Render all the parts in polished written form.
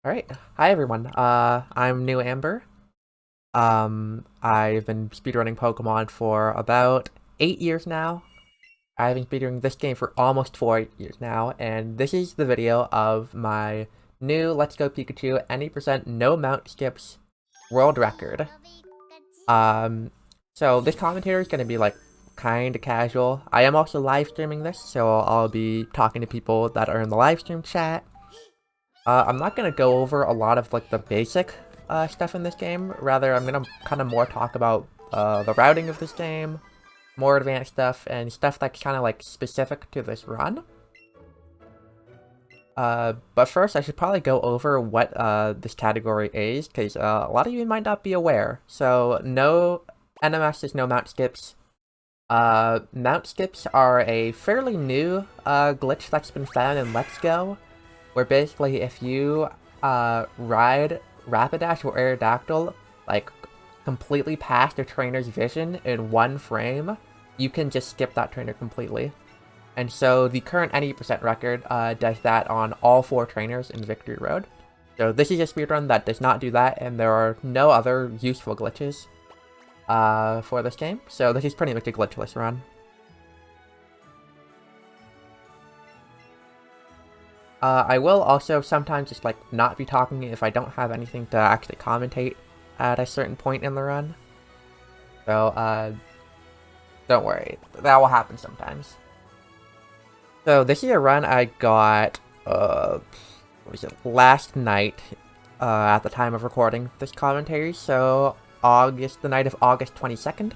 Alright, hi everyone, I'm New Amber. I've been speedrunning Pokemon for about 8 years now. I've been speedrunning this game for almost 4 years now, and this is the video of my new Let's Go Pikachu 90% no mount skips world record. So this commentator is gonna be like kinda casual. I am also live streaming this, so I'll be talking to people that are in the live stream chat. I'm not gonna go over a lot of like the basic stuff in this game. Rather, I'm gonna kind of more talk about the routing of this game, more advanced stuff, and stuff that's kind of like specific to this run. But first, I should probably go over what this category is, because a lot of you might not be aware. So, no NMS is no mount skips. Mount skips are a fairly new glitch that's been found in Let's Go, where basically if you ride Rapidash or Aerodactyl like completely past your trainer's vision in one frame, you can just skip that trainer completely. And so the current 90% record does that on all 4 trainers in Victory Road. So this is a speedrun that does not do that, and there are no other useful glitches for this game. So this is pretty much a glitchless run. I will also sometimes just like not be talking if I don't have anything to actually commentate at a certain point in the run. So don't worry, that will happen sometimes. So this is a run I got what was it, last night at the time of recording this commentary. So the night of August 22nd.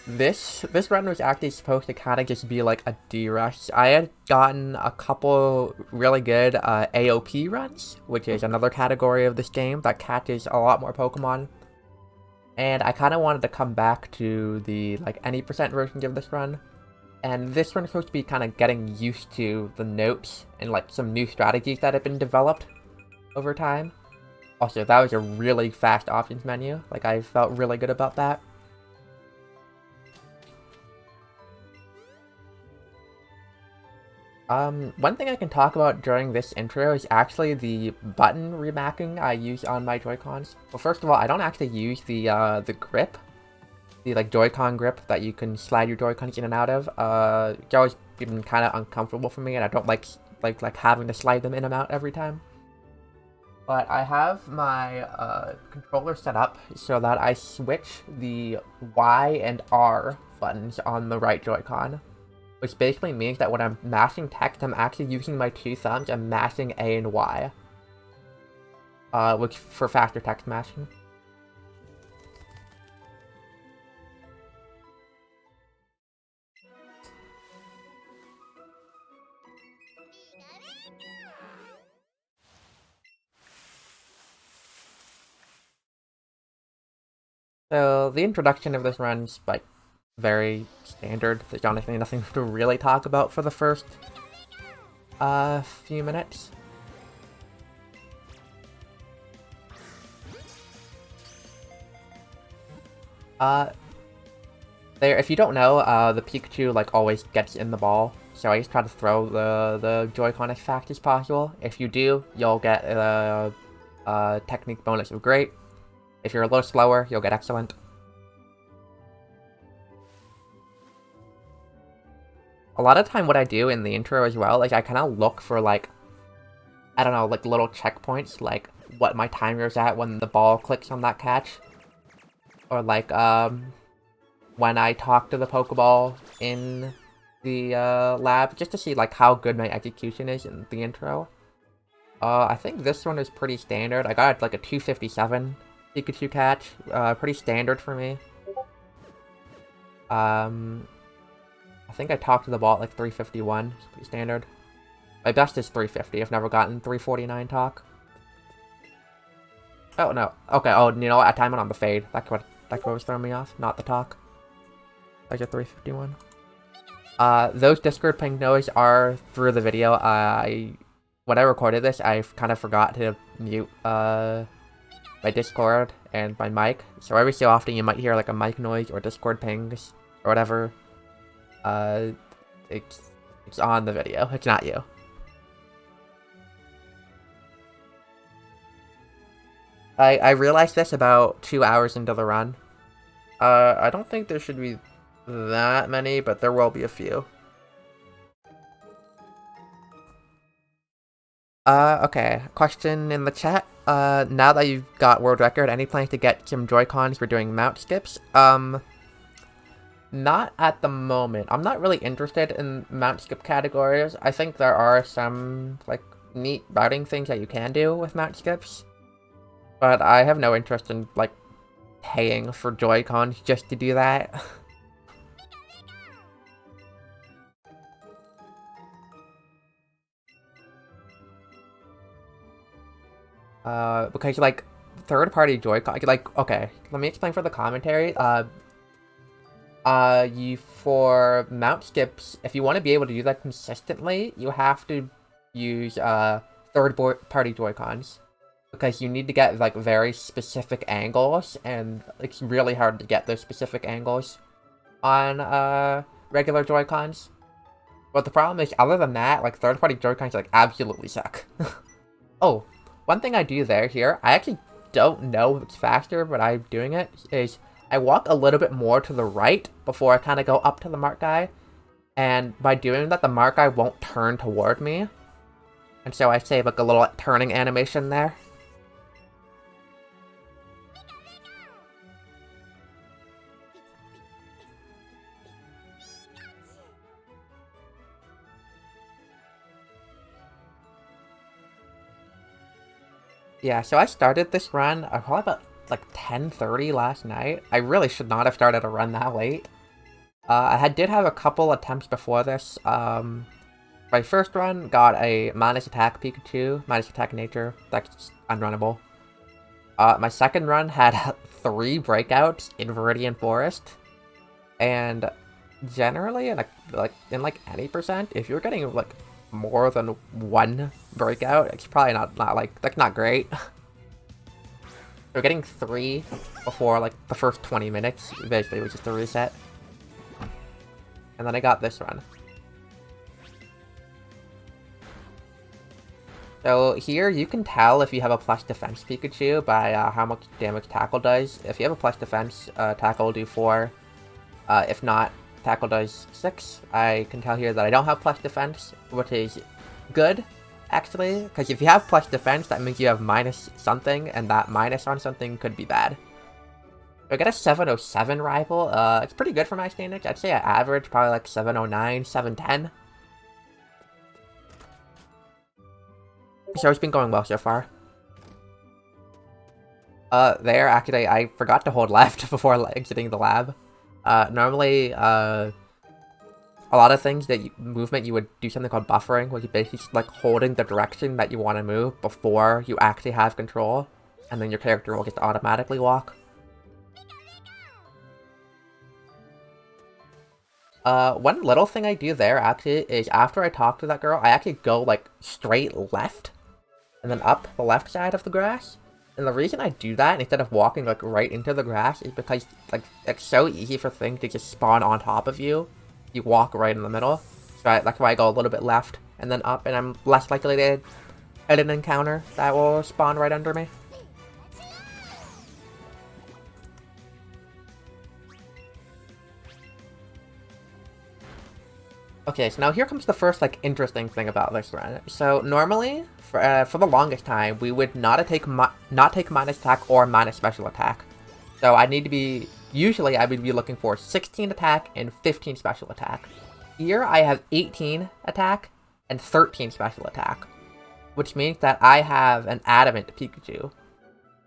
This run was actually supposed to kind of just be like a D-rush. I had gotten a couple really good AOP runs, which is another category of this game that catches a lot more Pokemon. And I kind of wanted to come back to the like any percent versions of this run. And this run is supposed to be kind of getting used to the notes and like some new strategies that have been developed over time. Also, that was a really fast options menu. Like, I felt really good about that. One thing I can talk about during this intro is actually the button remacking I use on my Joy-Cons. Well, first of all, I don't actually use the grip, the like Joy-Con grip that you can slide your Joy-Cons in and out of. It's always been kind of uncomfortable for me, and I don't like having to slide them in and out every time. But I have my controller set up so that I switch the Y and R buttons on the right Joy-Con, which basically means that when I'm mashing text, I'm actually using my 2 thumbs and mashing A and Y, which for faster text mashing. So the introduction of this run's like very standard. There's honestly nothing to really talk about for the first few minutes. If you don't know, the Pikachu like always gets in the ball, so I just try to throw the Joy-Con as fast as possible. If you do, you'll get a technique bonus of great. If you're a little slower, you'll get excellent. A lot of the time what I do in the intro as well, like I kind of look for like, I don't know, like little checkpoints, like what my timer is at when the ball clicks on that catch. Or like, when I talk to the Pokeball in the lab, just to see like how good my execution is in the intro. I think this one is pretty standard. I got like a 257 Pikachu catch, pretty standard for me. I think I talked to the ball at like 351, it's pretty standard. My best is 350, I've never gotten 349 talk. Oh no, okay, oh, you know what, I timed it on the fade, that's what was throwing me off, not the talk. I get 351. Those Discord ping noise are through the video. When I recorded this, I kind of forgot to mute, my Discord and my mic, so every so often you might hear like a mic noise or Discord pings or whatever. It's on the video, it's not you. I realized this about 2 hours into the run. I don't think there should be that many, but there will be a few. Okay. Question in the chat. Now that you've got world record, any plans to get some Joy-Cons for doing mount skips? Not at the moment. I'm not really interested in mount skip categories. I think there are some, like, neat routing things that you can do with mount skips. But I have no interest in, like, paying for Joy-Cons just to do that. Because, like, third-party Joy-Con, like, okay, let me explain for the commentary. For mount skips, if you want to be able to do that consistently, you have to use, third-party Joy-Cons. Because you need to get, like, very specific angles, and it's really hard to get those specific angles on, regular Joy-Cons. But the problem is, other than that, like, third-party Joy-Cons, like, absolutely suck. Oh, one thing I do here, I actually don't know if it's faster, but I'm doing it, is I walk a little bit more to the right before I kind of go up to the mark guy. And by doing that, the mark guy won't turn toward me. And so I save, like, a little turning animation there. Yeah, so I started this run probably about like 10:30 last night. I really should not have started a run that late. Did have a couple attempts before this. My first run got a minus attack Pikachu, minus attack nature. That's unrunnable. My second run had 3 breakouts in Viridian Forest, and generally, in like any percent, if you're getting like more than 1 breakout, it's probably not like that's not great. So getting 3 before like the first 20 minutes basically was just a reset. And then I got this run. So here you can tell if you have a plus defense Pikachu by how much damage Tackle does. If you have a plus defense, Tackle will do 4. If not, Tackle does 6. I can tell here that I don't have plus defense, which is good, actually, because if you have plus defense, that means you have minus something, and that minus on something could be bad. So I got a 707 rival. It's pretty good for my standards. I'd say I average probably like 709, 710. So it's been going well so far. Actually, I forgot to hold left before exiting the lab. Normally, a lot of things movement, you would do something called buffering, where you basically just, like, holding the direction that you want to move before you actually have control, and then your character will just automatically walk. One little thing I do there, actually, is after I talk to that girl, I actually go, like, straight left, and then up the left side of the grass. And the reason I do that, instead of walking, like, right into the grass, is because, like, it's so easy for things to just spawn on top of you. You walk right in the middle. So that's why I go a little bit left, and then up, and I'm less likely to hit an encounter that will spawn right under me. Okay, so now here comes the first, like, interesting thing about this run. So normally, for the longest time, we would not take minus attack or minus special attack. So usually I would be looking for 16 attack and 15 special attack. Here I have 18 attack and 13 special attack, which means that I have an adamant Pikachu.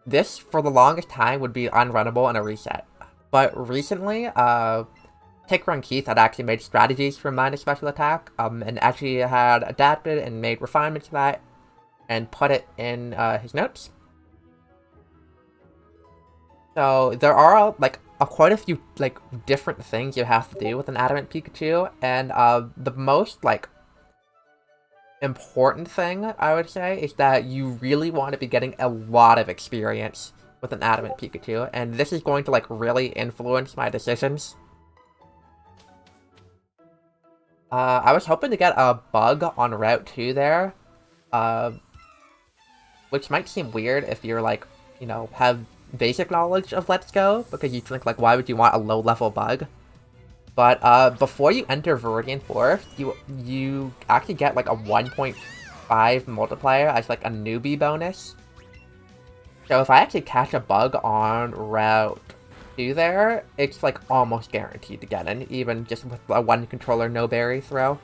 This, for the longest time, would be unrunnable in a reset. But recently, Run Keith had actually made strategies for minus special attack, and actually had adapted and made refinements to that, and put it in his notes. So there are like quite a few like different things you have to do with an adamant Pikachu, and the most like important thing I would say is that you really want to be getting a lot of experience with an adamant Pikachu, and this is going to like really influence my decisions. I was hoping to get a bug on Route 2 there, which might seem weird if you're, like, you know, have basic knowledge of Let's Go, because you think, like, why would you want a low-level bug? But before you enter Viridian Forest, you actually get like a 1.5 multiplier as like a newbie bonus. So if I actually catch a bug on Route 2 there, it's like almost guaranteed to get in, even just with a one controller no berry throw.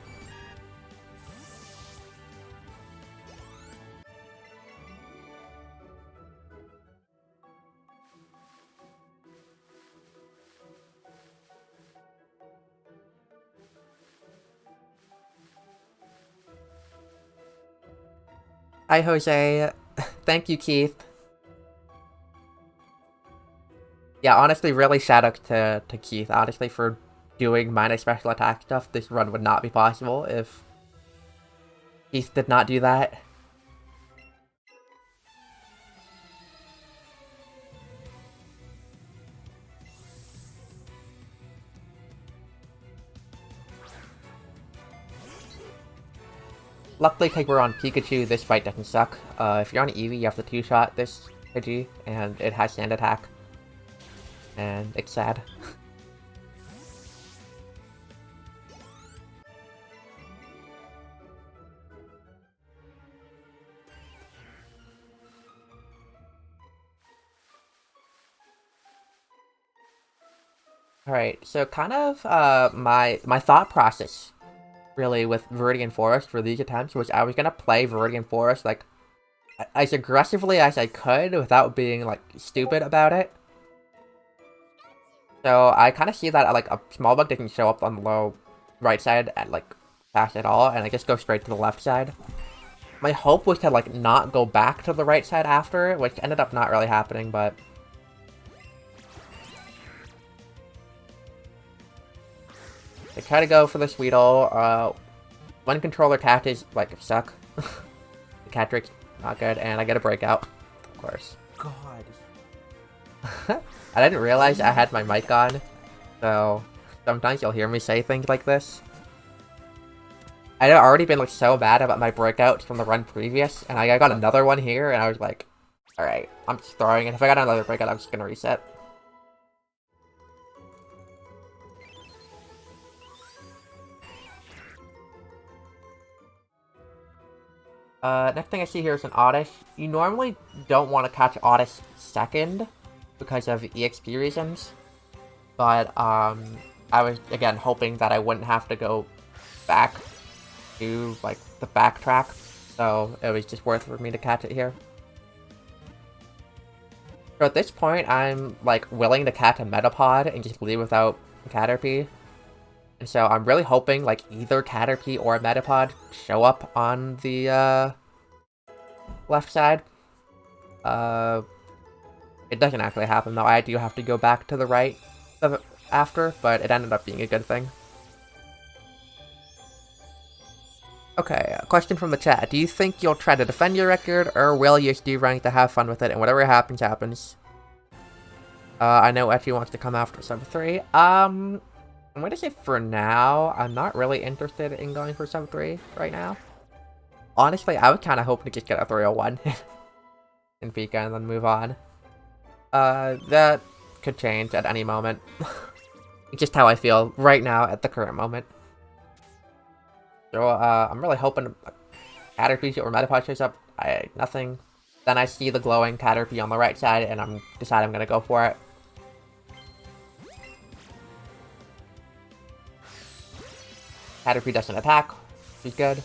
Hi, Jose. Thank you, Keith. Yeah, honestly, really shout out to Keith, honestly, for doing minor special attack stuff. This run would not be possible if Keith did not do that. Luckily, because we're on Pikachu, this fight doesn't suck. If you're on Eevee, you have to two-shot this Pidgey, and it has Sand Attack. And it's sad. Alright, so kind of my thought process, really, with Viridian Forest for these attempts was I was gonna play Viridian Forest, like, as aggressively as I could without being, like, stupid about it. So I kind of see that, like, a small bug didn't show up on the low right side at, like, fast at all, and I just go straight to the left side. My hope was to, like, not go back to the right side after, which ended up not really happening, but... I try to go for the Sweetle. One controller catches, like, suck. The cat trick's not good, and I get a breakout, of course. God. I didn't realize I had my mic on, so sometimes you'll hear me say things like this. I had already been, like, so bad about my breakouts from the run previous, and I got another one here, and I was like, alright, I'm just throwing it. If I got another breakout, I'm just gonna reset. Next thing I see here is an Oddish. You normally don't want to catch Oddish second because of EXP reasons, but I was, again, hoping that I wouldn't have to go back to, like, the backtrack, so it was just worth for me to catch it here. So at this point, I'm, like, willing to catch a Metapod and just leave without Caterpie. And so I'm really hoping, like, either Caterpie or Metapod show up on the, left side. It doesn't actually happen, though. I do have to go back to the right after, but it ended up being a good thing. Okay, a question from the chat. Do you think you'll try to defend your record, or will you just derank to have fun with it, and whatever happens, happens? I know Etchy wants to come after sub 3. I'm gonna say for now, I'm not really interested in going for sub 3 right now. Honestly, I was kind of hoping to just get a 301 in Pika and then move on. That could change at any moment. It's just how I feel right now at the current moment. So, I'm really hoping Caterpie or Metapod shows up. Nothing. Then I see the glowing Caterpie on the right side, and I'm deciding I'm gonna go for it. Caterpie doesn't attack. She's good.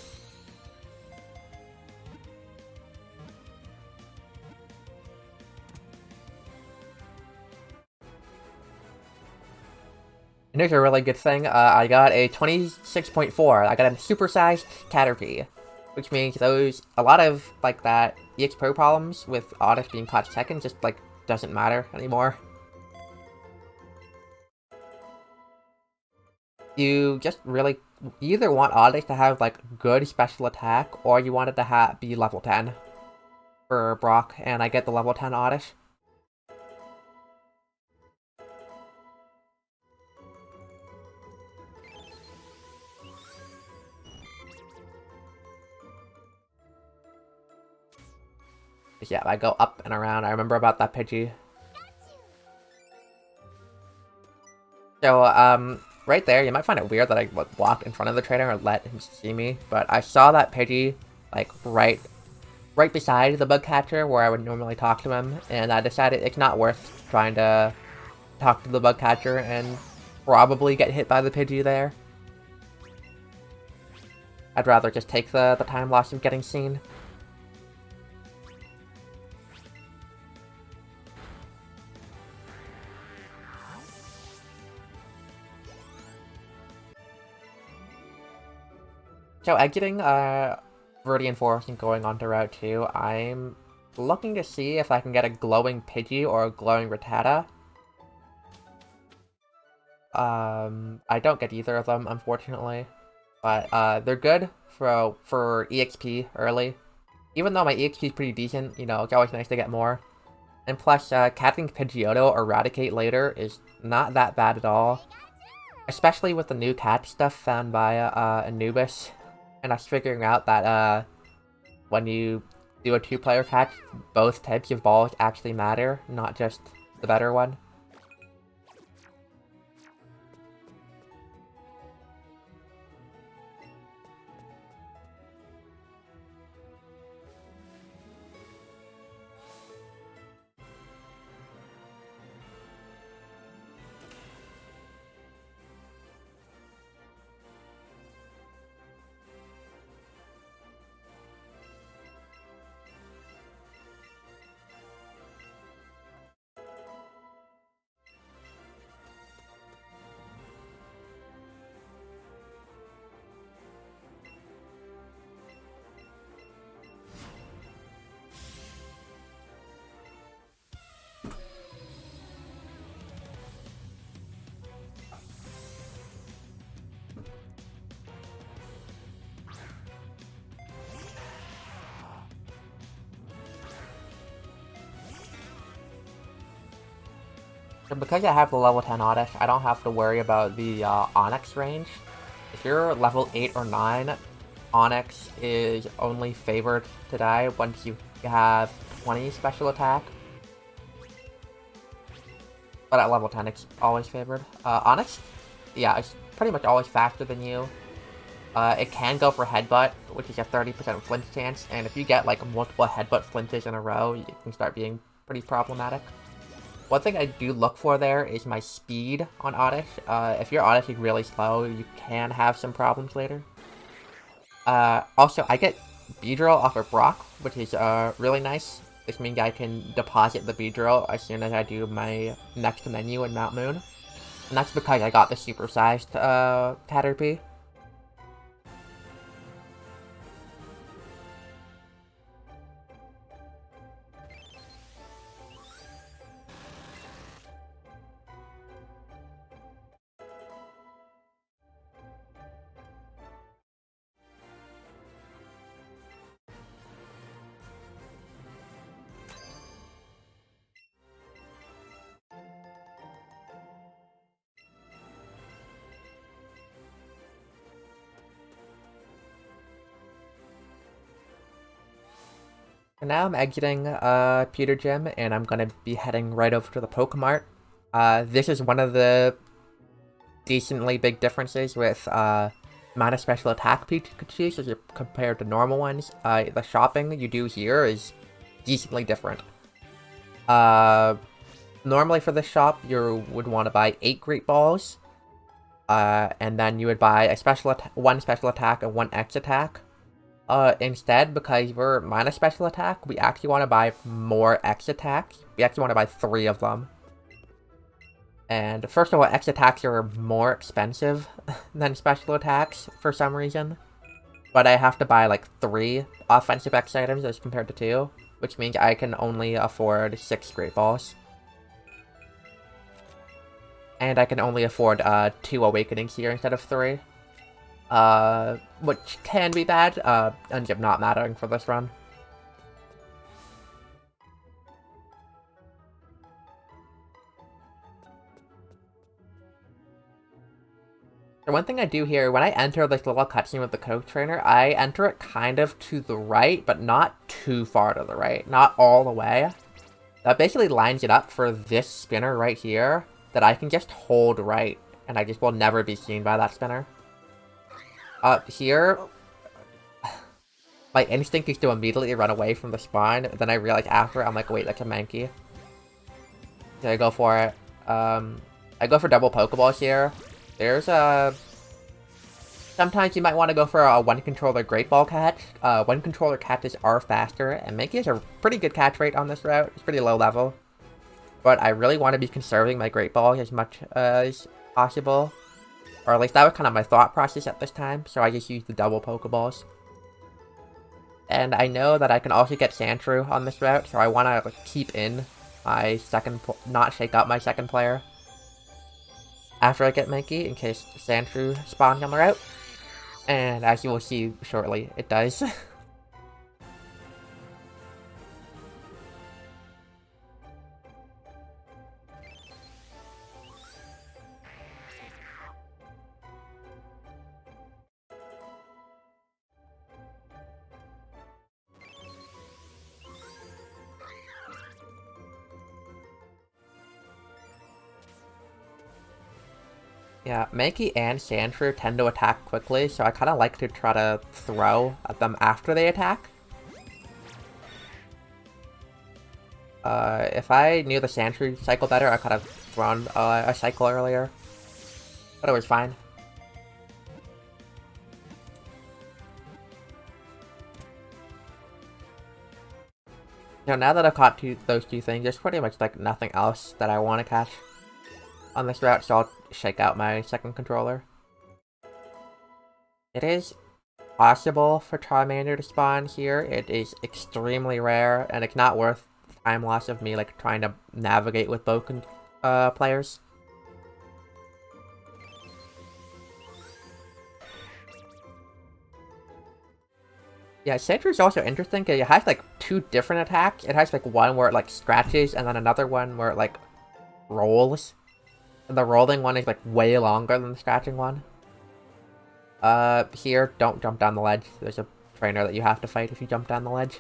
And here's a really good thing. I got a 26.4. I got a supersized Caterpie, which means a lot of, like, that EX Pro problems with Oddish being caught second just, like, doesn't matter anymore. You just really either want Oddish to have, like, good special attack, or you want it to be level 10 for Brock, and I get the level 10 Oddish. Yeah, I go up and around. I remember about that Pidgey. So, right there, you might find it weird that I walked in front of the trainer or let him see me, but I saw that Pidgey, like, right beside the bug catcher where I would normally talk to him, and I decided it's not worth trying to talk to the bug catcher and probably get hit by the Pidgey there. I'd rather just take the time loss of getting seen. So exiting Viridian Forest and going on to Route 2, I'm looking to see if I can get a glowing Pidgey or a glowing Rattata. I don't get either of them, unfortunately. But they're good for EXP early. Even though my EXP is pretty decent, you know, it's always nice to get more. And plus, catching Pidgeotto or Eradicate later is not that bad at all. Especially with the new catch stuff found by Anubis. And us figuring out that when you do a two-player catch, both types of balls actually matter, not just the better one. So because I have the level 10 Onix, I don't have to worry about the Onix range. If you're level 8 or 9, Onix is only favored to die once you have 20 special attack. But at level 10, it's always favored. Onix, yeah, it's pretty much always faster than you. It can go for Headbutt, which is a 30% flinch chance, and if you get like multiple Headbutt flinches in a row, it can start being pretty problematic. One thing I do look for there is my speed on Oddish. If your Oddish is really slow, you can have some problems later. Also, I get Beedrill off of Brock, which is really nice. This means I can deposit the Beedrill as soon as I do my next menu in Mount Moon. And that's because I got the supersized Caterpie. And now I'm exiting Pewter Gym, and I'm gonna be heading right over to the Pokemart. This is one of the decently big differences with minus special attack Pikachu as compared to normal ones. The shopping you do here is decently different. Normally for this shop, you would want to buy 8 Great Balls, and then you would buy a one special attack and 1 X attack. Instead, because we're minus special attack, we actually want to buy more X attacks. We actually want to buy 3 of them. And first of all, X attacks are more expensive than special attacks for some reason. But I have to buy like 3 offensive X items as compared to 2, which means I can only afford 6 Great Balls. And I can only afford 2 Awakenings here instead of 3. Which can be bad, ends up not mattering for this run. The one thing I do here, when I enter this little cutscene with the coach trainer, I enter it kind of to the right, but not too far to the right. Not all the way. That basically lines it up for this spinner right here, that I can just hold right, and I just will never be seen by that spinner. Here, my instinct is to immediately run away from the spawn, then I realize after, I'm like, wait, that's a Mankey. So I go for it. I go for double Pokeballs here. There's a... Sometimes you might want to go for a one-controller Great Ball catch. One-controller catches are faster, and Mankey has a pretty good catch rate on this route. It's pretty low level. But I really want to be conserving my Great Ball as much as possible. Or at least that was kind of my thought process at this time, so I just used the double Pokeballs. And I know that I can also get Sandshrew on this route, so I want to keep in my second... not shake up my second player after I get Mankey, in case Sandshrew spawns on the route. And as you will see shortly, it does. Yeah, Mankey and Sandshrew tend to attack quickly, so I kind of like to try to throw at them after they attack. If I knew the Sandshrew cycle better, I could have thrown a cycle earlier. But it was fine. You know, now that I've caught those two things, there's pretty much like nothing else that I want to catch on this route, so I'll shake out my second controller. It is possible for Charmander to spawn here. It is extremely rare, and it's not worth the time loss of me like trying to navigate with both players. Yeah, Sandshrew is also interesting because it has like two different attacks. It has like one where it like scratches, and then another one where it like rolls. And the rolling one is like way longer than the scratching one. Here, don't jump down the ledge. There's a trainer that you have to fight if you jump down the ledge.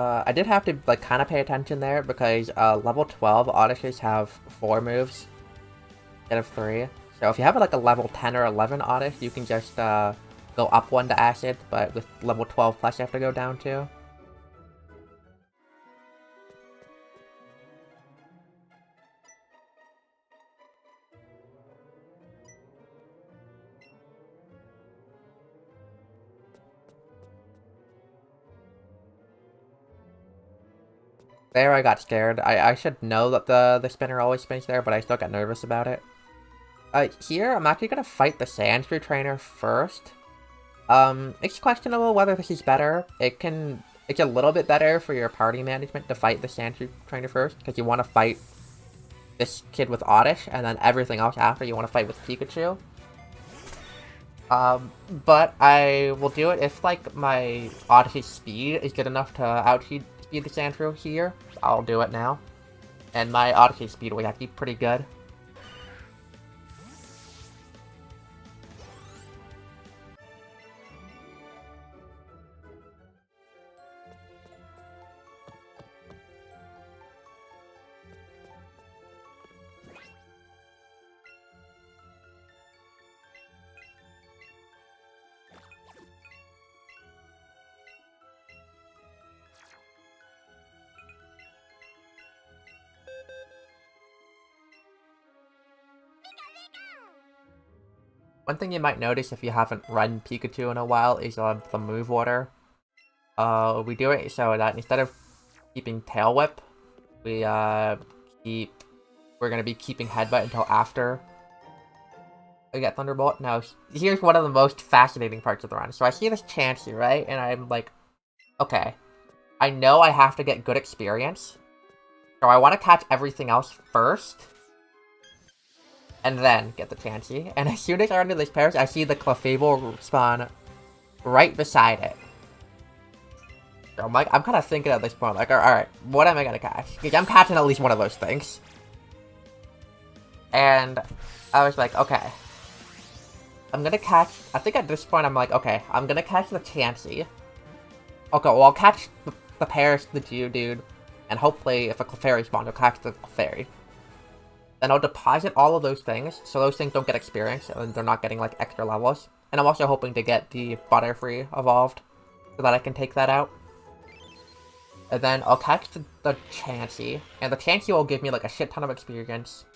I did have to like kind of pay attention there because level 12 Odysseys have 4 moves instead of 3. So if you have like a level 10 or 11 Odyssey, you can just go up 1 to Acid, but with level 12 plus you have to go down 2. There I got scared. I should know that the spinner always spins there, but I still got nervous about it. Here I'm actually gonna fight the Sandshrew trainer first. It's questionable whether this is better. It's a little bit better for your party management to fight the Sandshrew trainer first, because you want to fight this kid with Oddish, and then everything else after you want to fight with Pikachu. But I will do it if, like, my Odyssey speed is good enough to outspeed the Sandshrew here. I'll do it now. And my Odyssey speed was actually pretty good. One thing you might notice if you haven't run Pikachu in a while is the move order. We do it so that instead of keeping Tail Whip, we're gonna be keeping Headbutt until after we get Thunderbolt. Now, here's one of the most fascinating parts of the run. So I see this Chansey, right? And I'm like, okay, I know I have to get good experience. So I want to catch everything else first. And then get the Chansey. And as soon as I run into this pairs, I see the Clefable spawn right beside it. So I'm like, I'm kind of thinking at this point, like, alright, what am I gonna catch? Because I'm catching at least one of those things. And I was like, okay. I'm gonna catch, I think at this point I'm like, okay, I'm gonna catch the Chansey. Okay, well I'll catch the pairs, the Geodude, and hopefully if a Clefairy spawns, I'll catch the Clefairy. Then I'll deposit all of those things, so those things don't get experience, and they're not getting, like, extra levels. And I'm also hoping to get the Butterfree evolved, so that I can take that out. And then I'll catch the Chansey, and the Chansey will give me, like, a shit ton of experience,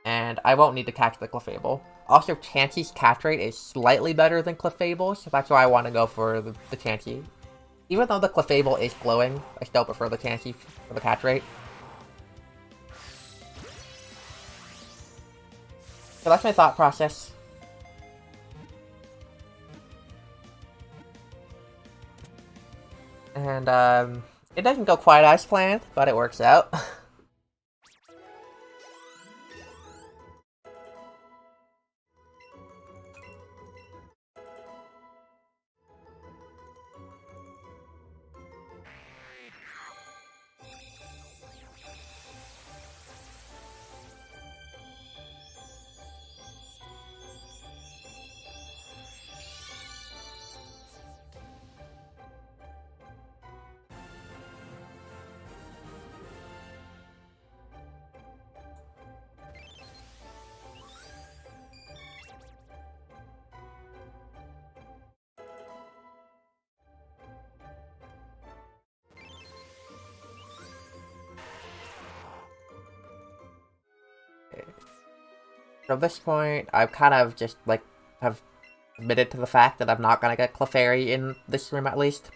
and I won't need to catch the Clefable. Also, Chansey's catch rate is slightly better than Clefable's, so that's why I want to go for the Chansey. Even though the Clefable is glowing, I still prefer the Chansey for the catch rate. So that's my thought process. And, it doesn't go quite as planned, but it works out. From this point, I've kind of just, like, have admitted to the fact that I'm not gonna get Clefairy in this room, at least.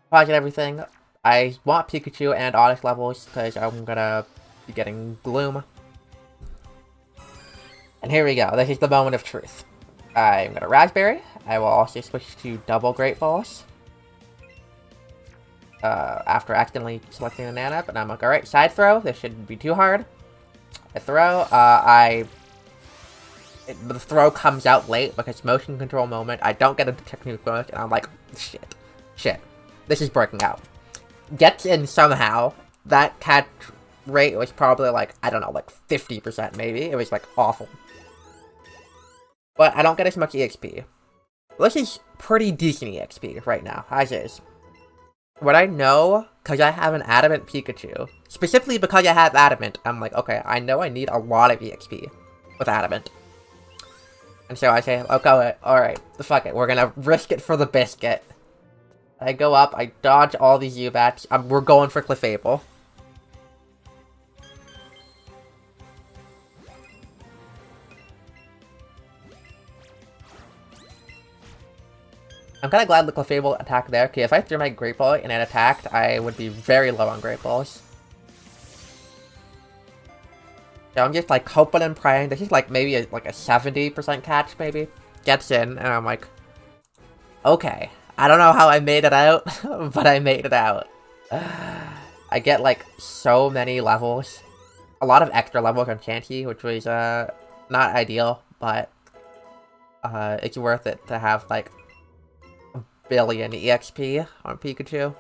Project everything. I want Pikachu and Onix levels, because I'm gonna be getting Gloom. And here we go, this is the moment of truth. I'm gonna Raspberry. I will also switch to double Great Balls. After accidentally selecting the Nanap, and I'm like, alright, side throw, this shouldn't be too hard. I throw, the throw comes out late because motion control moment, I don't get a technique bonus, and I'm like, shit, this is breaking out. Gets in somehow. That catch rate was probably like, I don't know, like 50% maybe. It was like awful. But I don't get as much EXP. This is pretty decent EXP right now, as is. What I know, because I have an Adamant Pikachu, specifically because I have Adamant, I'm like, okay, I know I need a lot of EXP with Adamant. And so I say, okay, alright, fuck it, we're gonna risk it for the biscuit. I go up, I dodge all these Zubats, we're going for Clefable. I'm kinda glad the Clefable attacked there, because if I threw my Great Ball and it attacked, I would be very low on Great Balls. So I'm just like hoping and praying. This is like maybe like a 70% catch maybe. Gets in and I'm like, okay. I don't know how I made it out, but I made it out. I get like so many levels. A lot of extra levels on Chansey, which was not ideal, but it's worth it to have like a billion EXP on Pikachu.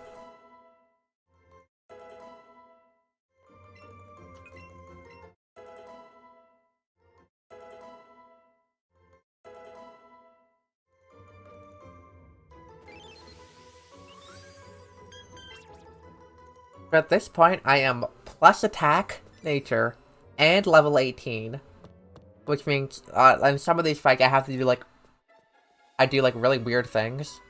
But at this point, I am plus attack, nature, and level 18. Which means, in some of these fights, I have to do, like, I do, like, really weird things.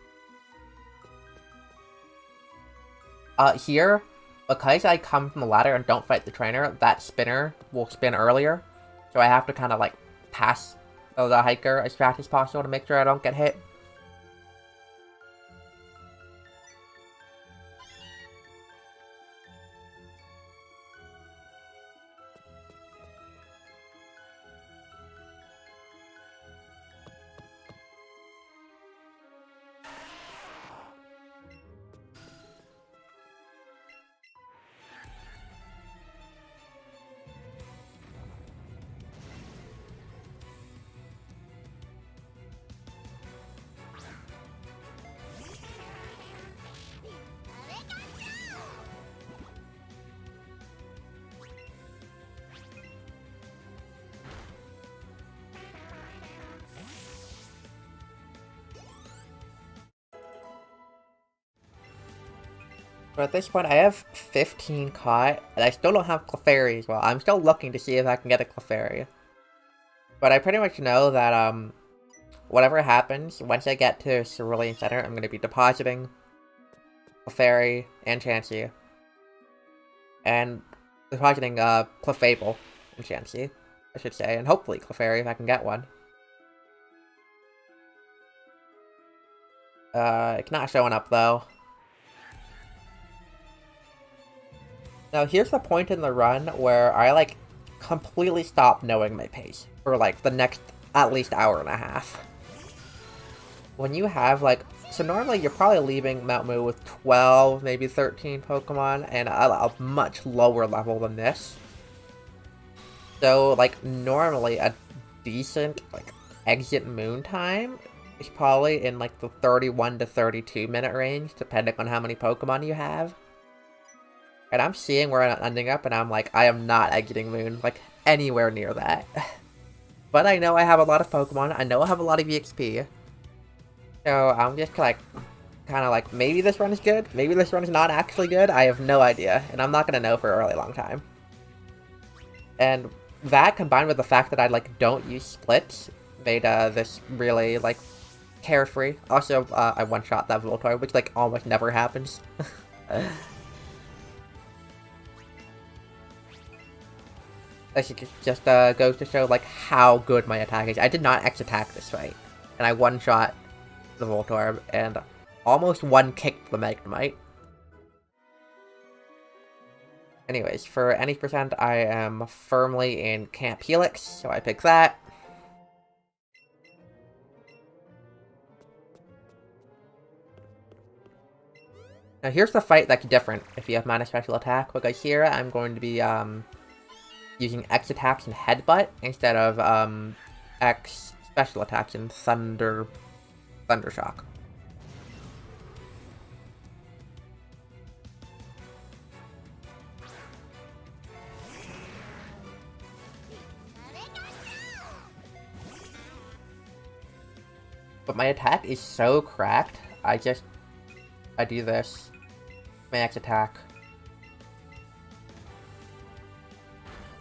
Here, because I come from the ladder and don't fight the trainer, that spinner will spin earlier. So I have to kind of, like, pass So the hiker as fast as possible to make sure I don't get hit. But at this point, I have 15 caught, and I still don't have Clefairy as well. I'm still looking to see if I can get a Clefairy. But I pretty much know that, whatever happens, once I get to Cerulean Center, I'm going to be depositing Clefairy and Chansey. And depositing, Clefable and Chansey, I should say. And hopefully Clefairy if I can get one. It's not showing up, though. Now, here's the point in the run where I, like, completely stop knowing my pace for, like, the next at least hour and a half. When you have, like... So normally you're probably leaving Mount Moo with 12, maybe 13 Pokemon, and a much lower level than this. So, like, normally a decent, like, exit Moon time is probably in, like, the 31 to 32 minute range, depending on how many Pokemon you have. And I'm seeing where I'm ending up, and I'm like, I am not exiting Moon, like, anywhere near that. But I know I have a lot of Pokemon, I know I have a lot of EXP. So I'm just like, kind of like, maybe this run is good, maybe this run is not actually good, I have no idea. And I'm not going to know for a really long time. And that, combined with the fact that I, like, don't use splits, made this really, like, carefree. Also, I one-shot that Voltorb, which, like, almost never happens. That just goes to show, like, how good my attack is. I did not X-attack this fight, and I one-shot the Voltorb, and almost one-kicked the Magnemite. Anyways, for any percent, I am firmly in Camp Helix, so I pick that. Now here's the fight that's different if you have minus special attack, because here I'm going to be, using X attacks and Headbutt instead of, X special attacks and Thundershock. But my attack is so cracked, I do this. My X attack.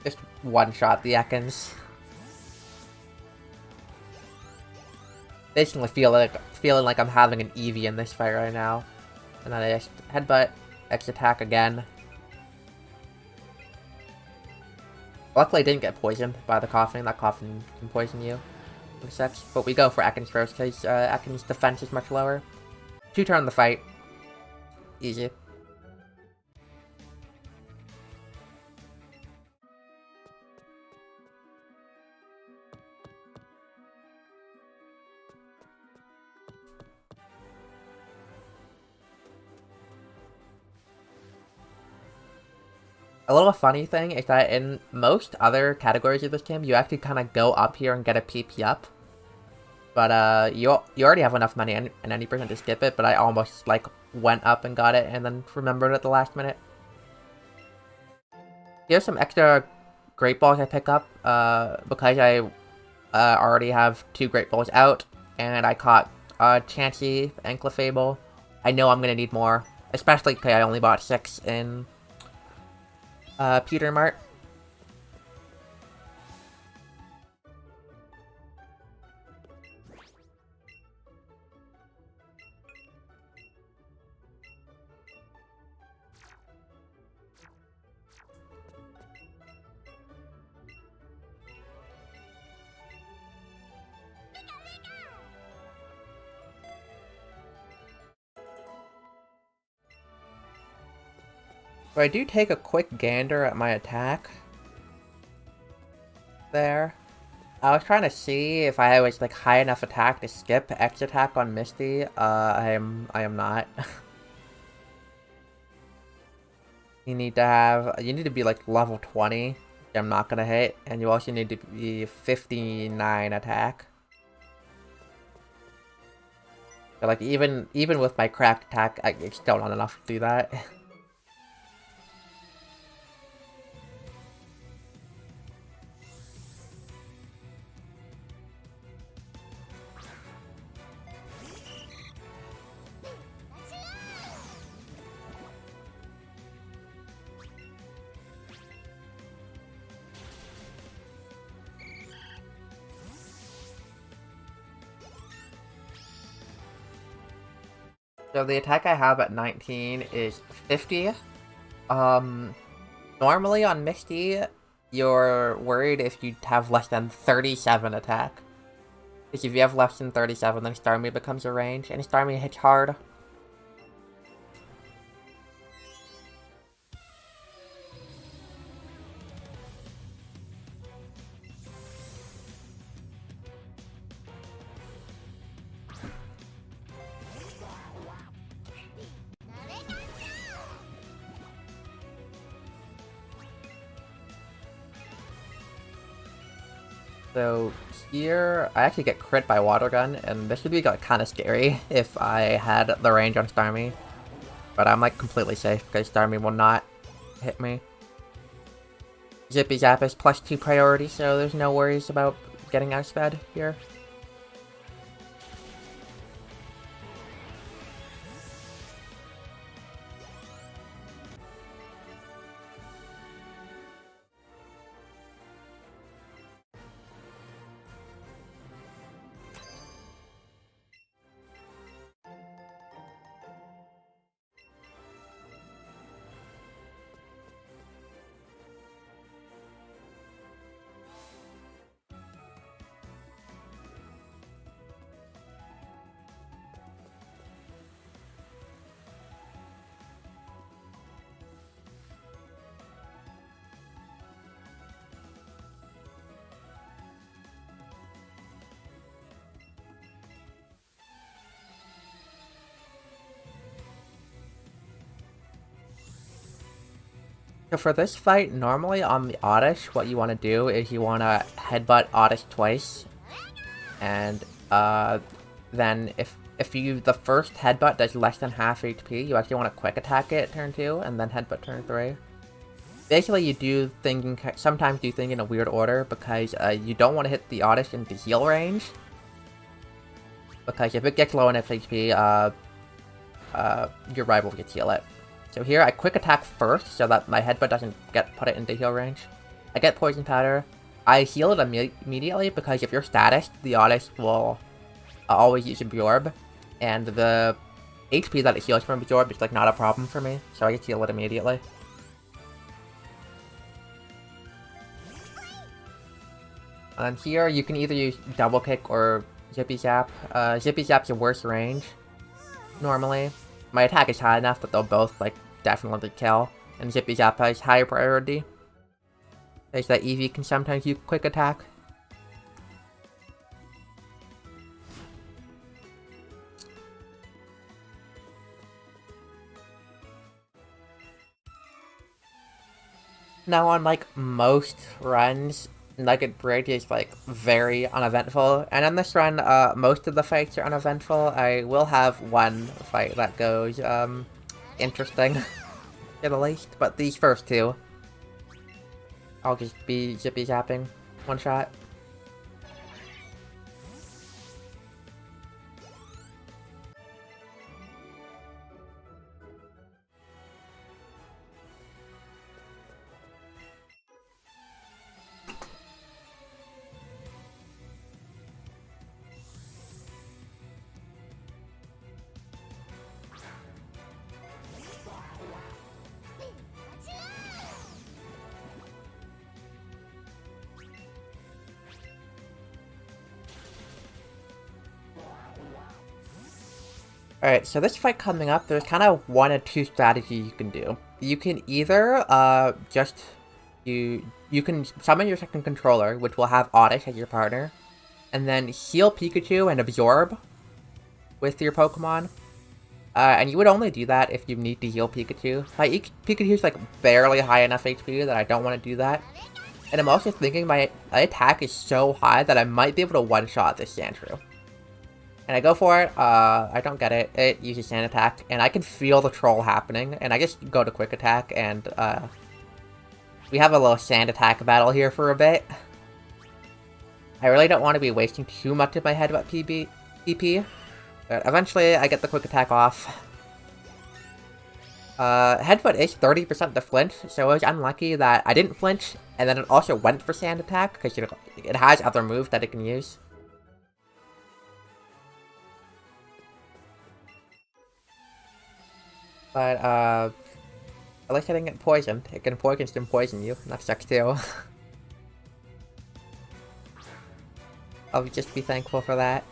Just one-shot the Ekans. Basically feeling like I'm having an Eevee in this fight right now. And then I just Headbutt, X attack again. Luckily I didn't get poisoned by the Coughing. That Coughing can poison you. But we go for Ekans first, because Ekans' defense is much lower. 2-turn the fight. Easy. A little funny thing is that in most other categories of this game, you actually kind of go up here and get a PP up. But, you already have enough money and any percent to skip it, but I almost, like, went up and got it and then remembered at the last minute. Here's some extra Great Balls I pick up, because I already have 2 Great Balls out, and I caught Chansey and Clefable. I know I'm gonna need more, especially because I only bought 6 in Peter Mart. So I do take a quick gander at my attack. There. I was trying to see if I was like high enough attack to skip X attack on Misty. I am not. You need to be like level 20, which I'm not gonna hit, and you also need to be 59 attack. So like even with my cracked attack, it's still not enough to do that. So the attack I have at 19 is 50. Normally on Misty, you're worried if you have less than 37 attack. Because if you have less than 37, then Starmie becomes a range, and Starmie hits hard. So here, I actually get crit by Water Gun, and this would be like, kind of scary if I had the range on Starmie. But I'm like completely safe because Starmie will not hit me. Zippy Zap is +2 priority, so there's no worries about getting outsped here. So for this fight, normally on the Oddish, what you want to do is you want to headbutt Oddish twice. And then if you the first headbutt does less than half HP, you actually want to quick attack it turn 2, and then headbutt turn 3. Basically, you do sometimes do things in a weird order, because you don't want to hit the Oddish into heal range. Because if it gets low enough HP, your rival gets heal it. So here, I quick attack first, so that my headbutt doesn't put it into heal range. I get Poison Powder. I heal it immediately, because if you're status, the Oddish will always use Absorb. And the HP that it heals from Absorb is like not a problem for me, so I just heal it immediately. And here, you can either use Double Kick or Zippy Zap. Zippy Zap's a worse range, normally. My attack is high enough that they'll both, like, definitely kill. And Zippy Zap has higher priority. There's that Eevee can sometimes use quick attack. Now on, like, most runs, Nugget Bridge is, like, very uneventful. And on this run, most of the fights are uneventful. I will have one fight that goes, interesting, at the least. But these first two, I'll just be Zippy Zapping one shot. Alright, so this fight coming up, there's kind of one or two strategies you can do. you can either you can summon your second controller, which will have Oddish as your partner, and then heal Pikachu and absorb with your Pokemon. And you would only do that if you need to heal Pikachu. Pikachu's like barely high enough HP that I don't want to do that. And I'm also thinking my attack is so high that I might be able to one-shot this Sandshrew. And I go for it, I don't get it. It uses Sand Attack, and I can feel the troll happening, and I just go to Quick Attack, and we have a little Sand Attack battle here for a bit. I really don't want to be wasting too much of my Headbutt PP, but eventually I get the Quick Attack off. Headbutt is 30% to flinch, so it was unlucky that I didn't flinch, and then it also went for Sand Attack, because it has other moves that it can use. But, at least I didn't get poisoned. It can poison you, and that sucks too. I'll just be thankful for that.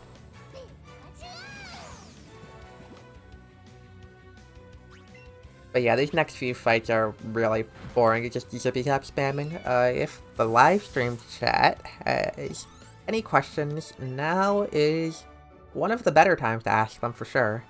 But yeah, these next few fights are really boring. It's just Zippy Zap spamming. If the live stream chat has any questions, now is one of the better times to ask them for sure.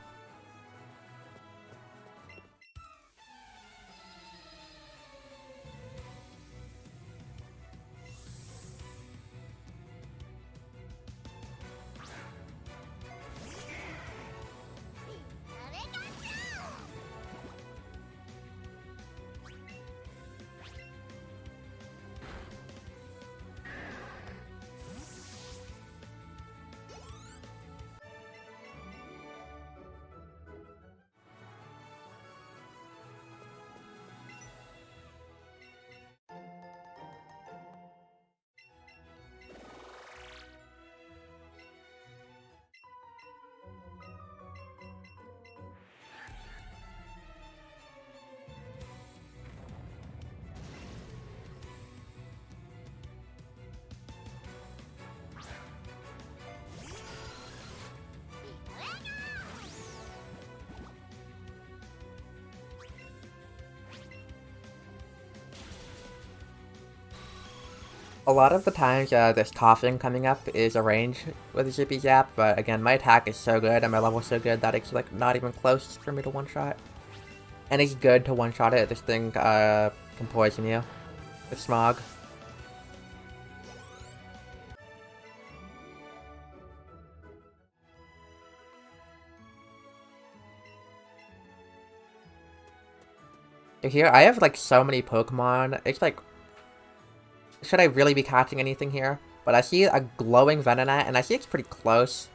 A lot of the times, this coughing coming up is arranged with a Zippy Zap, but again, my attack is so good and my level is so good that it's like not even close for me to one-shot. And it's good to one-shot it. This thing can poison you with Smog. So here, I have like so many Pokemon. It's like, should I really be catching anything here? But I see a glowing Venonat, and I see it's pretty close.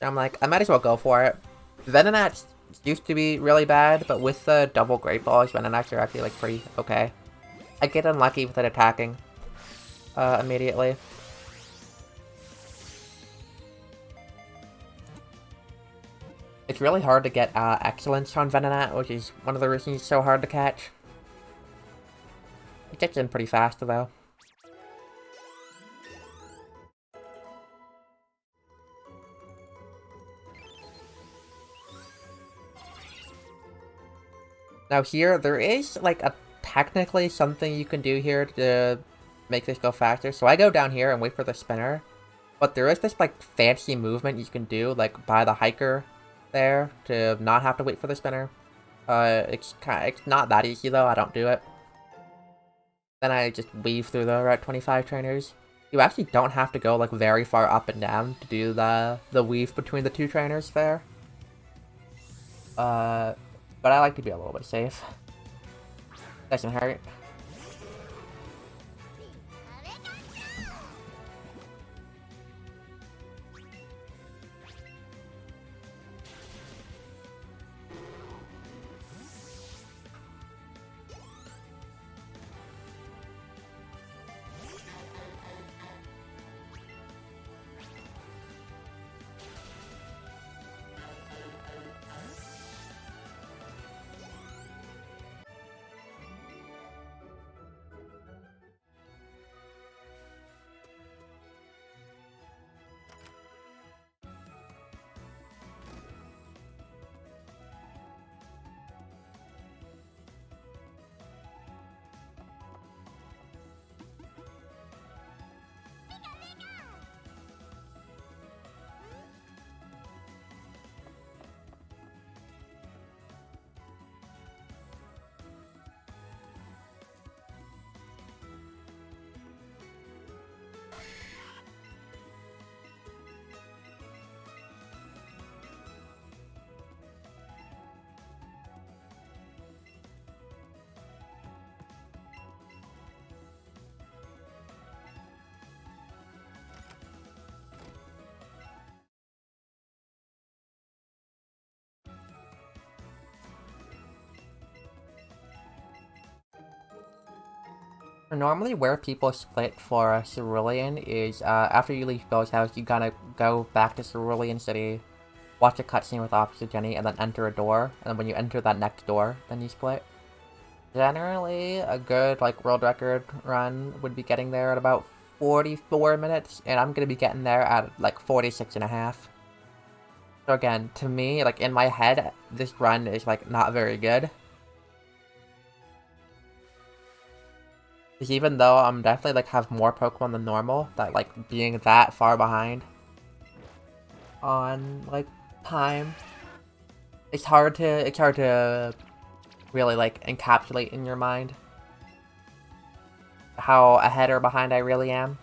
So I'm like, I might as well go for it. Venonat used to be really bad, but with the double Great Balls, Venonats are actually like pretty okay. I get unlucky with it attacking immediately. It's really hard to get Excellence on Venonat, which is one of the reasons it's so hard to catch. It gets in pretty fast though. Now here, there is like technically something you can do here to make this go faster. So I go down here and wait for the spinner. But there is this like fancy movement you can do like by the hiker there to not have to wait for the spinner. It's not that easy though, I don't do it. Then I just weave through the Route 25 trainers. You actually don't have to go like very far up and down to do the weave between the two trainers there. But I like to be a little bit safe. Doesn't hurt. Normally where people split for a Cerulean is, after you leave Bill's house, you gotta go back to Cerulean City, watch a cutscene with Officer Jenny, and then enter a door, and when you enter that next door, then you split. Generally, a good, like, world record run would be getting there at about 44 minutes, and I'm gonna be getting there at, like, 46 and a half. So again, to me, like, in my head, this run is, like, not very good. Because even though I'm definitely, like, have more Pokemon than normal, that, like, being that far behind on, like, time, it's hard to really, like, encapsulate in your mind how ahead or behind I really am.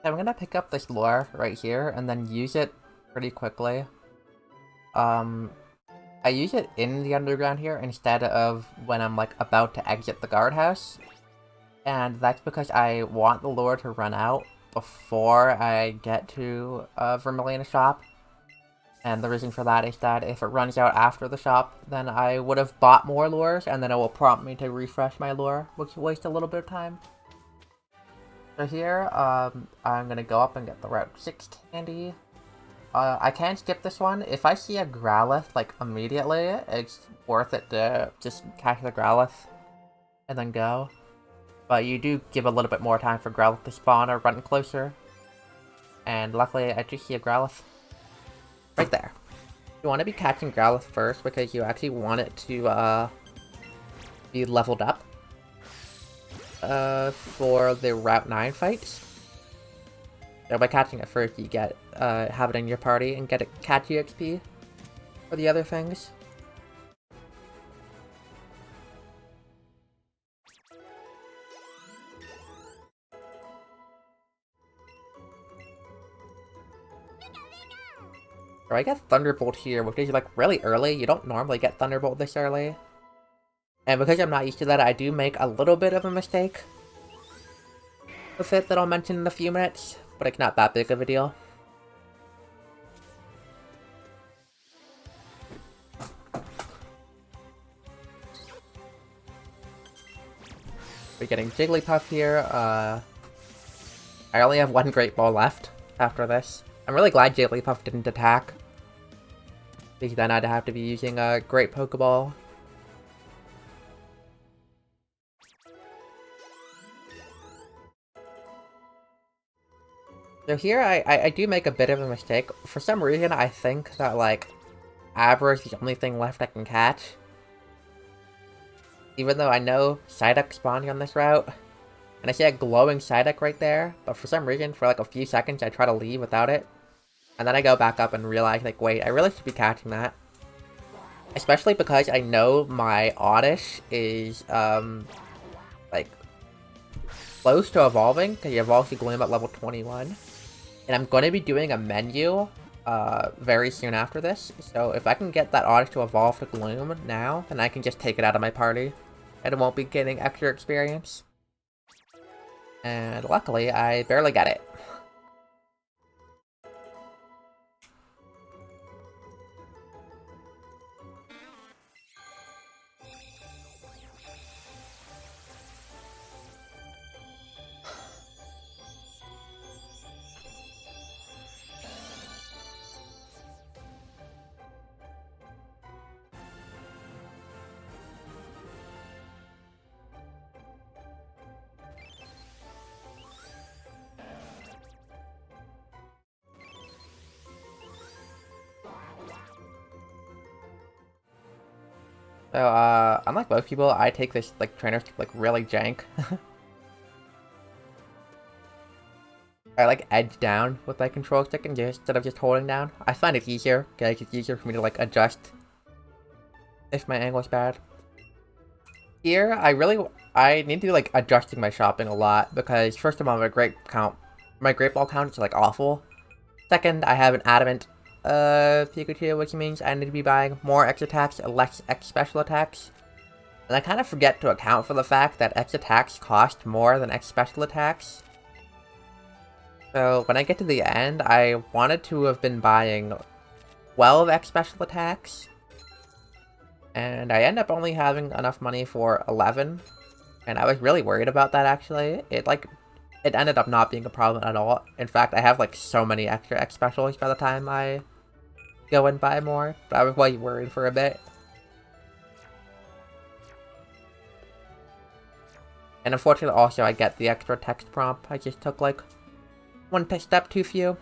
I'm gonna pick up this lure right here and then use it pretty quickly. I use it in the underground here instead of when I'm, like, about to exit the guardhouse. And that's because I want the lure to run out before I get to Vermilion shop. And the reason for that is that if it runs out after the shop, then I would have bought more lures, and then it will prompt me to refresh my lure, which will waste a little bit of time. So here, I'm gonna go up and get the Route 6 candy. I can skip this one. If I see a Growlithe, like, immediately, it's worth it to just catch the Growlithe and then go. But you do give a little bit more time for Growlithe to spawn or run closer. And luckily, I just see a Growlithe right there. You want to be catching Growlithe first because you actually want it to be leveled up for the Route 9 fights. So by catching it first, you get have it in your party and get a catch EXP for the other things. So I get Thunderbolt here, which is, like, really early. You don't normally get Thunderbolt this early. And because I'm not used to that, I do make a little bit of a mistake with it that I'll mention in a few minutes, but it's not that big of a deal. We're getting Jigglypuff here. I only have one Great Ball left after this. I'm really glad Jigglypuff didn't attack, because then I'd have to be using a Great Pokeball. So here, I do make a bit of a mistake. For some reason, I think that, like, Abra is the only thing left I can catch. Even though I know Psyduck spawning on this route. And I see a glowing Psyduck right there, but for some reason, for like a few seconds, I try to leave without it. And then I go back up and realize, like, wait, I really should be catching that. Especially because I know my Oddish is, like, close to evolving, because he evolves to Gloom at level 21. And I'm going to be doing a menu, very soon after this. So if I can get that Oddish to evolve to Gloom now, then I can just take it out of my party. And it won't be getting extra experience. And luckily, I barely get it. So, unlike most people, I take this, like, trainer like, really jank. I, like, edge down with my control stick instead of just holding down. I find it easier, because it's easier for me to, like, adjust if my angle is bad. Here, I need to be, like, adjusting my shopping a lot, because first of all, my great ball count is, like, awful. Second, I have an adamant PIkachu, which means I need to be buying more X attacks and less X special attacks. And I kind of forget to account for the fact that X attacks cost more than X special attacks. So when I get to the end, I wanted to have been buying 12 X special attacks. And I end up only having enough money for 11. And I was really worried about that, actually. It ended up not being a problem at all. In fact, I have, like, so many extra X specials by the time I go and buy more. But I was way worried for a bit. And unfortunately, also, I get the extra text prompt. I just took, like, one step too few.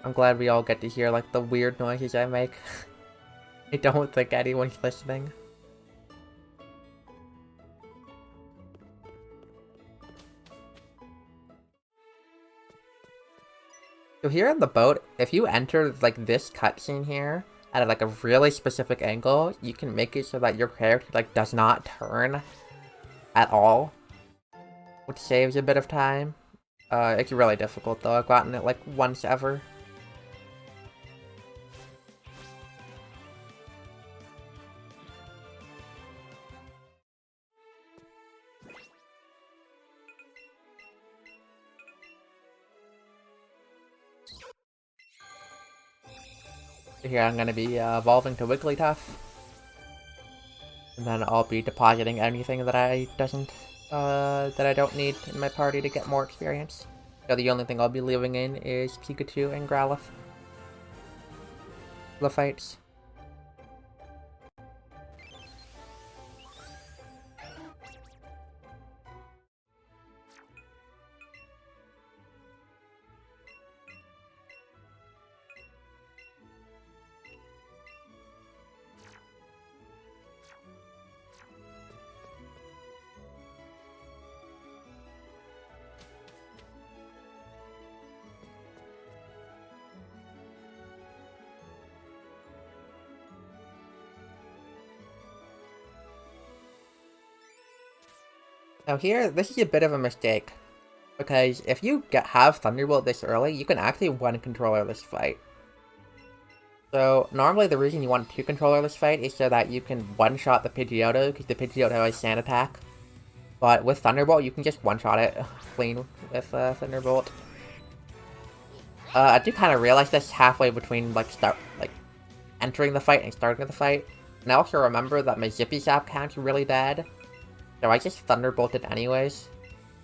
I'm glad we all get to hear, like, the weird noises I make. I don't think anyone's listening. So here in the boat, if you enter, like, this cutscene here at, like, a really specific angle, you can make it so that your character, like, does not turn at all, which saves a bit of time. It's really difficult, though. I've gotten it, like, once ever. Here I'm gonna be evolving to Wigglytuff. And then I'll be depositing anything that I don't need in my party to get more experience. So the only thing I'll be leaving in is Pikachu and Growlithe. The fights. Now here, this is a bit of a mistake, because if you have Thunderbolt this early, you can actually one-controller this fight. So normally the reason you want to controller this fight is so that you can one-shot the Pidgeotto, because the Pidgeotto has Sand Attack. But with Thunderbolt, you can just one-shot it clean with Thunderbolt. I do kind of realize this halfway between entering the fight and starting the fight. And I also remember that my Zippy Zap count's really bad. So I just Thunderbolted anyways.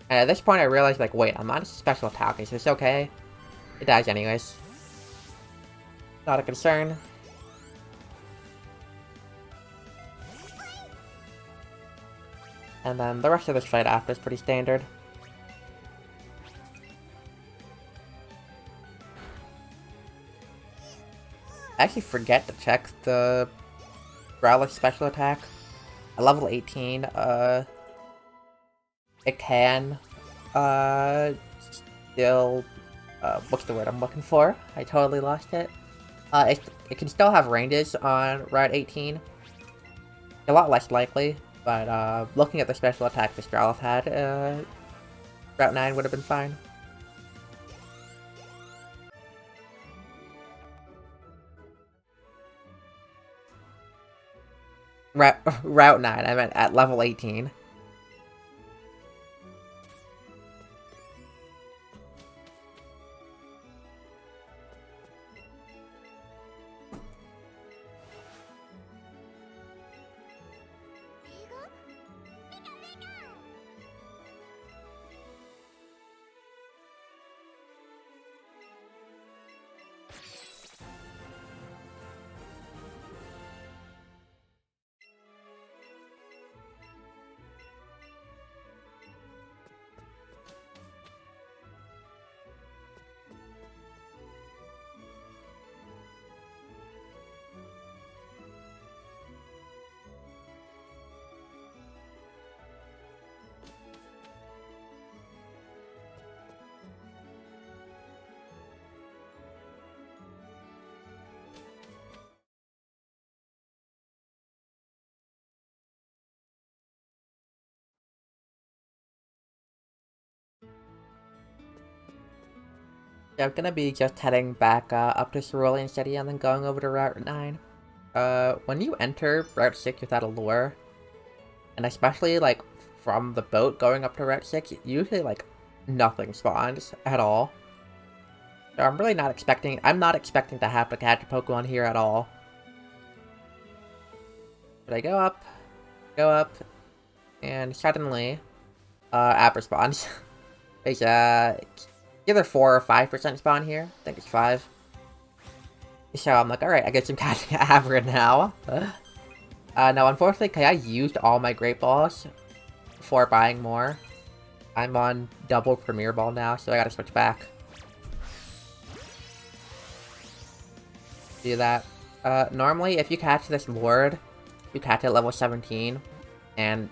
And at this point I realized, like, wait, I'm not a special attack, is this okay? It dies anyways. Not a concern. And then the rest of this fight after is pretty standard. I actually forget to check the Growlithe special attack. At level 18, it can, still, what's the word I'm looking for? I totally lost it. It can still have ranges on Route 18. A lot less likely, but, looking at the special attack this Growlithe had, Route 9 would have been fine. Route 9, I meant at level 18. Yeah, I'm gonna be just heading back up to Cerulean City and then going over to Route 9. When you enter Route 6 without a lure, and especially, like, from the boat going up to Route 6, usually, like, nothing spawns at all. So I'm not expecting to have to catch a Pokemon here at all. But I go up, and suddenly, Abra spawns. There's, either 4 or 5% spawn here. I think it's 5. So I'm like, alright, I get some catching Abra now. No, unfortunately, because I used all my Great Balls before buying more. I'm on double Premier Ball now, so I gotta switch back. Do that. Normally, if you catch this Lord, you catch it at level 17, and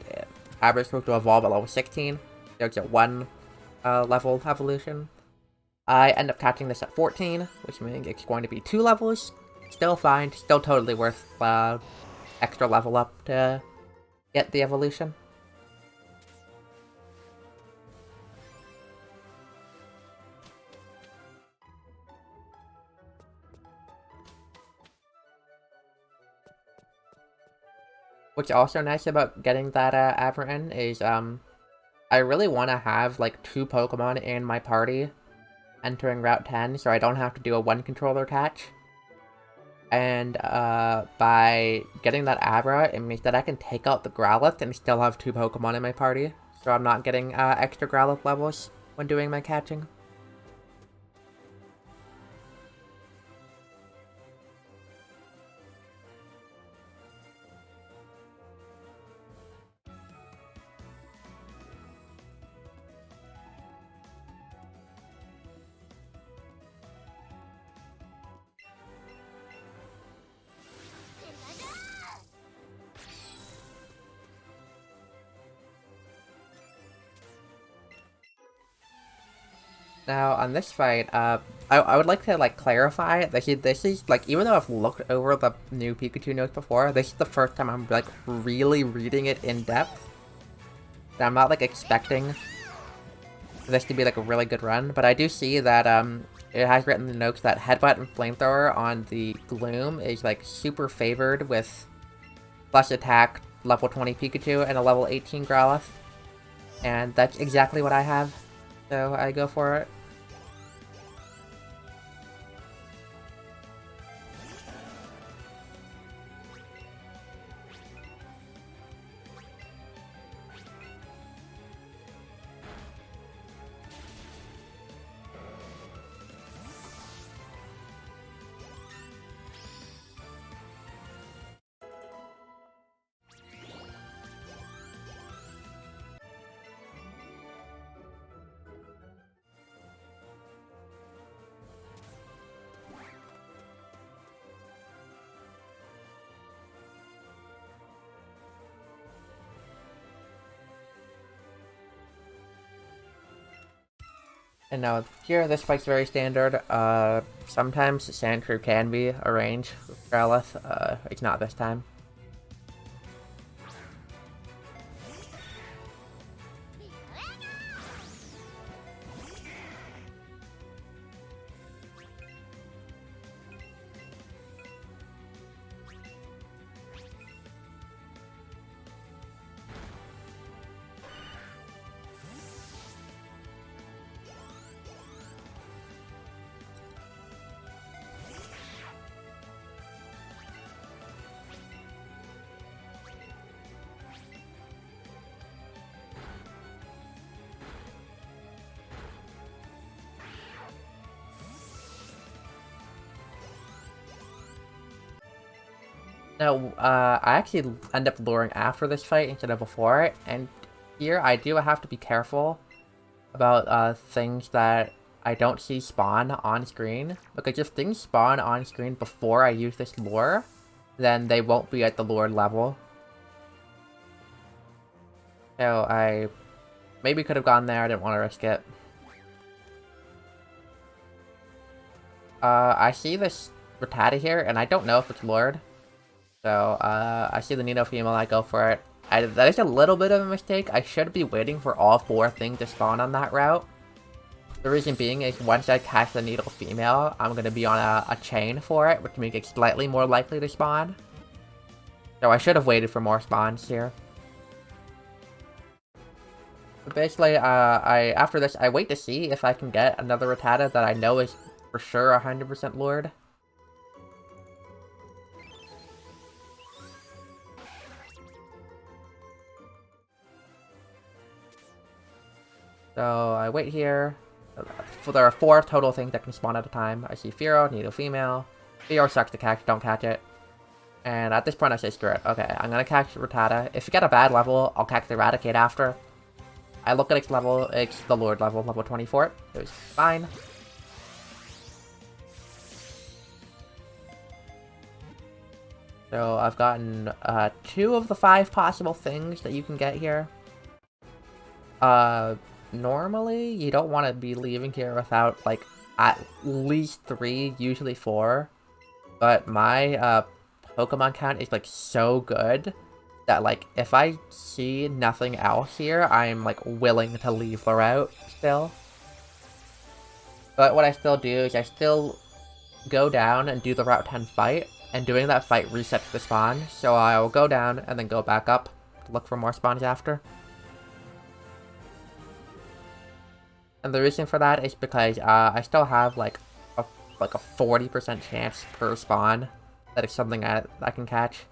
Abra is supposed to evolve at level 16. There's a 1 level evolution. I end up catching this at 14, which means it's going to be 2 levels. Still fine, still totally worth extra level up to get the evolution. What's also nice about getting that Abra in is I really want to have like 2 Pokemon in my party entering Route 10, so I don't have to do a 1 controller catch. And by getting that Abra, it means that I can take out the Growlithe and still have 2 Pokemon in my party. So I'm not getting extra Growlithe levels when doing my catching. Now, on this fight, I would like to, like, clarify that this is, like, even though I've looked over the new Pikachu notes before, this is the first time I'm, like, really reading it in depth. And I'm not, like, expecting this to be, like, a really good run, but I do see that, it has written in the notes that Headbutt and Flamethrower on the Gloom is, like, super favored with plus attack level 20 Pikachu and a level 18 Growlithe. And that's exactly what I have, so I go for it. And now here, this fight's very standard. Sometimes Sandshrew can be a range with Growlithe. It's not this time. No, I actually end up luring after this fight instead of before it, and here I do have to be careful about things that I don't see spawn on screen, because if things spawn on screen before I use this lure, then they won't be at the lured level. So I maybe could have gone there, I didn't want to risk it. I see this Rattata here, and I don't know if it's lured. So, I see the Nino female, I go for it. That is a little bit of a mistake. I should be waiting for all 4 things to spawn on that route. The reason being is once I catch the Needle female, I'm going to be on a chain for it, which makes it slightly more likely to spawn. So I should have waited for more spawns here. But basically, after this, I wait to see if I can get another Rattata that I know is for sure 100% lured. So I wait here. There are 4 total things that can spawn at a time. I see Fearow, Needle female. Fearow sucks to catch, don't catch it. And at this point I say screw it. Okay, I'm gonna catch Rattata. If you get a bad level, I'll catch the Eradicate after. I look at its level, it's the Lord level, level 24. It was fine. So I've gotten 2 of the 5 possible things that you can get here. Normally, you don't want to be leaving here without, like, at least 3, usually 4. But my, Pokemon count is, like, so good that, like, if I see nothing else here, I'm, like, willing to leave the route still. But what I still do is I still go down and do the Route 10 fight, and doing that fight resets the spawn, so I will go down and then go back up to look for more spawns after. And the reason for that is because I still have like a 40% chance per spawn that it's something I can catch.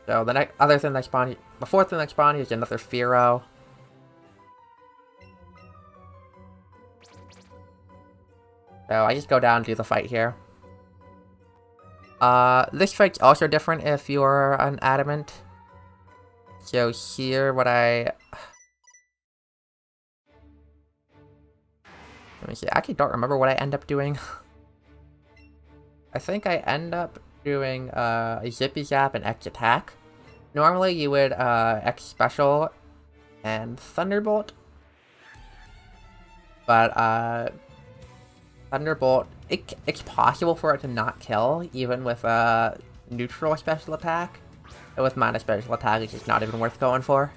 So the other thing that spawned, the 4th thing that spawned is another Fearow. So I just go down and do the fight here. This fight's also different if you're an Adamant. So here, what let me see, I actually don't remember what I end up doing. I think I end up doing, a Zippy Zap and X Attack. Normally you would, X Special and Thunderbolt. But, Thunderbolt, it's possible for it to not kill, even with a neutral special attack. And with minus special attack, it's just not even worth going for.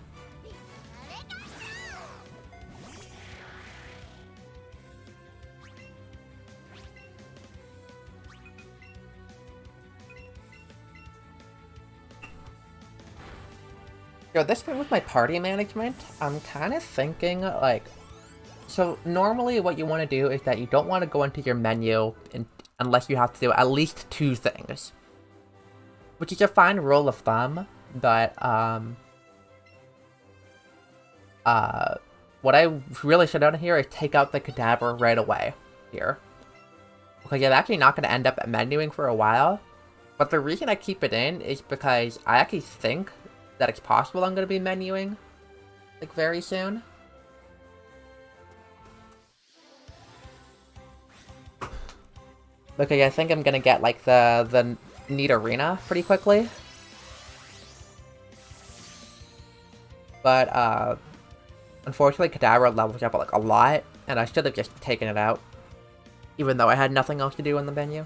Yo, this thing with my party management, I'm kind of thinking, like... So, normally what you want to do is that you don't want to go into your menu unless you have to do at least 2 things. Which is a fine rule of thumb, but, what I really should have done here is take out the Kadabra right away, here. Because you're actually not going to end up menuing for a while. But the reason I keep it in is because I actually think that it's possible I'm going to be menuing, like, very soon. Because I think I'm gonna get, like, the neat arena pretty quickly. But, unfortunately, Kadabra levels up, like, a lot, and I should have just taken it out. Even though I had nothing else to do in the menu.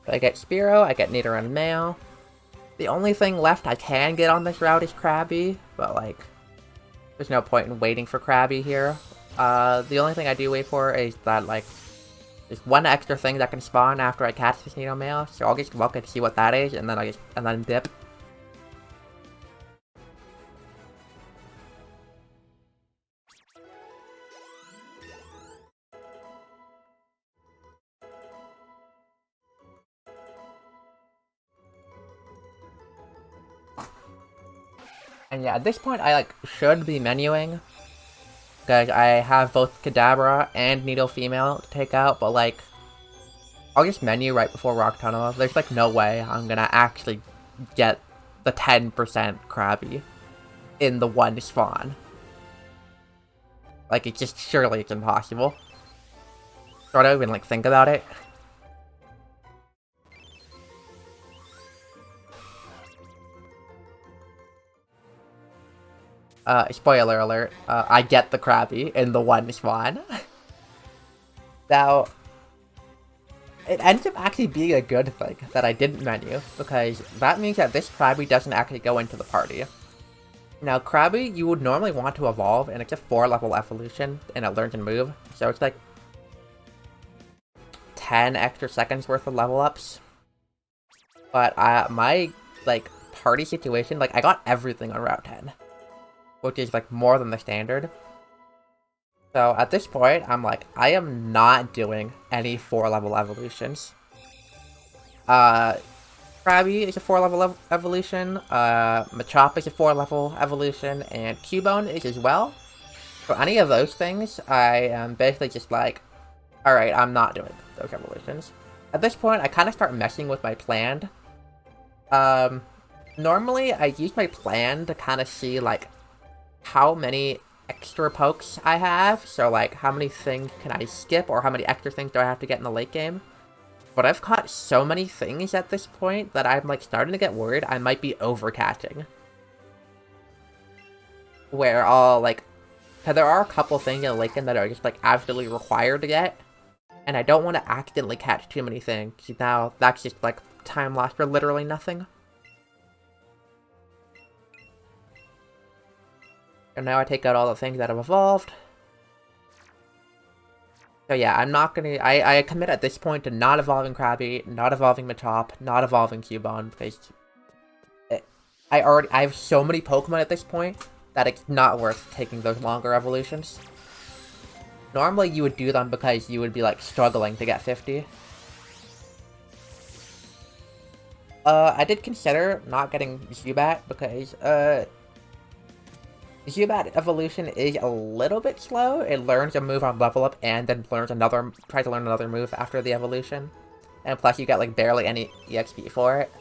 I get Spearow, I get Nidoran and Mail. The only thing left I can get on this route is Krabby, but like, there's no point in waiting for Krabby here. The only thing I do wait for is that like, there's one extra thing that can spawn after I catch this Nido Mail, so I'll just look and see what that is, and then dip. And yeah, at this point I like should be menuing, because I have both Kadabra and Nido Female to take out, but like, I'll just menu right before Rock Tunnel. There's like no way I'm gonna actually get the 10% Krabby in the one spawn. Like, surely it's impossible. So I don't even like think about it. Spoiler alert, I get the Krabby in the one spawn. Now, it ends up actually being a good thing that I didn't menu, because that means that this Krabby doesn't actually go into the party. Now, Krabby, you would normally want to evolve, and it's a 4-level evolution, and it learns and move, so it's like 10 extra seconds worth of level ups. But my, like, party situation, like, I got everything on Route 10, which is, like, more than the standard. So, at this point, I'm like, I am not doing any 4-level evolutions. Krabby is a 4-level evolution, Machop is a 4-level evolution, and Cubone is as well. So any of those things, I am basically just like, alright, I'm not doing those evolutions. At this point, I kind of start messing with my planned. Normally, I use my plan to kind of see, like, how many extra pokes I have. So, like, how many things can I skip, or how many extra things do I have to get in the late game. But I've caught so many things at this point that I'm, like, starting to get worried I might be overcatching. Where I'll, like, because there are a couple things in the late game that are just, like, absolutely required to get. And I don't want to accidentally catch too many things. Now, that's just, like, time lost for literally nothing. And now I take out all the things that have evolved. So yeah, I'm not gonna... I commit at this point to not evolving Krabby, not evolving Machop, not evolving Cubone, because... I have so many Pokemon at this point that it's not worth taking those longer evolutions. Normally you would do them because you would be, like, struggling to get 50. I did consider not getting Zubat because, Zubat evolution is a little bit slow. It learns a move on level up and then tries to learn another move after the evolution. And plus you get, like, barely any EXP for it.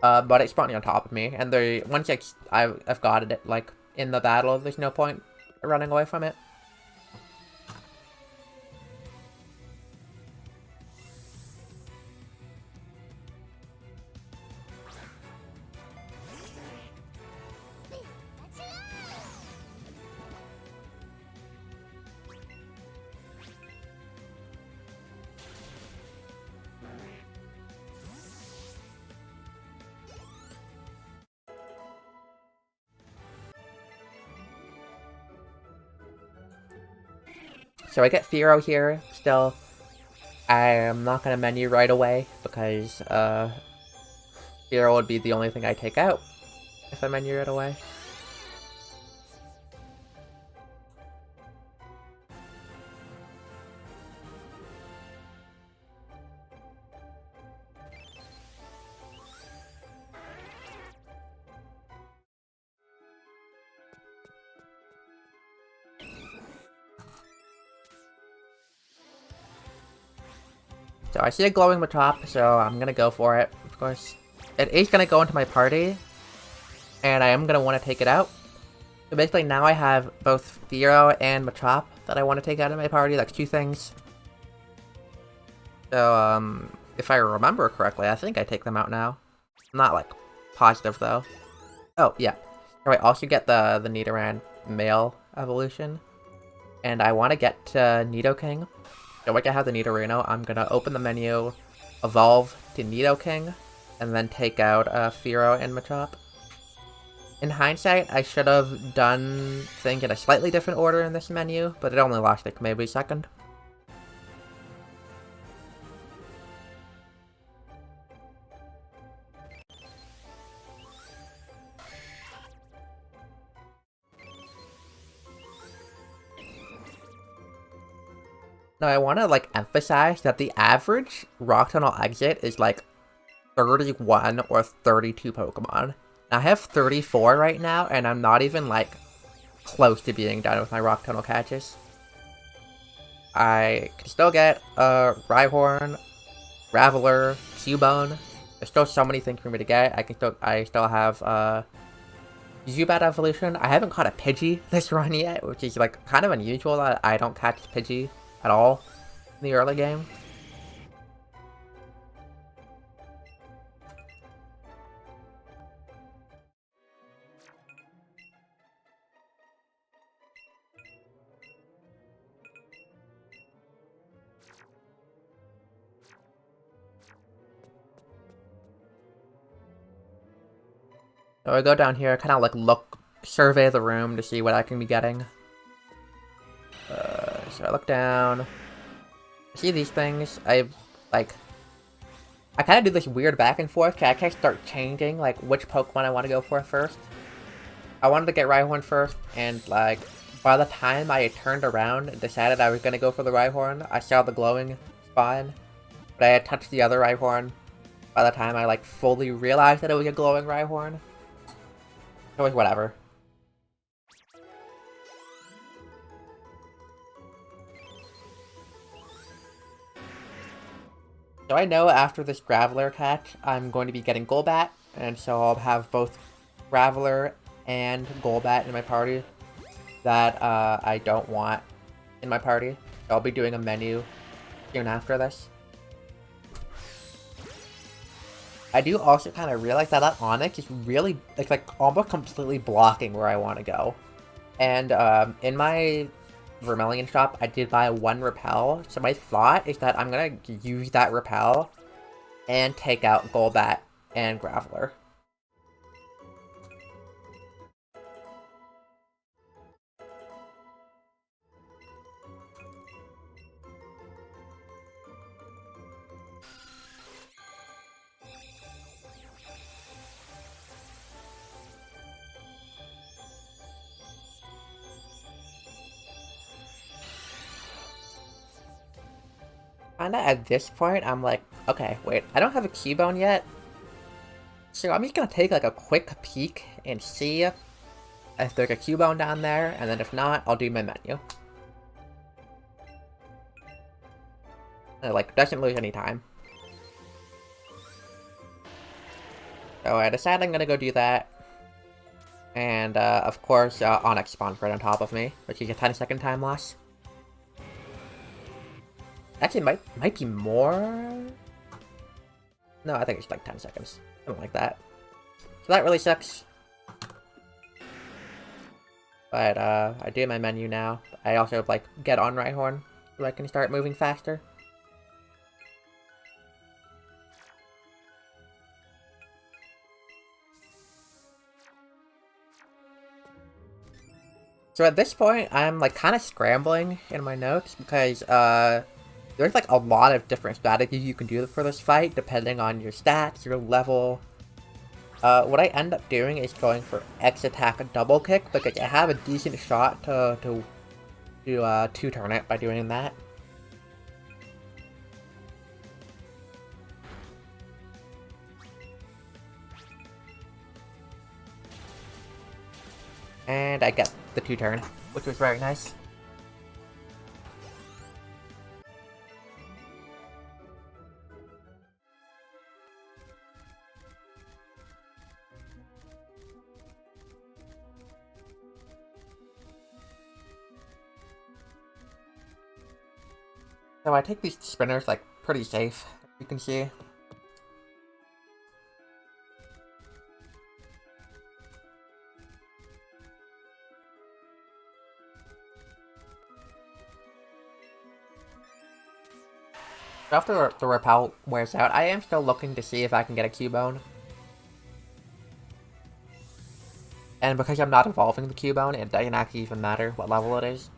But it's spawning on top of me, and once I've got it, like, in the battle, there's no point running away from it. So I get Fearow here, still. I am not gonna menu right away, because, Fearow would be the only thing I take out if I menu right away. So I see a glowing Machop, so I'm gonna go for it, of course. It is gonna go into my party, and I am gonna want to take it out. So basically now I have both Fearow and Machop that I want to take out of my party. That's 2 things. So, if I remember correctly, I think I take them out now. I'm not, like, positive, though. Oh, yeah. So I also get the Nidoran male evolution. And I want to get to Nidoking. So once I have the Nidorino, I'm gonna open the menu, evolve to Nidoking, and then take out Fearow and Machop. In hindsight, I should have done things in a slightly different order in this menu, but it only lost like maybe a second. Now I want to like emphasize that the average Rock Tunnel exit is like 31 or 32 Pokemon. I have 34 right now, and I'm not even like close to being done with my Rock Tunnel catches. I can still get Rhyhorn, Graveler, Cubone. There's still so many things for me to get. I still have Zubat evolution. I haven't caught a Pidgey this run yet, which is like kind of unusual that I don't catch Pidgey at all in the early game. So I go down here, kind of like survey the room to see what I can be getting. So I look down, I see these things. I kind of do this weird back and forth. I can't start changing like which Pokemon I want to go for first. I wanted to get Rhyhorn first, and like by the time I turned around and decided I was gonna go for the Rhyhorn, I saw the glowing spawn, but I had touched the other Rhyhorn by the time I like fully realized that it was a glowing Rhyhorn. It was whatever. So I know after this Graveler catch, I'm going to be getting Golbat, and so I'll have both Graveler and Golbat in my party that I don't want in my party. I'll be doing a menu soon after this. I do also kind of realize that Onix is really, it's like almost completely blocking where I want to go. And in my Vermilion shop, I did buy 1 Repel, so my thought is that I'm gonna use that Repel and take out Golbat and Graveler. Kinda at this point, I'm like, okay, wait, I don't have a Cubone yet. So I'm just gonna take like a quick peek and see if there's a Cubone down there, and then if not, I'll do my menu. And it like doesn't lose any time. So I decided I'm gonna go do that. And of course, Onix spawns right on top of me, which is a 10-second time loss. Actually, might be more. No, I think it's like 10 seconds. Something like that. So that really sucks. But I do my menu now. I also like get on Rhyhorn so I can start moving faster. So at this point, I'm like kind of scrambling in my notes because there's like a lot of different strategies you can do for this fight depending on your stats, your level. What I end up doing is going for X attack and double kick because I have a decent shot to 2-turn it by doing that. And I get the 2-turn, which was very nice. So I take these spinners like pretty safe, you can see. After the repel wears out, I am still looking to see if I can get a Cubone. And because I'm not evolving the Cubone, it doesn't actually even matter what level it is.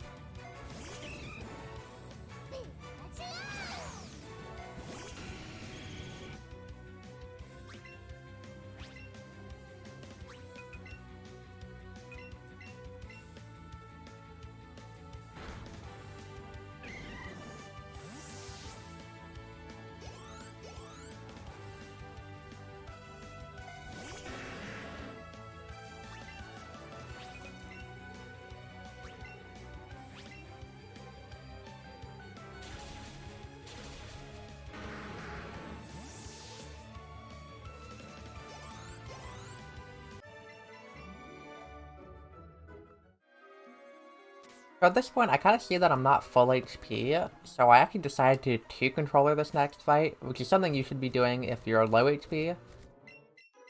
So at this point, I kind of see that I'm not full HP, so I actually decided to two-controller this next fight, which is something you should be doing if you're low HP.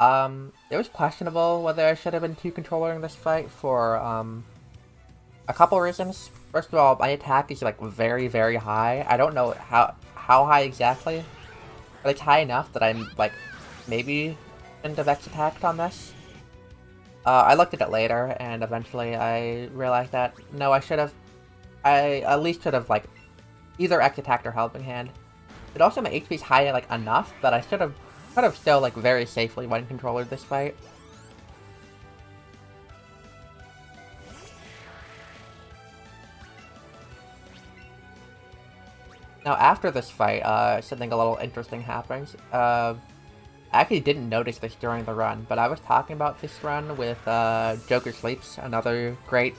It was questionable whether I should have been two-controllering this fight for, a couple reasons. First of all, my attack is, like, very, very high. I don't know how high exactly, but it's high enough that I'm, like, maybe into Vex attacked on this. I looked at it later, and eventually I realized that, no, I at least should have, like, either X attacked or Helping Hand. But also my HP's high, like, enough that I could have still, like, very safely one-controllered this fight. Now, after this fight, something a little interesting happens. I actually didn't notice this during the run, but I was talking about this run with Joker Sleeps, another great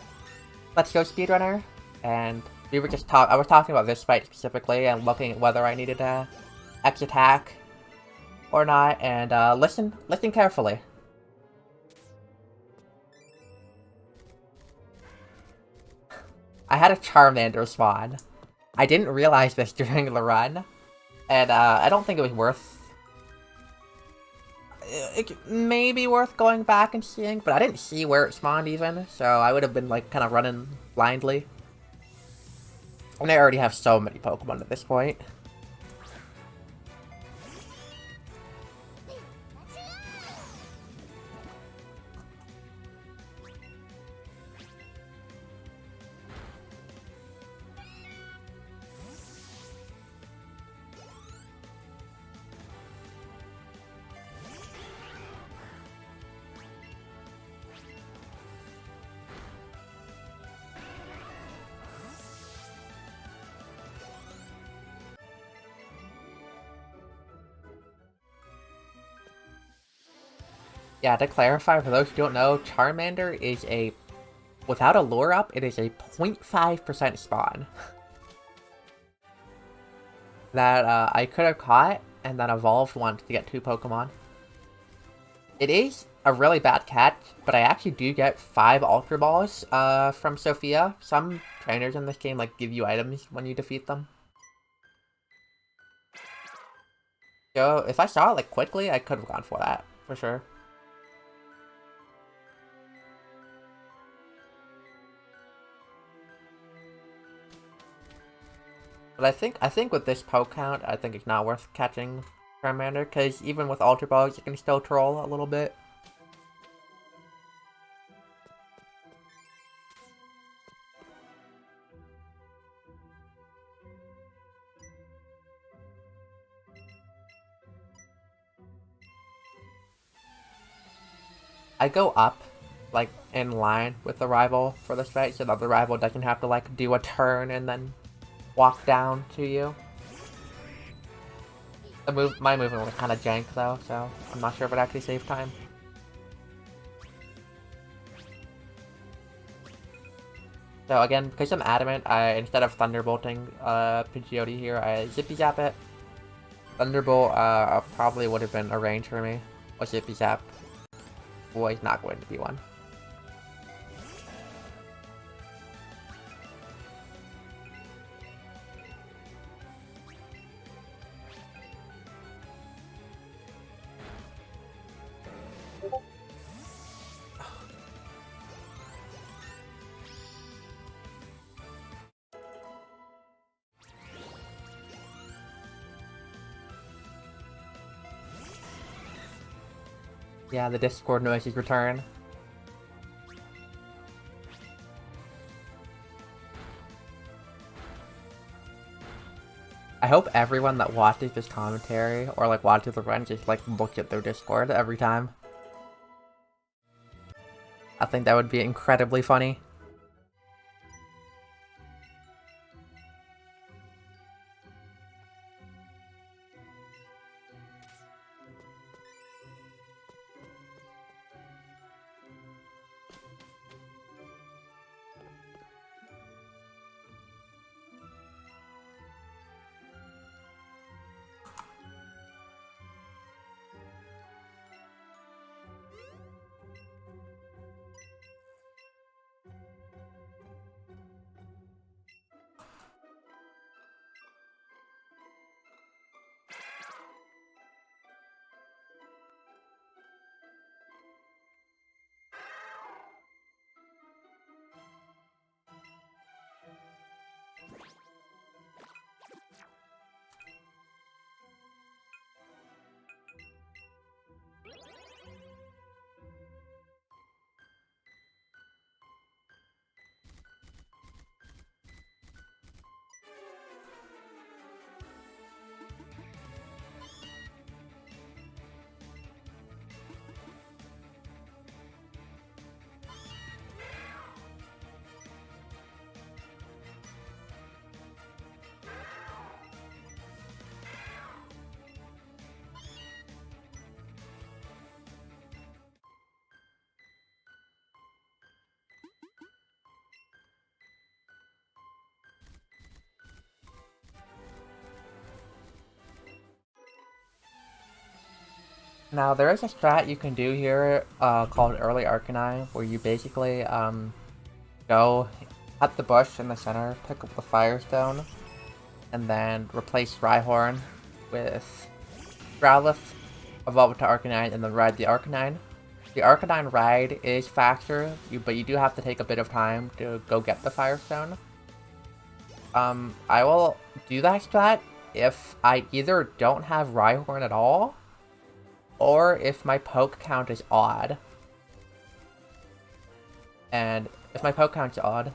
Let's Go speedrunner, and we were just I was talking about this fight specifically and looking at whether I needed a X attack or not, and listen carefully. I had a Charmander spawn. I didn't realize this during the run, and I don't think it was worth... It may be worth going back and seeing, but I didn't see where it spawned even, so I would have been like kind of running blindly. And I already have so many Pokemon at this point. Yeah, to clarify, for those who don't know, Charmander is a... Without a lure up, it is a 0.5% spawn. That I could have caught, and then evolved once to get 2 Pokemon. It is a really bad catch, but I actually do get 5 Ultra Balls from Sophia. Some trainers in this game like give you items when you defeat them. So if I saw it like quickly, I could have gone for that, for sure. But I think with this poke count, I think it's not worth catching Charmander, because even with Ultra Balls, you can still troll a little bit. I go up, like, in line with the rival for this fight, so that the rival doesn't have to, like, do a turn and then walk down to you. My movement was kind of jank, though, so I'm not sure if it actually saved time. So again, because I'm adamant, instead of Thunderbolting Pidgeotto here, I Zippy Zap it. Thunderbolt probably would have been a range for me. Or Zippy Zap was not going to be one. Yeah, the Discord noises return. I hope everyone that watches this commentary, or like watches the run, just like looks at their Discord every time. I think that would be incredibly funny. Now, there is a strat you can do here called Early Arcanine, where you basically go at the bush in the center, pick up the Firestone, and then replace Rhyhorn with Growlithe, evolve it to Arcanine, and then ride the Arcanine. The Arcanine ride is faster, but you do have to take a bit of time to go get the Firestone. I will do that strat if I either don't have Rhyhorn at all, or if my poke count is odd. And if my poke count's odd,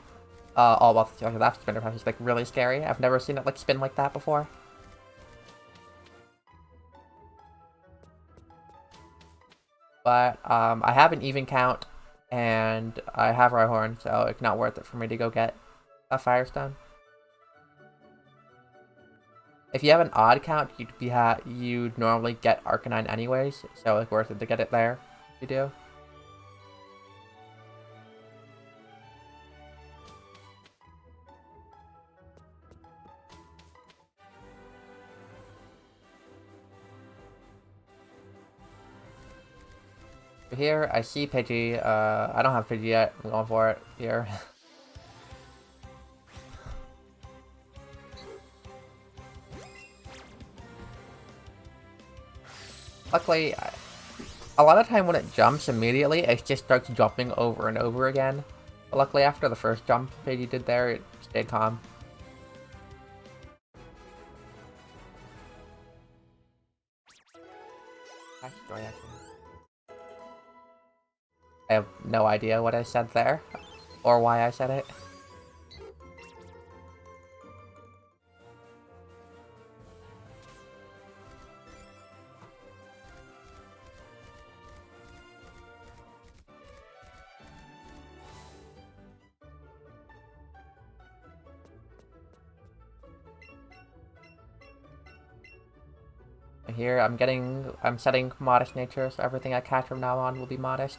oh well, that spinner press is like really scary. I've never seen it like spin like that before. But I have an even count, and I have Rhyhorn, so it's not worth it for me to go get a Firestone. If you have an odd count, you'd normally get Arcanine anyways, so it's worth it to get it there. If you do. Here, I see Pidgey. I don't have Pidgey yet. I'm going for it here. Luckily, a lot of time when it jumps immediately, it just starts jumping over and over again. But luckily, after the first jump Pidgey did there, it stayed calm. I have no idea what I said there, or why I said it. Here, I'm setting modest nature, so everything I catch from now on will be modest.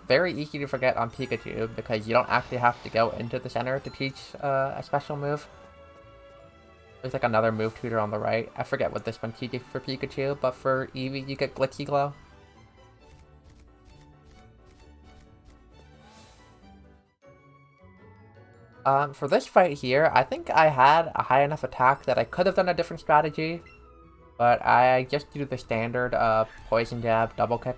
Very easy to forget on Pikachu, because you don't actually have to go into the center to teach a special move. There's like another move tutor on the right. I forget what this one teaches for Pikachu, but for Eevee you get Glitzy Glow. For this fight here, I think I had a high enough attack that I could have done a different strategy, but I just do the standard Poison Jab, Double Kick.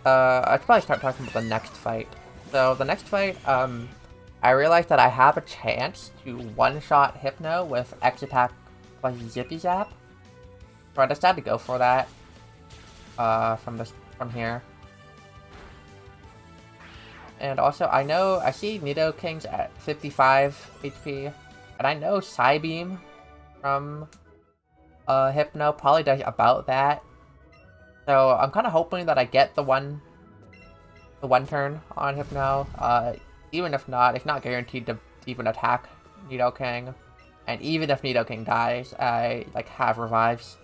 I should probably start talking about the next fight. So the next fight, I realized that I have a chance to one-shot Hypno with X attack plus Zippy Zap. So I decided to go for that. From here. And also, I see Nidoking's at 55 HP, and I know Psybeam from Hypno probably does about that. So I'm kind of hoping that I get the one turn on Hypno. Even if not, it's not guaranteed to even attack Nidoking. And even if Nidoking dies, I like have revives.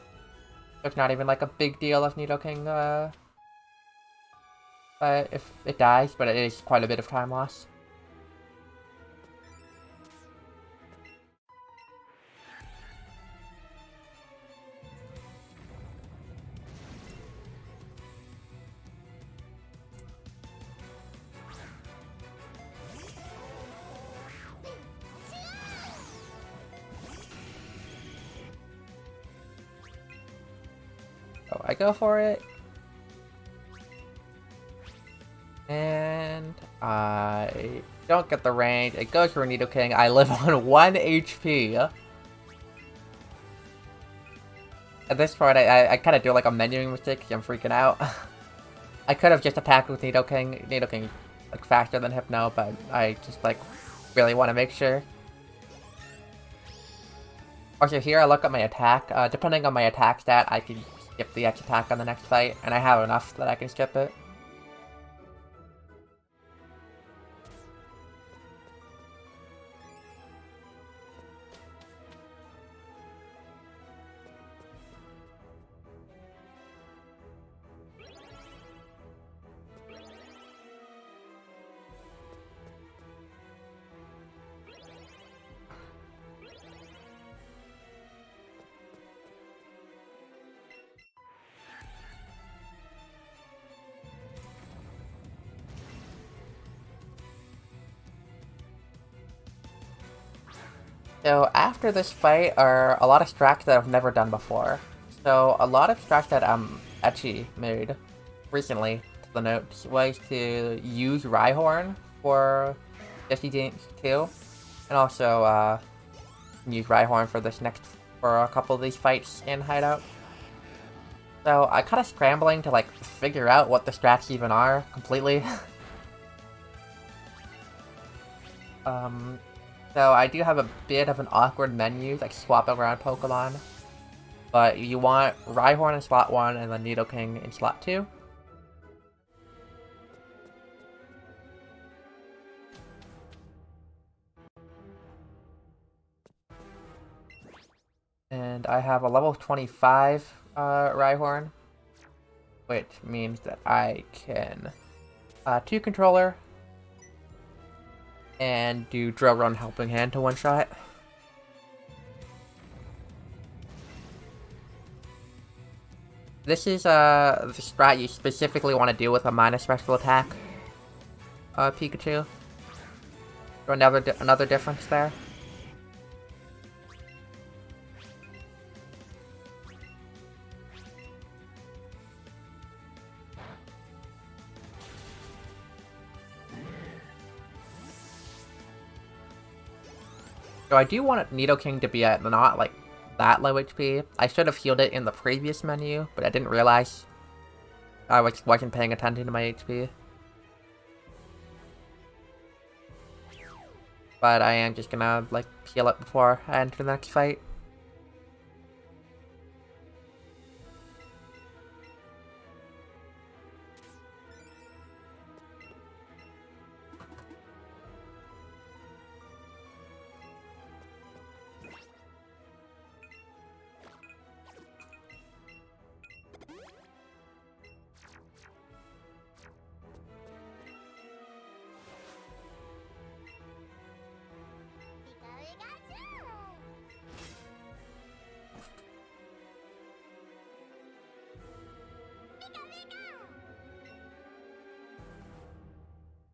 So it's not even like a big deal if Nidoking if it dies, but it is quite a bit of time loss. So I go for it. And I don't get the range. It goes for Nidoking. I live on 1 HP. At this point, I kind of do like a menuing mistake because I'm freaking out. I could have just attacked with Nidoking. Nidoking like faster than Hypno, but I just like really want to make sure. Also here I look at my attack. Depending on my attack stat, I can skip the X attack on the next fight, and I have enough that I can skip it. So after this fight are a lot of strats that I've never done before. So a lot of strats that actually made recently to the notes was to use Rhyhorn for Jesse James 2, and also use Rhyhorn for for a couple of these fights in Hideout. So I kind of scrambling to like figure out what the strats even are completely. So I do have a bit of an awkward menu, like swapping around Pokemon. But you want Rhyhorn in slot 1 and then Nidoking in slot 2. And I have a level 25 Rhyhorn, which means that I can 2 controller and do Drill Run Helping Hand to one shot. This is the strat you specifically want to do with a minus special attack Pikachu. So another difference there. So I do want Nidoking to be at not like that low HP. I should have healed it in the previous menu, but I didn't realize I wasn't paying attention to my HP. But I am just gonna like heal it before I enter the next fight.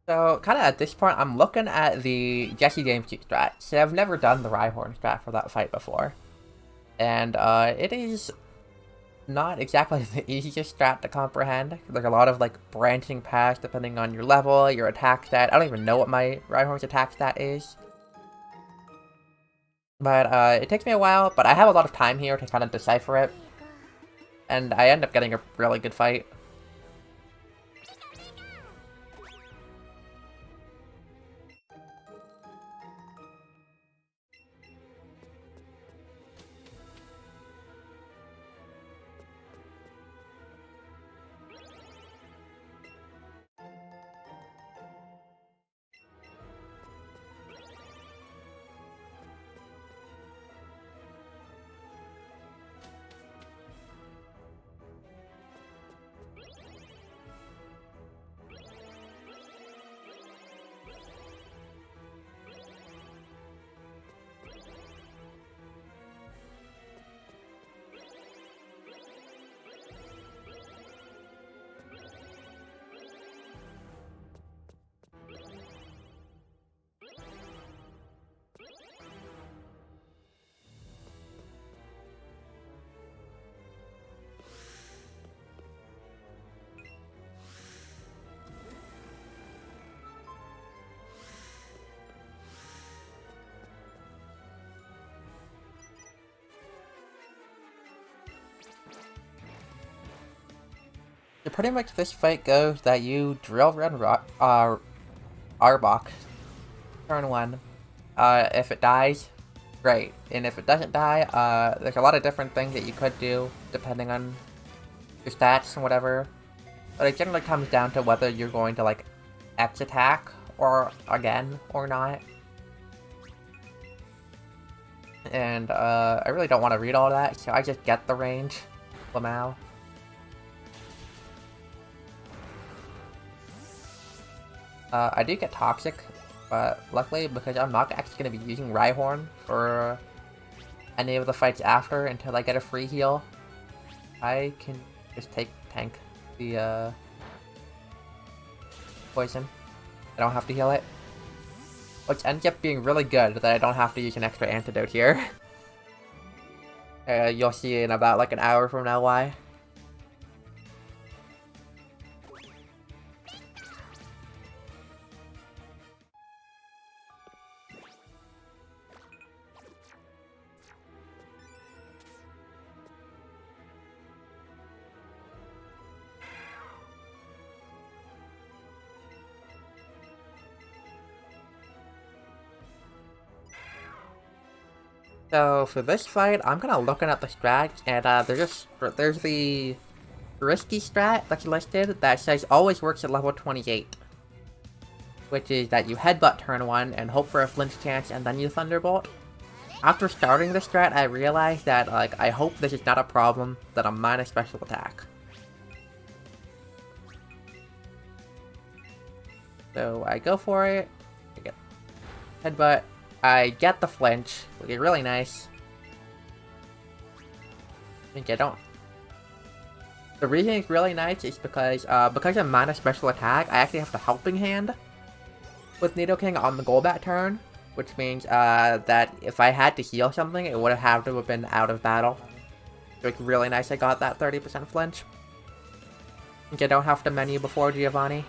So, kind of at this point, I'm looking at the Jesse James 2 strat. So, I've never done the Rhyhorn strat for that fight before. And it is not exactly the easiest strat to comprehend. There's a lot of like branching paths depending on your level, your attack stat. I don't even know what my Rhyhorn's attack stat is. But it takes me a while, but I have a lot of time here to kind of decipher it. And I end up getting a really good fight. So pretty much this fight goes that you drill Red Arbok, turn 1. If it dies, great. And if it doesn't die, there's a lot of different things that you could do depending on your stats and whatever. But it generally comes down to whether you're going to like X attack or again or not. And I really don't want to read all that, so I just get the range. Lamau. I do get Toxic, but luckily, because I'm not actually going to be using Rhyhorn for any of the fights after until I get a free heal, I can just tank the poison. I don't have to heal it. Which ends up being really good that I don't have to use an extra antidote here. You'll see in about like an hour from now why. So for this fight, I'm kind of looking at the strats, and there's the risky strat that's listed that says always works at level 28, which is that you headbutt turn 1 and hope for a flinch chance, and then you thunderbolt. After starting the strat, I realized that like I hope this is not a problem that I'm minus special attack. So I go for it. I get headbutt. I get the flinch, which is really nice. I think I don't. The reason it's really nice is because I'm minus special attack, I actually have the helping hand with Nidoking on the Golbat turn, which means that if I had to heal something, it would have had to have been out of battle. So it's really nice I got that 30% flinch. I think I don't have to menu before Giovanni.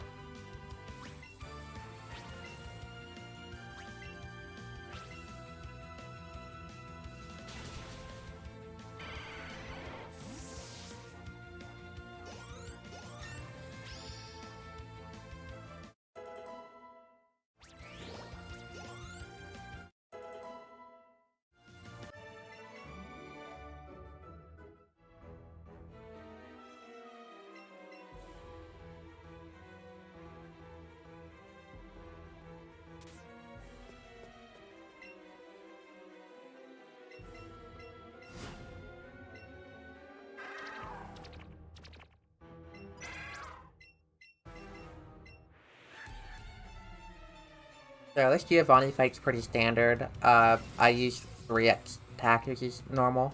So this Giovanni fight's pretty standard. I use 3x attack, which is normal.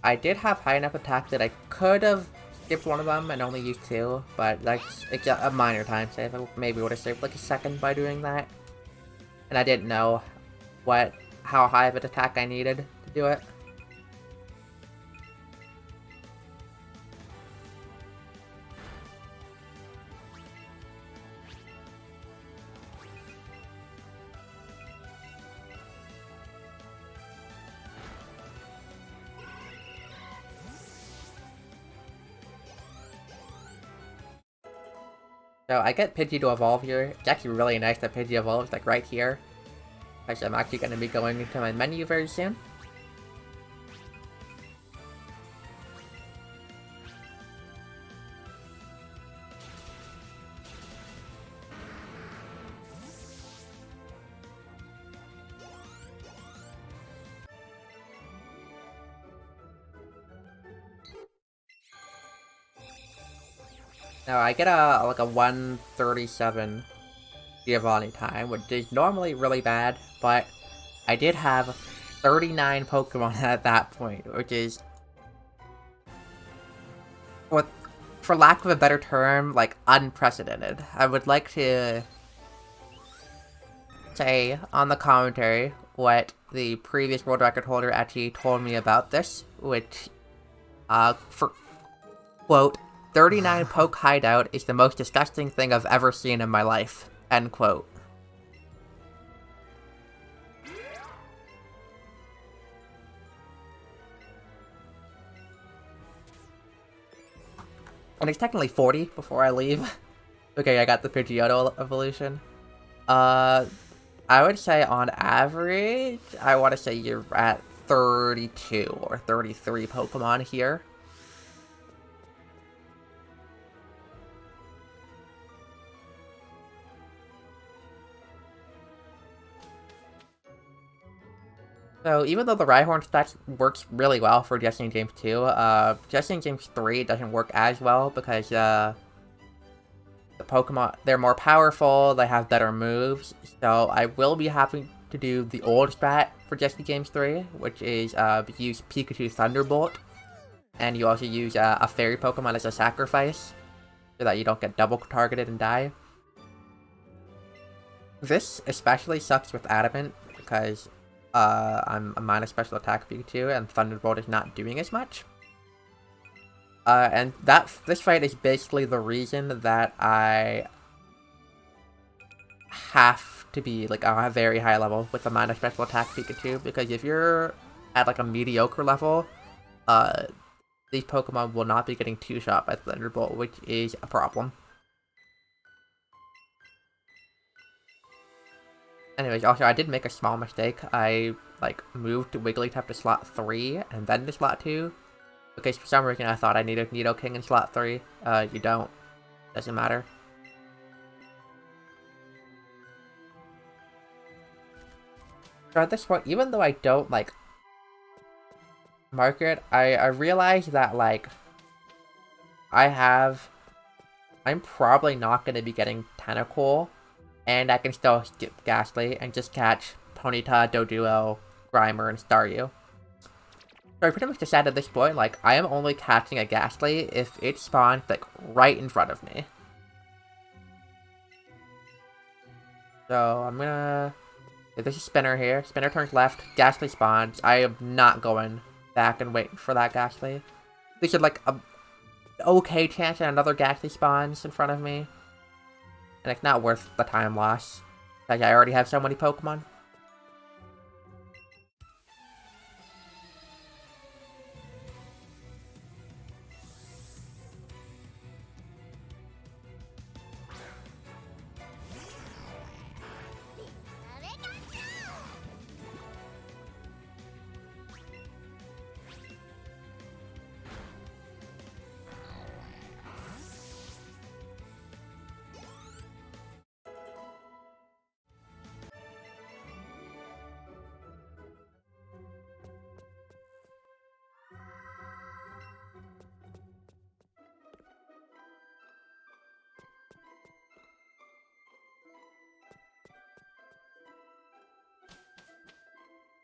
I did have high enough attack that I could have skipped one of them and only used 2, but it's a minor time save. I maybe would have saved like a second by doing that. And I didn't know how high of an attack I needed to do it. So I get Pidgey to evolve here. It's actually really nice that Pidgey evolves, like, right here. Because I'm actually going to be going into my menu very soon. Now I get like a 137 Giovanni time, which is normally really bad, but I did have 39 Pokemon at that point, which is, what, for lack of a better term, like, unprecedented. I would like to say on the commentary what the previous world record holder actually told me about this, which, for, quote, 39 Poke Hideout is the most disgusting thing I've ever seen in my life, end quote. And it's technically 40 before I leave. Okay, I got the Pidgeotto evolution. I would say on average, I want to say you're at 32 or 33 Pokemon here. So even though the Rhyhorn stats works really well for Jessie and James 2, Jessie and James 3 doesn't work as well because the Pokemon, they're more powerful, they have better moves, so I will be having to do the old strat for Jessie James 3, which is use Pikachu Thunderbolt, and you also use a Fairy Pokemon as a sacrifice, so that you don't get double targeted and die. This especially sucks with Adamant, because I'm a minus special attack Pikachu, and Thunderbolt is not doing as much. And this fight is basically the reason that I have to be, like, on a very high level with a minus special attack Pikachu, because if you're at, like, a mediocre level, these Pokemon will not be getting two-shot by Thunderbolt, which is a problem. Anyways, also, I did make a small mistake. I, like, moved Wigglytuff to slot 3, and then to slot 2. Because for some reason I thought I needed Nidoking in slot 3. You don't. Doesn't matter. So at this point, even though I don't, like, mark it, I realize that, like, I'm probably not going to be getting Tentacool, and I can still skip Ghastly and just catch Ponyta, Doduo, Grimer, and Staryu. So I pretty much decided at this point, like, I am only catching a Ghastly if it spawns, like, right in front of me. So I'm gonna... If there's a Spinner here, Spinner turns left, Ghastly spawns. I am not going back and waiting for that Ghastly. There's like a okay chance that another Ghastly spawns in front of me. And it's not worth the time loss, because I already have so many Pokemon.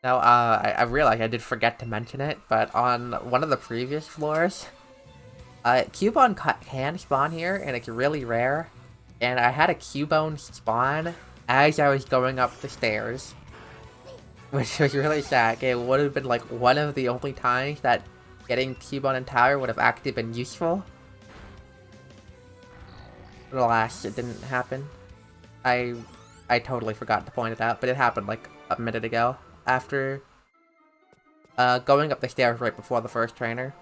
Now, I realized I did forget to mention it, but on one of the previous floors, Cubone can spawn here, and it's really rare. And I had a Cubone spawn as I was going up the stairs, which was really sad. It would have been like one of the only times that getting Cubone and Tower would have actually been useful. But alas, it didn't happen. I totally forgot to point it out, but it happened like a minute ago after going up the stairs right before the first trainer.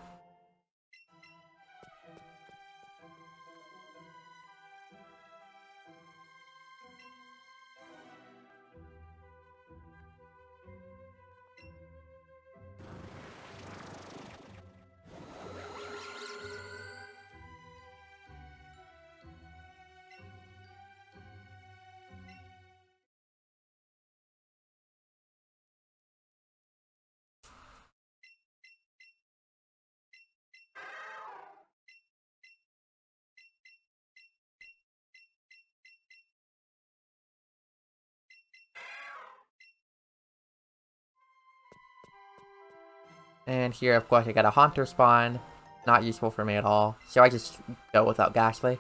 And here, of course, I got a Haunter spawn. Not useful for me at all. So I just go without Ghastly.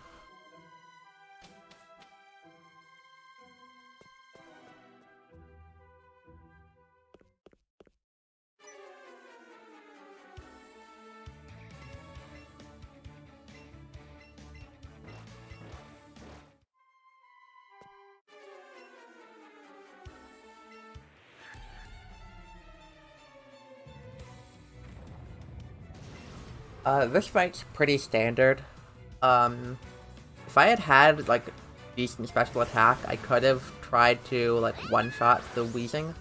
This fight's pretty standard. If I had had, like, decent special attack, I could have tried to, like, one-shot the Weezing.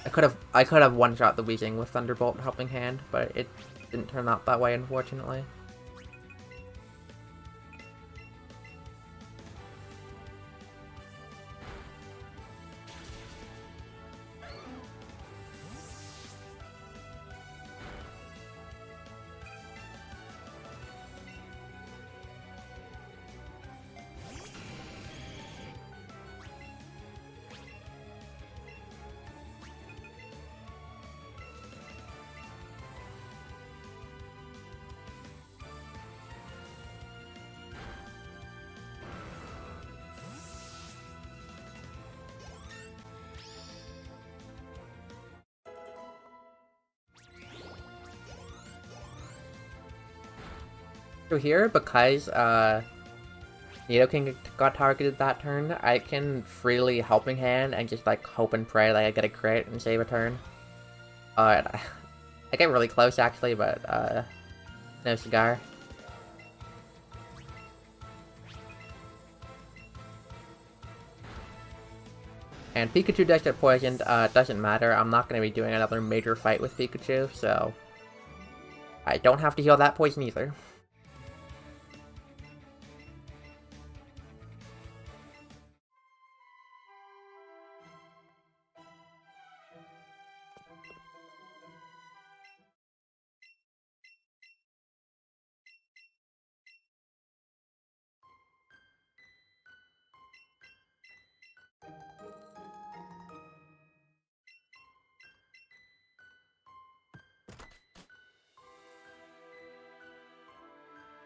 I could have one-shot the Weezing with Thunderbolt Helping Hand, but it didn't turn out that way, unfortunately. So here, because Nidoking got targeted that turn, I can freely Helping Hand and just like hope and pray that I get a crit and save a turn. And I get really close actually, but no cigar. And Pikachu does get poisoned, doesn't matter, I'm not going to be doing another major fight with Pikachu, so I don't have to heal that poison either.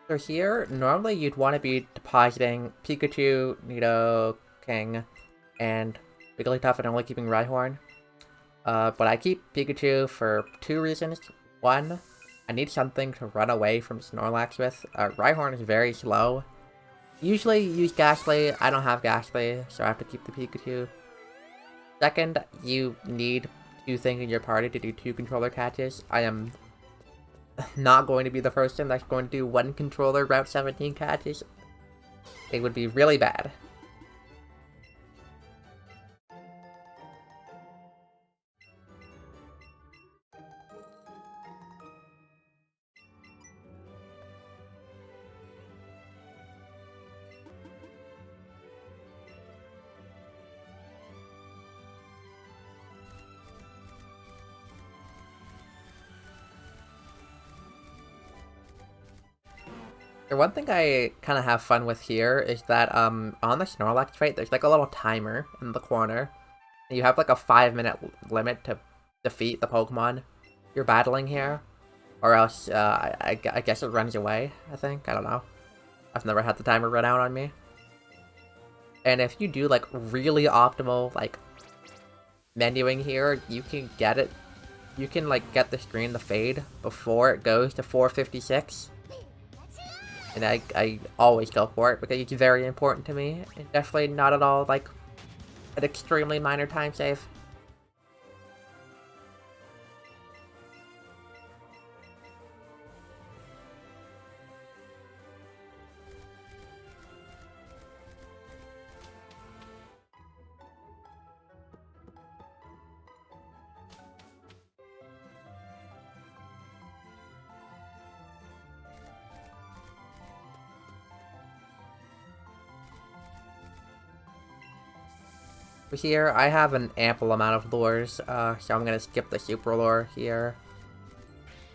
So here, normally you'd want to be depositing Pikachu, Nidoking, and Wigglytuff and only keeping Rhyhorn. But I keep Pikachu for two reasons. One, I need something to run away from Snorlax with. Rhyhorn is very slow. Usually you use Ghastly, I don't have Ghastly, so I have to keep the Pikachu. Second, you need two things in your party to do two controller catches. I am not going to be the person that's going to do one controller Route 17 catches. It would be really bad. The one thing I kind of have fun with here is that on the Snorlax fight, there's like a little timer in the corner. You have like a 5-minute limit to defeat the Pokemon you're battling here. Or else, I guess it runs away, I think. I don't know. I've never had the timer run out on me. And if you do like really optimal like menuing here, you can get it. You can like get the screen to fade before it goes to 456. And I always go for it because it's very important to me. And definitely not at all like an extremely minor time save. For here, I have an ample amount of lures, so I'm gonna skip the super lure here.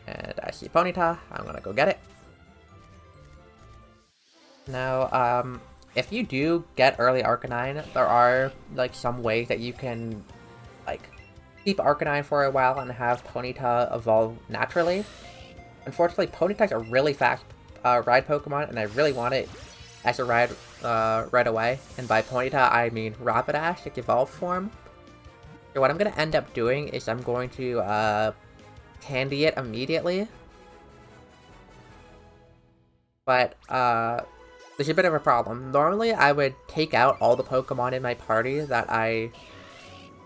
And I see Ponyta, I'm gonna go get it. Now, if you do get early Arcanine, there are, like, some ways that you can, like, keep Arcanine for a while and have Ponyta evolve naturally. Unfortunately, Ponyta's a really fast ride Pokemon, and I really want it as a ride right away. And by Ponyta, I mean Rapidash, its evolved form. So what I'm going to end up doing is I'm going to Candy it immediately. But there's a bit of a problem. Normally, I would take out all the Pokemon in my party that I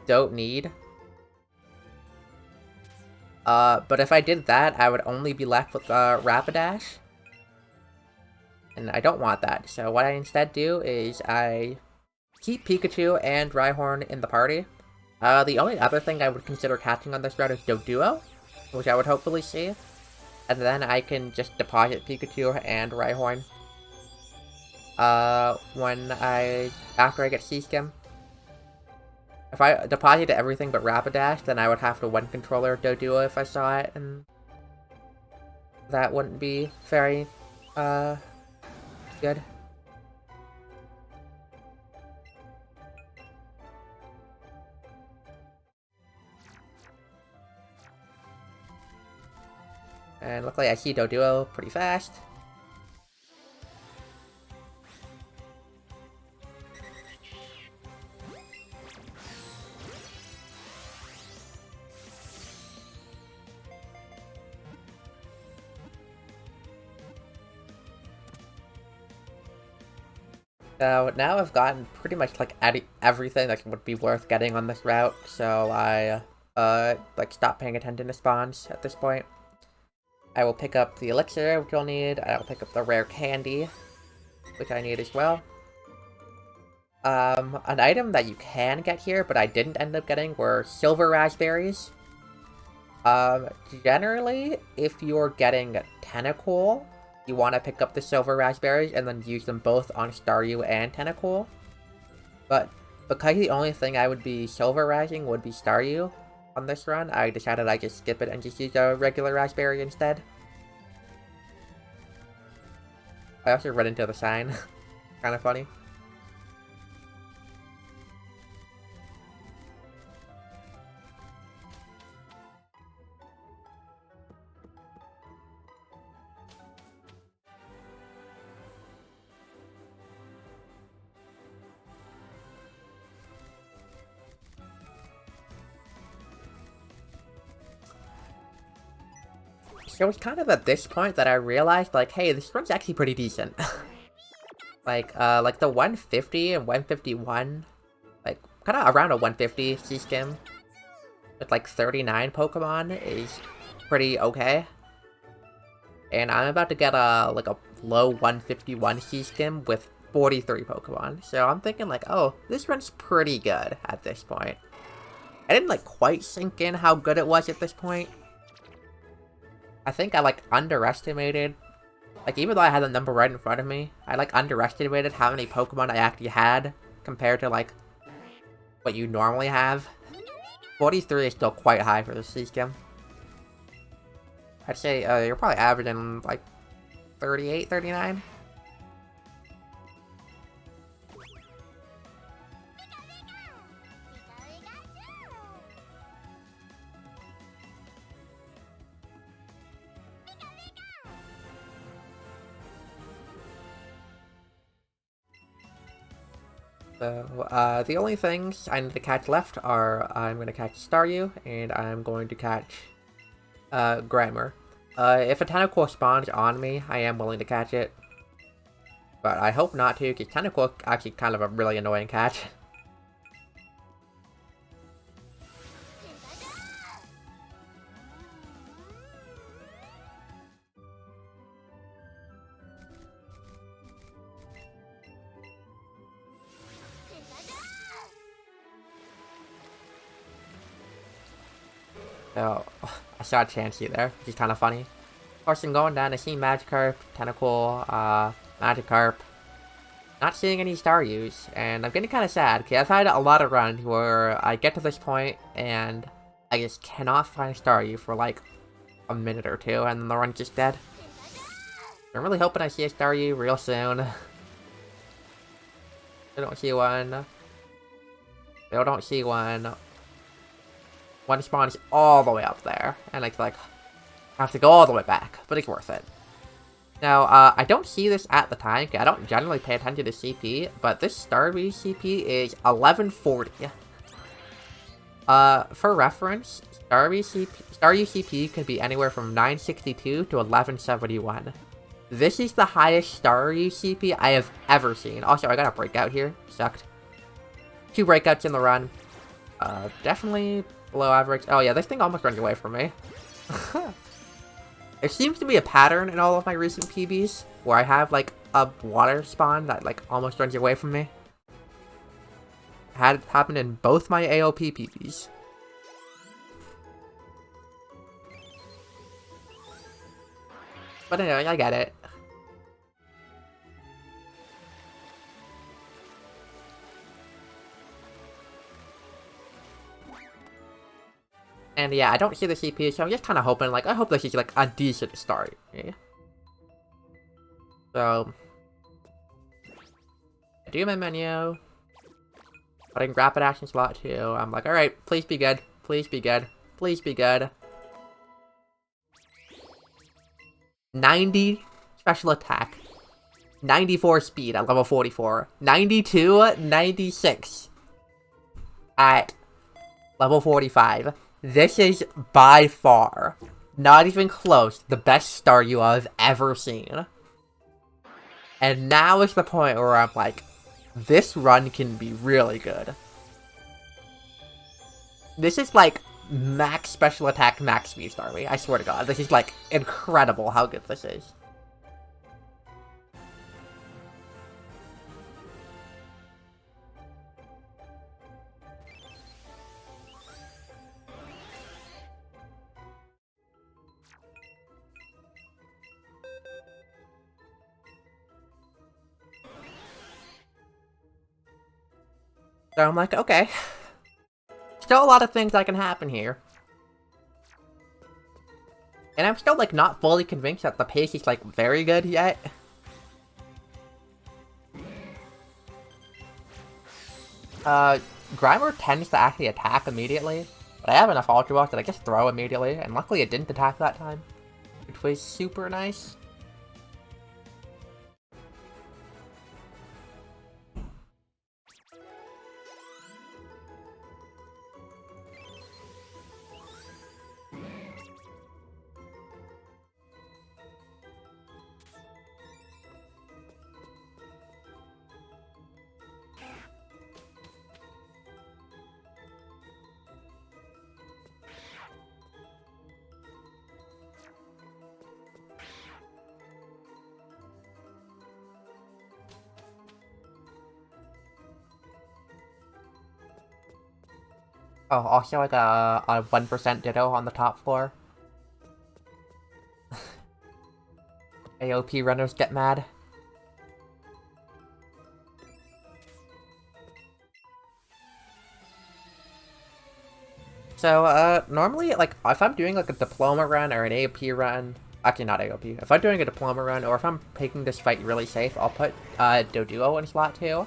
don't need. But if I did that, I would only be left with Rapidash. And I don't want that. So what I instead do is I keep Pikachu and Rhyhorn in the party. The only other thing I would consider catching on this route is Doduo, which I would hopefully see. And then I can just deposit Pikachu and Rhyhorn after I get Sea-Skim. If I deposited everything but Rapidash, then I would have to one-controller Doduo if I saw it, and that wouldn't be very, good. And luckily I see Doduo pretty fast. So now I've gotten pretty much like everything that would be worth getting on this route, so I like stop paying attention to spawns at this point. I will pick up the elixir, which you'll need. I'll pick up the rare candy, which I need as well. An item that you can get here, but I didn't end up getting, were silver raspberries. Generally, if you're getting Tentacool, you want to pick up the silver raspberries and then use them both on Staryu and Tentacool. But because the only thing I would be silver razzing would be Staryu on this run, I decided I'd just skip it and just use a regular raspberry instead. I also run into the sign. Kind of funny. So it's kind of at this point that I realized, like, hey, this run's actually pretty decent. like the 150 and 151, like, kind of around a 150 C-Skim with, like, 39 Pokemon is pretty okay. And I'm about to get a low 151 C-Skim with 43 Pokemon. So I'm thinking, like, oh, this run's pretty good at this point. I didn't, like, quite sink in how good it was at this point. I think I, like, underestimated, like, even though I had the number right in front of me, I, like, underestimated how many Pokemon I actually had compared to, like, what you normally have. 43 is still quite high for the C-Skim. I'd say, you're probably averaging, like, 38, 39? So, the only things I need to catch left are I'm going to catch Staryu, and I'm going to catch Grimer. If a Tentacool spawns on me, I am willing to catch it. But I hope not to, because Tentacool actually kind of a really annoying catch. So, I saw Chansey there, which is kind of funny. Of course, I'm going down, I see Magikarp, Tentacool, Magikarp. Not seeing any Staryus, and I'm getting kind of sad, because I've had a lot of runs where I get to this point, and I just cannot find Staryu for, like, a minute or two, and then the run's just dead. I'm really hoping I see a Staryu real soon. I don't see one. I don't see one. one spawn is all the way up there, and I have to go all the way back, but it's worth it. Now, I don't see this at the time, I don't generally pay attention to CP, but this Starmie CP is 1140. For reference, Starmie CP can be anywhere from 962 to 1171. This is the highest Starmie CP I have ever seen. Also, I got a breakout here. Sucked. 2 breakouts in the run. Definitely below average. Oh yeah, this thing almost runs away from me. There seems to be a pattern in all of my recent PBs where I have like a water spawn that like almost runs away from me. Had it happen in both my AOP PBs. But anyway, I get it. And yeah, I don't see the CP, so I'm just kind of hoping, like, I hope this is, like, a decent start. Yeah. So, I do my menu. But I can rapid action slot too. I'm like, alright, please be good. Please be good. Please be good. 90 special attack. 94 speed at level 44. 92, 96 at level 45. This is by far, not even close, the best start you have ever seen. And now is the point where I'm like, this run can be really good. This is like max special attack, max speed Starmie. I swear to God, this is like incredible how good this is. So I'm like, okay. Still a lot of things that can happen here. And I'm still, like, not fully convinced that the pace is, like, very good yet. Grimer tends to actually attack immediately. But I have enough Ultra Balls that I just throw immediately. And luckily it didn't attack that time. Which was super nice. Oh, also like a 1% Ditto on the top floor. AOP runners get mad. So, normally, like, if I'm doing, like, a Diploma run or an AOP run... Actually, not AOP. If I'm doing a Diploma run, or if I'm taking this fight really safe, I'll put, Doduo in slot 2.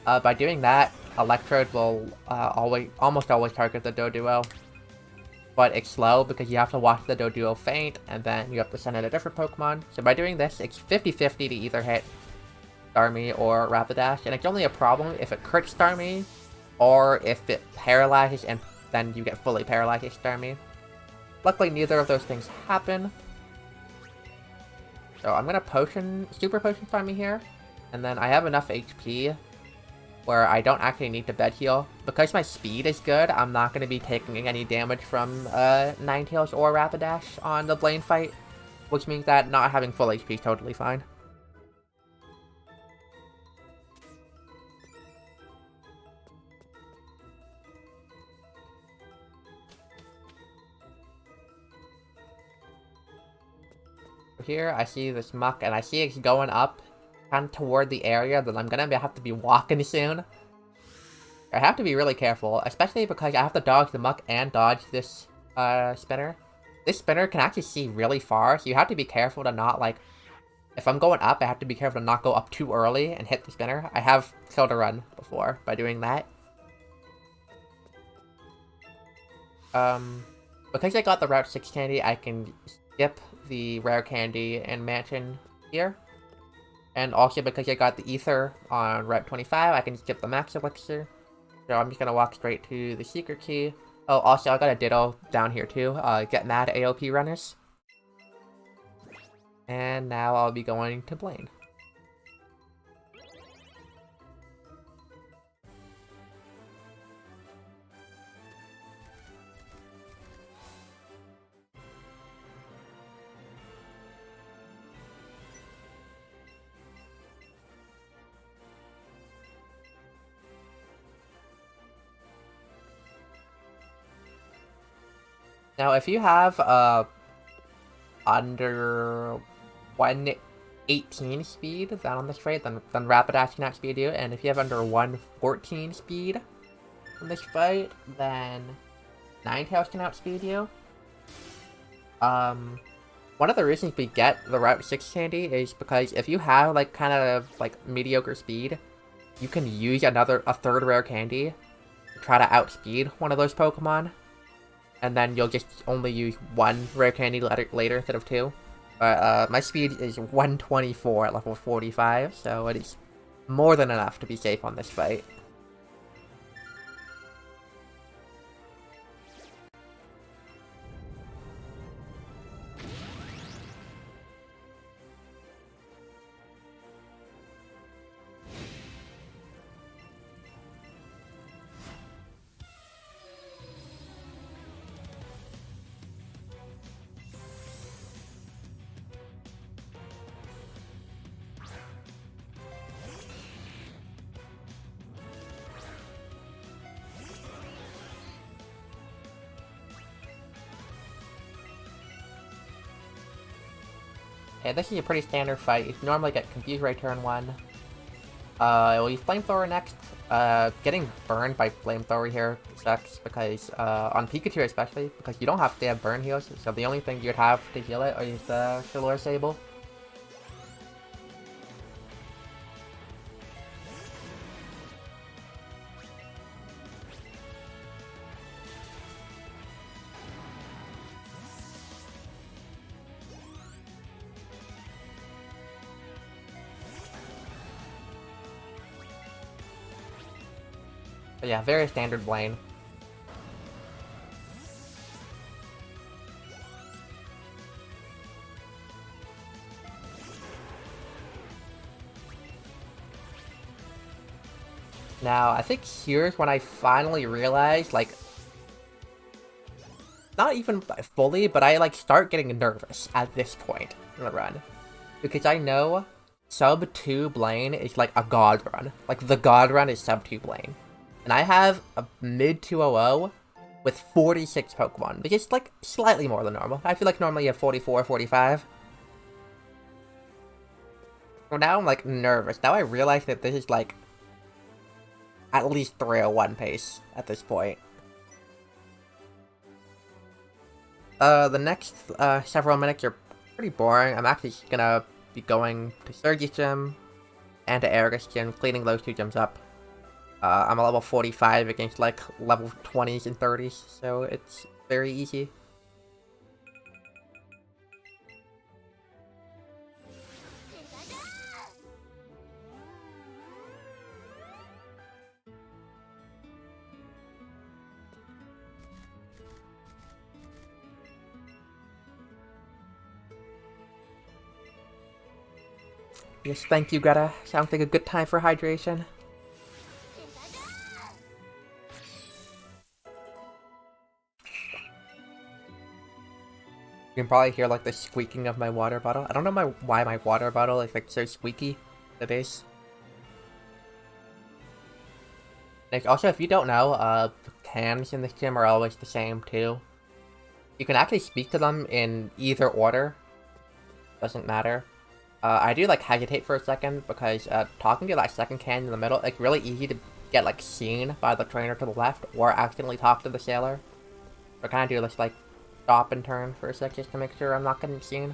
By doing that, Electrode will, almost always target the Doduo. But it's slow because you have to watch the Doduo faint, and then you have to send in a different Pokemon. So by doing this, it's 50-50 to either hit Starmie or Rapidash, and it's only a problem if it crits Starmie, or if it paralyzes and then you get fully paralyzed Starmie. Luckily, neither of those things happen. So I'm gonna Super Potion Starmie here, and then I have enough HP where I don't actually need to bed heal. Because my speed is good, I'm not going to be taking any damage from Ninetales or Rapidash on the Blaine fight, which means that not having full HP is totally fine. Here, I see this muck, and I see it's going up kind of toward the area that I'm gonna have to be walking soon. I have to be really careful, especially because I have to dodge the muck and dodge this spinner. This spinner can actually see really far, so you have to be careful to not, like... If I'm going up, I have to be careful to not go up too early and hit the spinner. I have killed a run before by doing that. Because I got the Route 6 candy, I can skip the rare candy and mansion here. And also because I got the ether on Route 25, I can skip the max elixir. So I'm just gonna walk straight to the secret key. Oh, also I got a ditto down here too. Get mad AOP runners. And now I'll be going to Blaine. Now, if you have under 118 speed down on this fight, then Rapidash can outspeed you, and if you have under 114 speed in this fight, then Ninetales can outspeed you. One of the reasons we get the Route 6 candy is because if you have like kind of like mediocre speed, you can use a third rare candy to try to outspeed one of those Pokemon. And then you'll just only use one rare candy later instead of two. But my speed is 124 at level 45, so it is more than enough to be safe on this fight. Okay, this is a pretty standard fight. You normally get Confused Ray turn 1. We'll use Flamethrower next. Getting burned by Flamethrower here sucks because, on Pikachu especially, because you don't have to have burn heals, so the only thing you'd have to heal it is the Shalor Sable. But yeah, very standard Blaine. Now, I think here's when I finally realized, like, not even fully, but I, like, start getting nervous at this point in the run. Because I know sub 2 Blaine is, like, a god run. Like, the god run is sub 2 Blaine. And I have a mid 200 with 46 Pokemon, which is, like, slightly more than normal. I feel like normally you have 44, 45. So now I'm, like, nervous. Now I realize that this is, like, at least 301 pace at this point. The next several minutes are pretty boring. I'm actually gonna be going to Surge's gym and to Eric's gym, cleaning those two gyms up. I'm a level 45 against like level 20s and 30s, so it's very easy. Yes, thank you, Greta. Sounds like a good time for hydration. You can probably hear like the squeaking of my water bottle. I don't know why my water bottle is like so squeaky at the base. Like, also, if you don't know, cans in this gym are always the same too. You can actually speak to them in either order. Doesn't matter. I do like hesitate for a second because talking to that second can in the middle, it's really easy to get like seen by the trainer to the left or accidentally talk to the sailor. So I kind of do this like stop and turn for a sec just to make sure I'm not getting seen.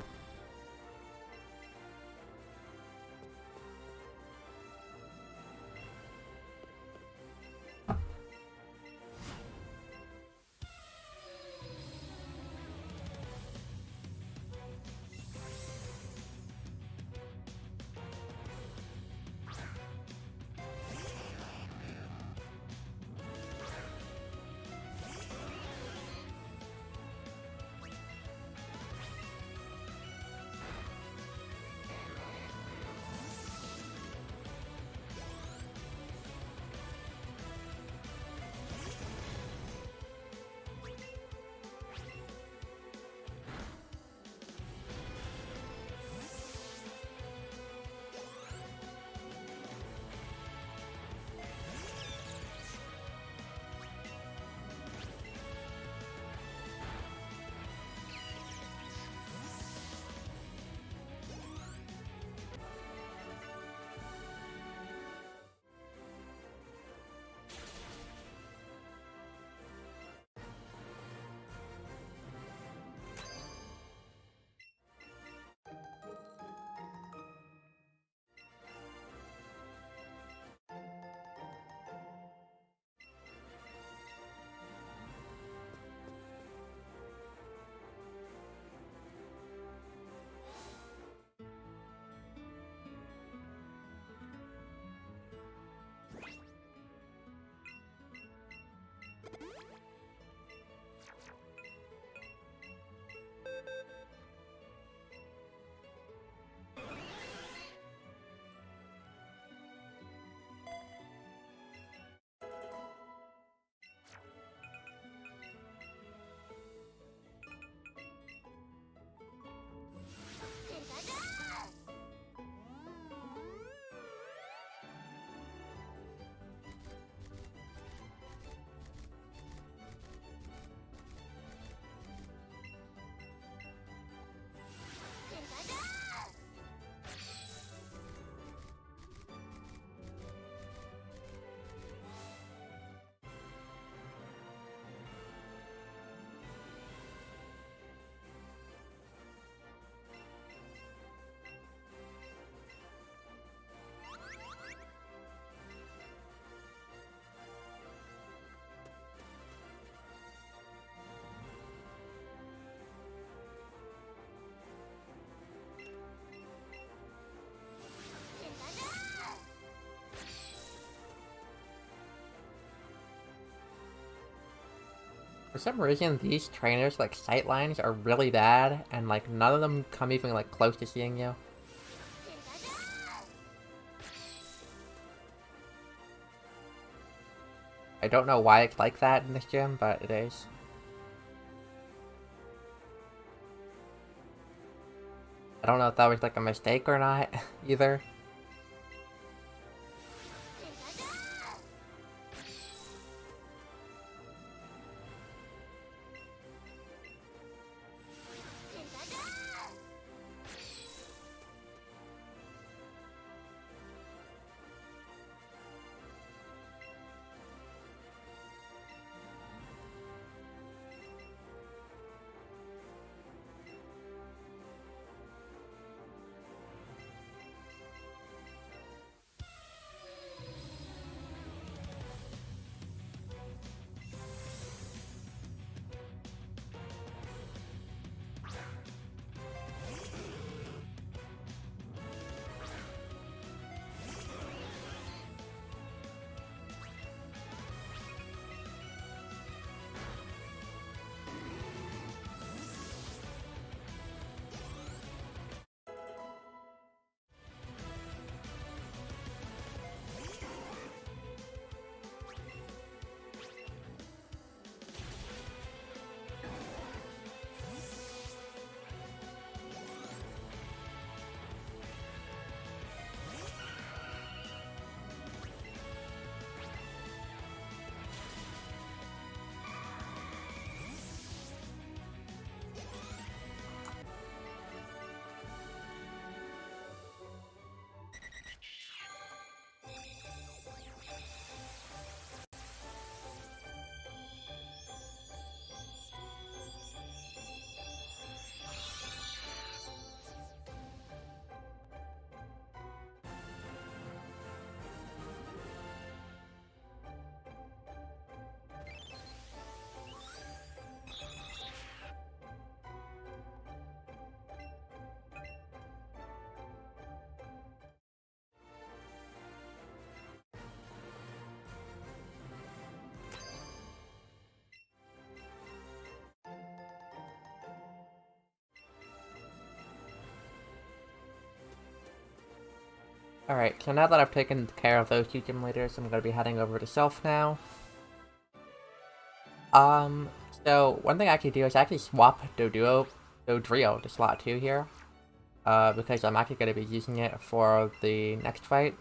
For some reason, these trainers, like, sight lines are really bad, and, like, none of them come even, like, close to seeing you. I don't know why it's like that in this gym, but it is. I don't know if that was, like, a mistake or not, either. Alright, so now that I've taken care of those two gym leaders, I'm gonna be heading over to Self now. So one thing I could do is actually swap Dodrio to slot 2 here. Because I'm actually gonna be using it for the next fight.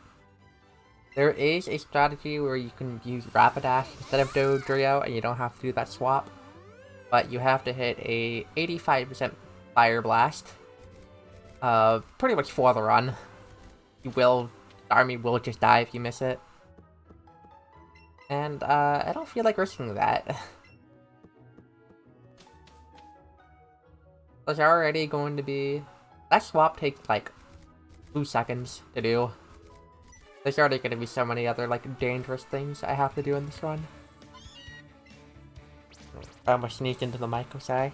There is a strategy where you can use Rapidash instead of Dodrio and you don't have to do that swap. But you have to hit a 85% Fire Blast. Pretty much for the run. The army will just die if you miss it. And, I don't feel like risking that. There's already going to be... That swap takes, like, 2 seconds to do. There's already going to be so many other, like, dangerous things I have to do in this run. I almost sneaked into the mic, I'm sorry.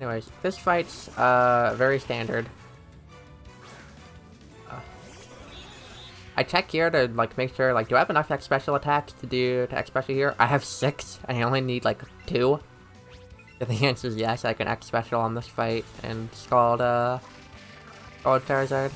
Anyways, this fight's, very standard. I check here to, like, make sure, like, do I have enough X special attacks to do X special here? I have 6, and I only need, like, 2. If the answer is yes, I can X special on this fight, and Scald Charizard.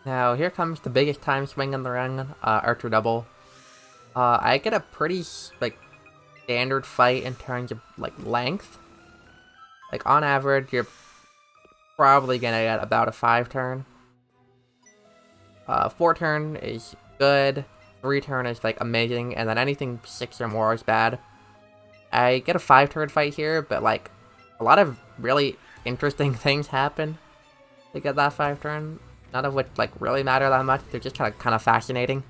Now here comes the biggest time swing in the ring, Archer Double. I get a pretty, like, standard fight in terms of, like, length. Like, on average, you're probably gonna get about a 5-turn. 4-turn is good, 3-turn is, like, amazing, and then anything 6 or more is bad. I get a 5-turn fight here, but, like, a lot of really interesting things happen to get that 5-turn. None of which, like, really matter that much. They're just kind of fascinating.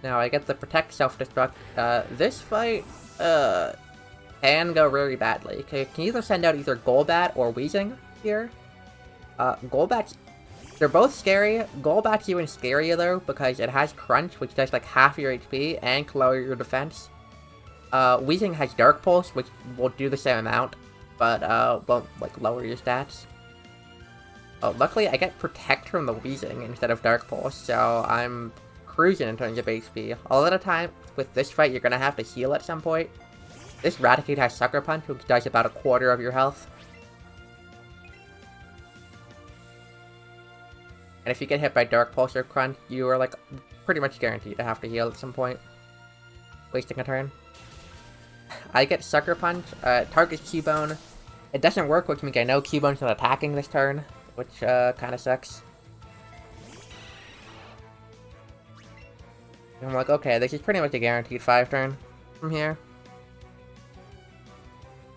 Now I get the Protect Self-Destruct. This fight, can go really badly. Okay, can either send out either Golbat or Weezing here. Golbat's... They're both scary. Golbat's even scarier though, because it has Crunch, which does like half your HP and can lower your defense. Weezing has Dark Pulse, which will do the same amount, but won't like lower your stats. Luckily I get Protect from the Weezing instead of Dark Pulse, so I'm cruising in terms of HP. A lot of time with this fight, you're gonna have to heal at some point. This Raticate has Sucker Punch, which does about a quarter of your health. And if you get hit by Dark Pulse or Crunch, you are like pretty much guaranteed to have to heal at some point. Wasting a turn. I get Sucker Punch, targets Cubone. It doesn't work, which means I know Cubone's not attacking this turn, which kinda sucks. And I'm like, okay, this is pretty much a guaranteed 5-turn from here.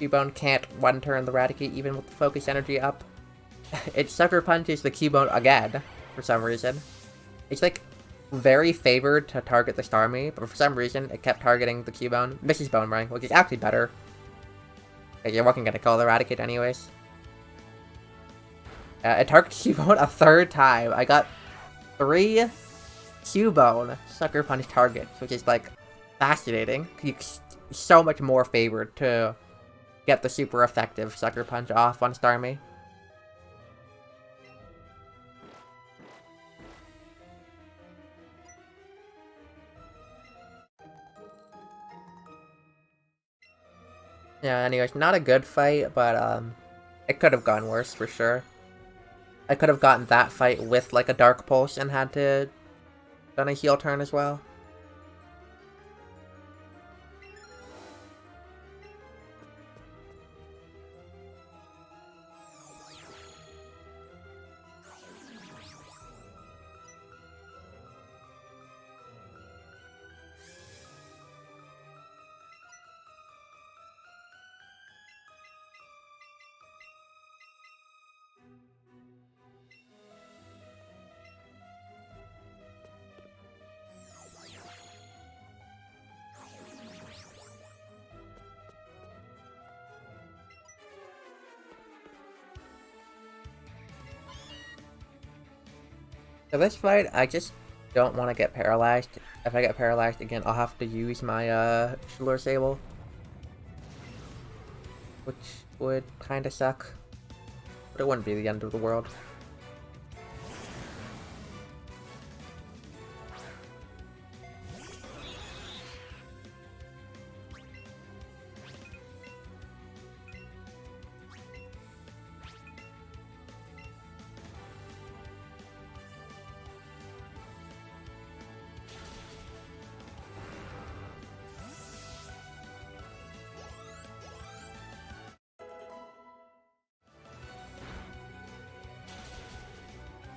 Cubone can't 1-turn the Raticate even with the Focus Energy up. It Sucker Punches the Cubone again, for some reason. It's like, very favored to target the Starmie, but for some reason, it kept targeting the Cubone. Misses Bone Ring, which is actually better. You're wasn't gonna kill the Raticate anyways. It targets Cubone a 3rd time. I got 3 Cubone Sucker Punch targets, which is, like, fascinating. You're so much more favored to get the super effective Sucker Punch off on Starmie. Yeah, anyways, not a good fight, but, it could have gone worse, for sure. I could have gotten that fight with, like, a Dark Pulse and had to done a heal turn as well. So this fight, I just don't want to get paralyzed. If I get paralyzed again, I'll have to use my Shlur Sable, which would kind of suck, but it wouldn't be the end of the world.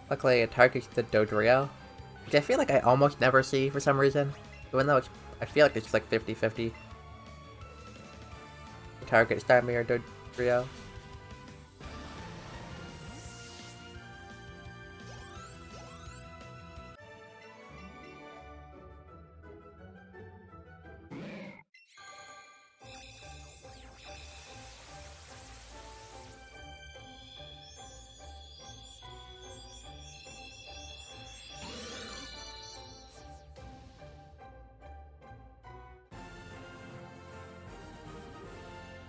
Luckily, it targets the Dodrio, which I feel like I almost never see for some reason, even though I feel like it's like 50-50. Target Starmie or Dodrio.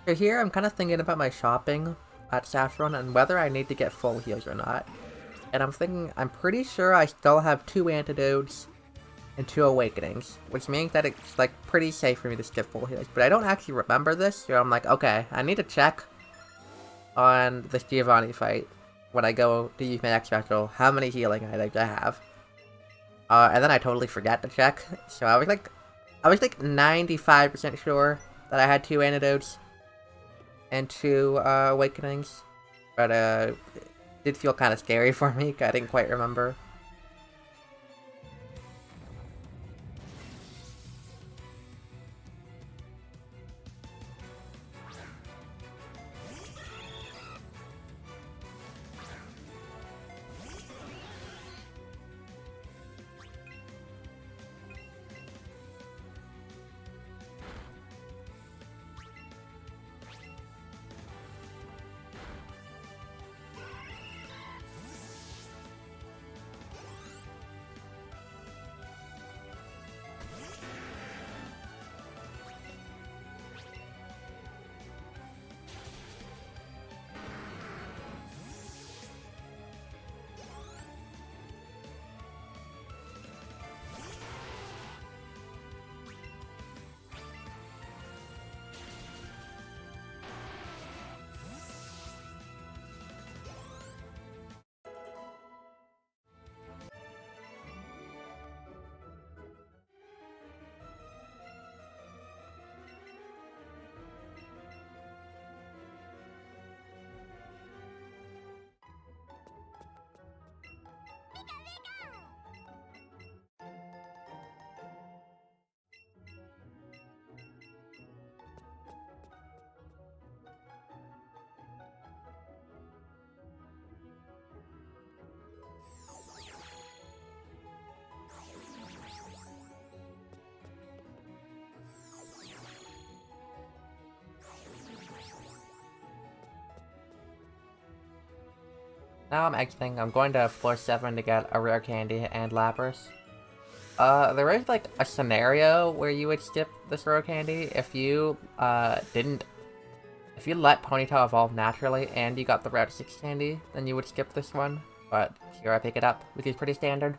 So here I'm kind of thinking about my shopping at Saffron and whether I need to get full heals or not. And I'm thinking, I'm pretty sure I still have 2 antidotes and 2 awakenings, which means that it's like pretty safe for me to skip full heals. But I don't actually remember this, so I'm like, okay, I need to check on this Giovanni fight when I go to use my X special how many healing items I have. And then I totally forget to check, so I was like 95% sure that I had 2 antidotes and 2 awakenings, but it did feel kind of scary for me, 'cause I didn't quite remember. Now I'm exiting. I'm going to floor 7 to get a rare candy and Lapras. There is like a scenario where you would skip this rare candy if you if you let Ponytail evolve naturally and you got the Route 6 candy, then you would skip this one. But here I pick it up, which is pretty standard.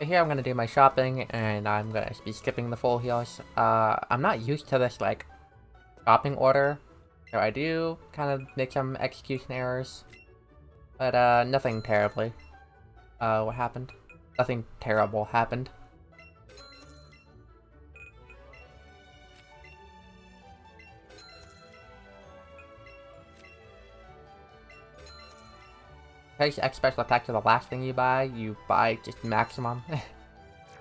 Here I'm gonna do my shopping, and I'm gonna be skipping the full heals. I'm not used to this, like, shopping order, so I do kind of make some execution errors. But, nothing terribly. What happened? Nothing terrible happened. Because X special attacks are the last thing you buy just maximum.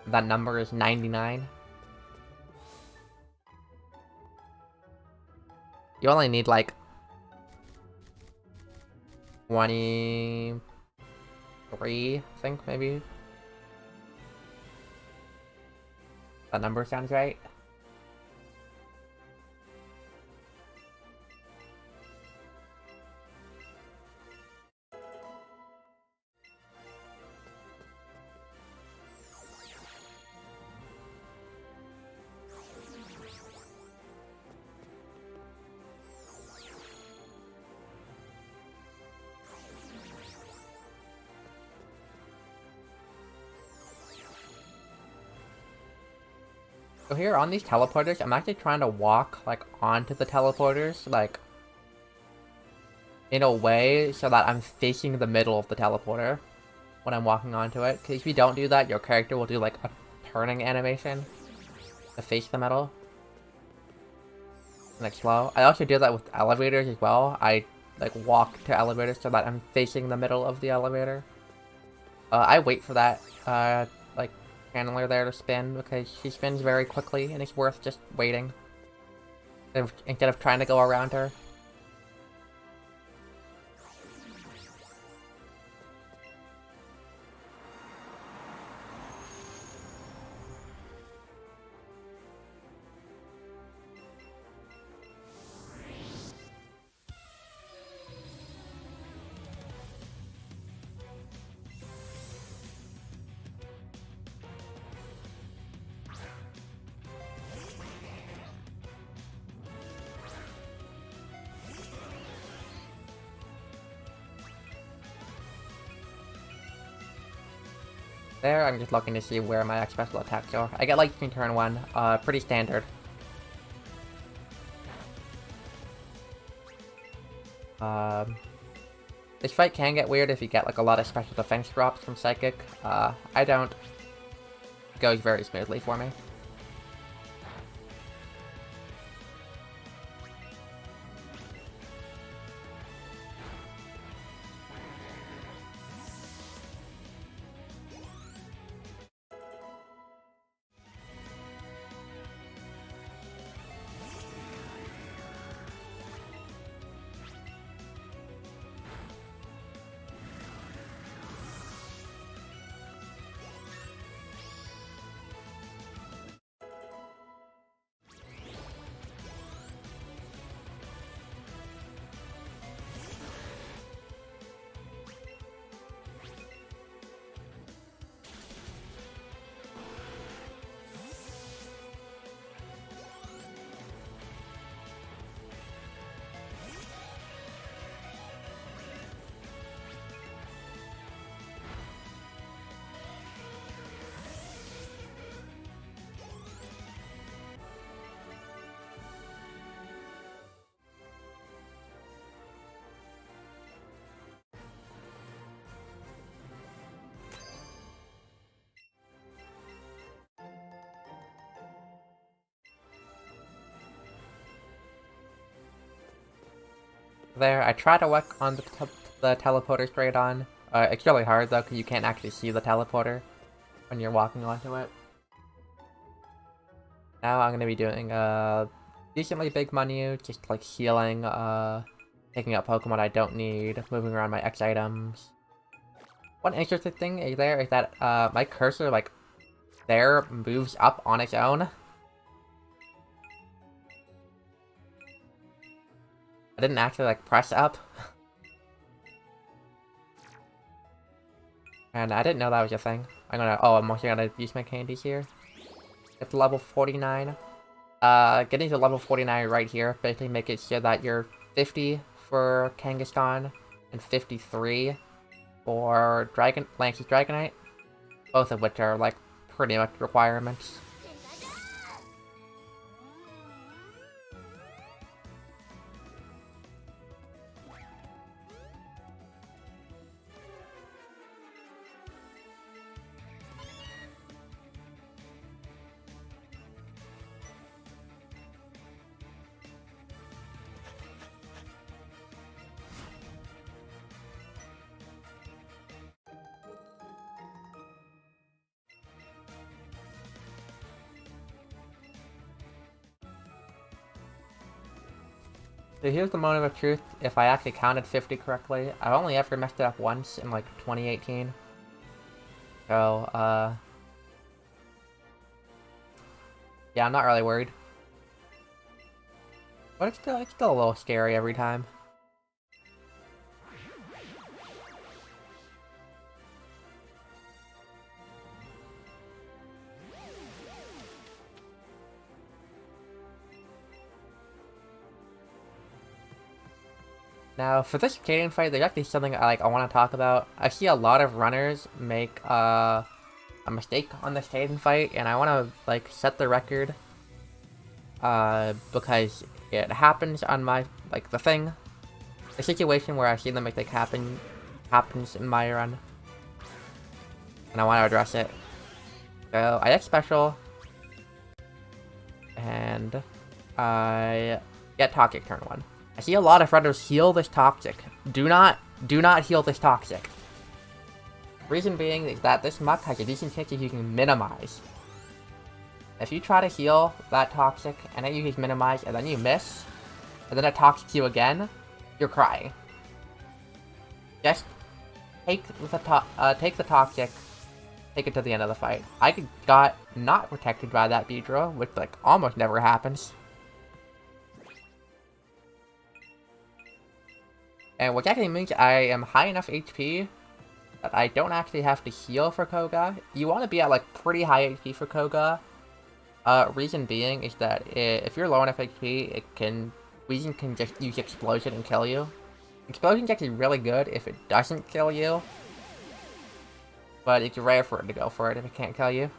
That number is 99. You only need like 23, I think, maybe. That number sounds right. So here on these teleporters, I'm actually trying to walk, like, onto the teleporters, like, in a way so that I'm facing the middle of the teleporter when I'm walking onto it. Because if you don't do that, your character will do, like, a turning animation to face the middle. Like, slow. I also do that with elevators as well. I, like, walk to elevators so that I'm facing the middle of the elevator. I wait for that, like, handler there to spin, because she spins very quickly, and it's worth just waiting. Instead of trying to go around her. There, I'm just looking to see where my special attacks are. I get Lightning turn 1, pretty standard. This fight can get weird if you get like a lot of special defense drops from Psychic. I don't. It goes very smoothly for me. There, I try to work on the teleporter straight on. It's really hard though, because you can't actually see the teleporter when you're walking onto it. Now I'm gonna be doing a decently big menu, just like healing, picking up Pokemon I don't need, moving around my X items. One interesting thing is that my cursor, like, there moves up on its own. I didn't actually, like, press up. And I didn't know that was a thing. I'm also gonna use my candies here. It's level 49. Getting to level 49 right here basically make it so that you're 50 for Kangaskhan and 53 for Lance's Dragonite. Both of which are, like, pretty much requirements. So here's the moment of truth. If I actually counted 50 correctly, I've only ever messed it up once in, like, 2018. So, yeah, I'm not really worried. But it's still a little scary every time. Now, for this Jaden fight, there's actually something I want to talk about. I see a lot of runners make a mistake on the Satan fight, and I want to like set the record. Because it happens on my the situation where I see the mistake happens in my run, and I want to address it. So I get special, and I get toxic turn 1. I see a lot of runners heal this toxic. Do not heal this toxic. Reason being is that this muck has a decent chance that you can minimize. If you try to heal that toxic and then you use minimize and then you miss, and then it toxics you again, you're crying. Just take the toxic, take it to the end of the fight. I got not protected by that Beedrill, which like almost never happens. And which actually means I am high enough HP that I don't actually have to heal for Koga. You want to be at like pretty high HP for Koga. Reason being is that if you're low enough HP, Weezing can just use Explosion and kill you. Explosion's actually really good if it doesn't kill you, but it's rare for it to go for it if it can't kill you.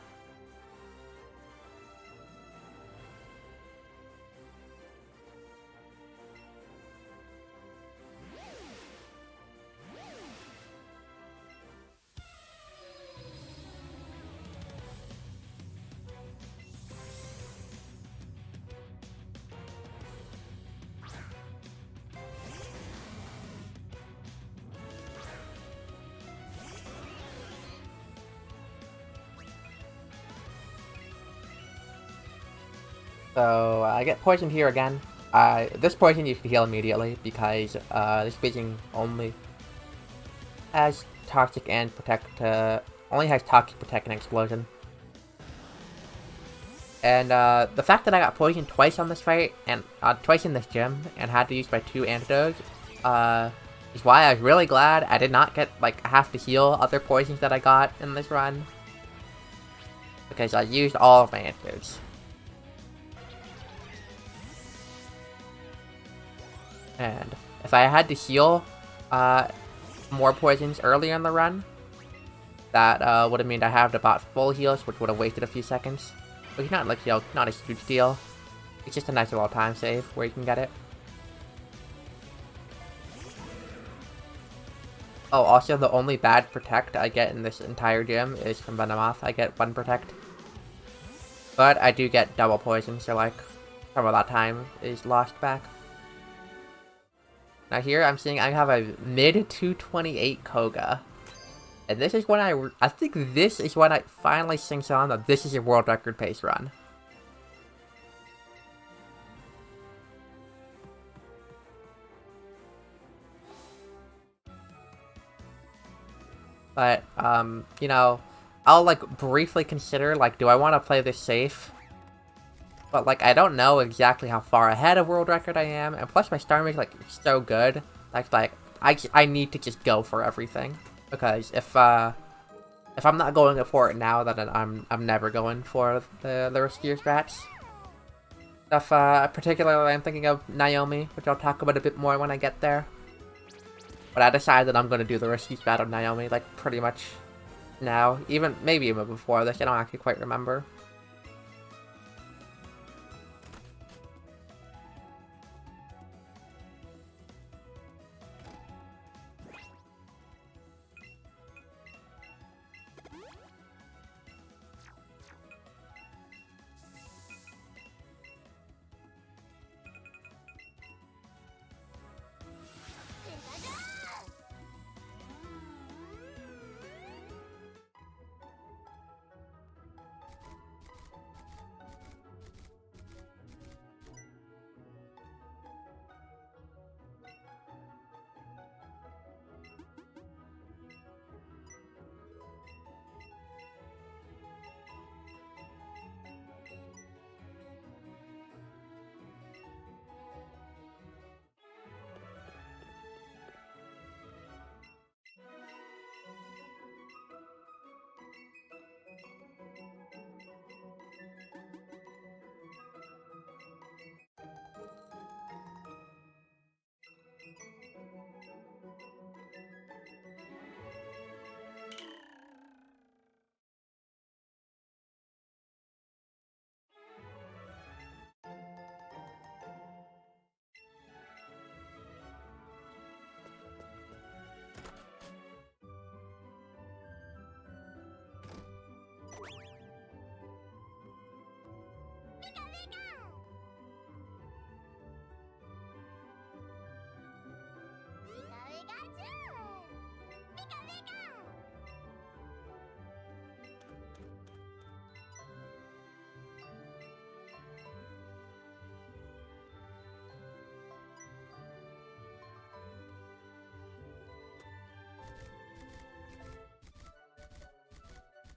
So I get poisoned here again. This poison you can heal immediately because this Weezing only has toxic and protect. Only has toxic, protect, and explosion. And the fact that I got poisoned twice on this fight and twice in this gym and had to use my 2 antidotes is why I was really glad I did not get have to heal other poisons that I got in this run, because I used all of my antidotes. And if I had to heal more poisons earlier in the run, that would have meant I have about full heals, which would have wasted a few seconds. But it's not like, you know, not a huge deal. It's just a nice little time save where you can get it. Oh, also the only bad protect I get in this entire gym is from Venomoth. I get 1 protect. But I do get double poison, so like some of that time is lost back. Now here I'm seeing I have a mid 228 Koga. And this is when I think this is when it finally sinks on that this is a world record pace run. But, you know, I'll like briefly consider, like, do I want to play this safe? But like, I don't know exactly how far ahead of world record I am, and plus my star mix like so good. Like I need to just go for everything, because if I'm not going for it now, then I'm never going for the riskier strats. Stuff particularly I'm thinking of Naomi, which I'll talk about a bit more when I get there. But I decided I'm gonna do the risky strat of Naomi like pretty much now, maybe even before this. I don't actually quite remember.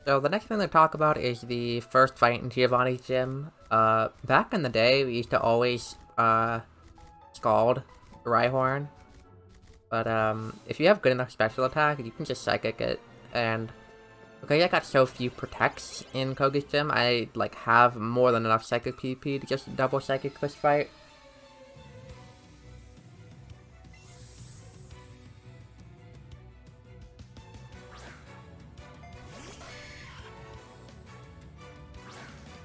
So the next thing to talk about is the first fight in Giovanni's gym. Back in the day, we used to always, scald Rhyhorn. But, if you have good enough special attack, you can just Psychic it. And, okay, I got so few protects in Koga's gym, I, like, have more than enough Psychic PP to just double Psychic this fight.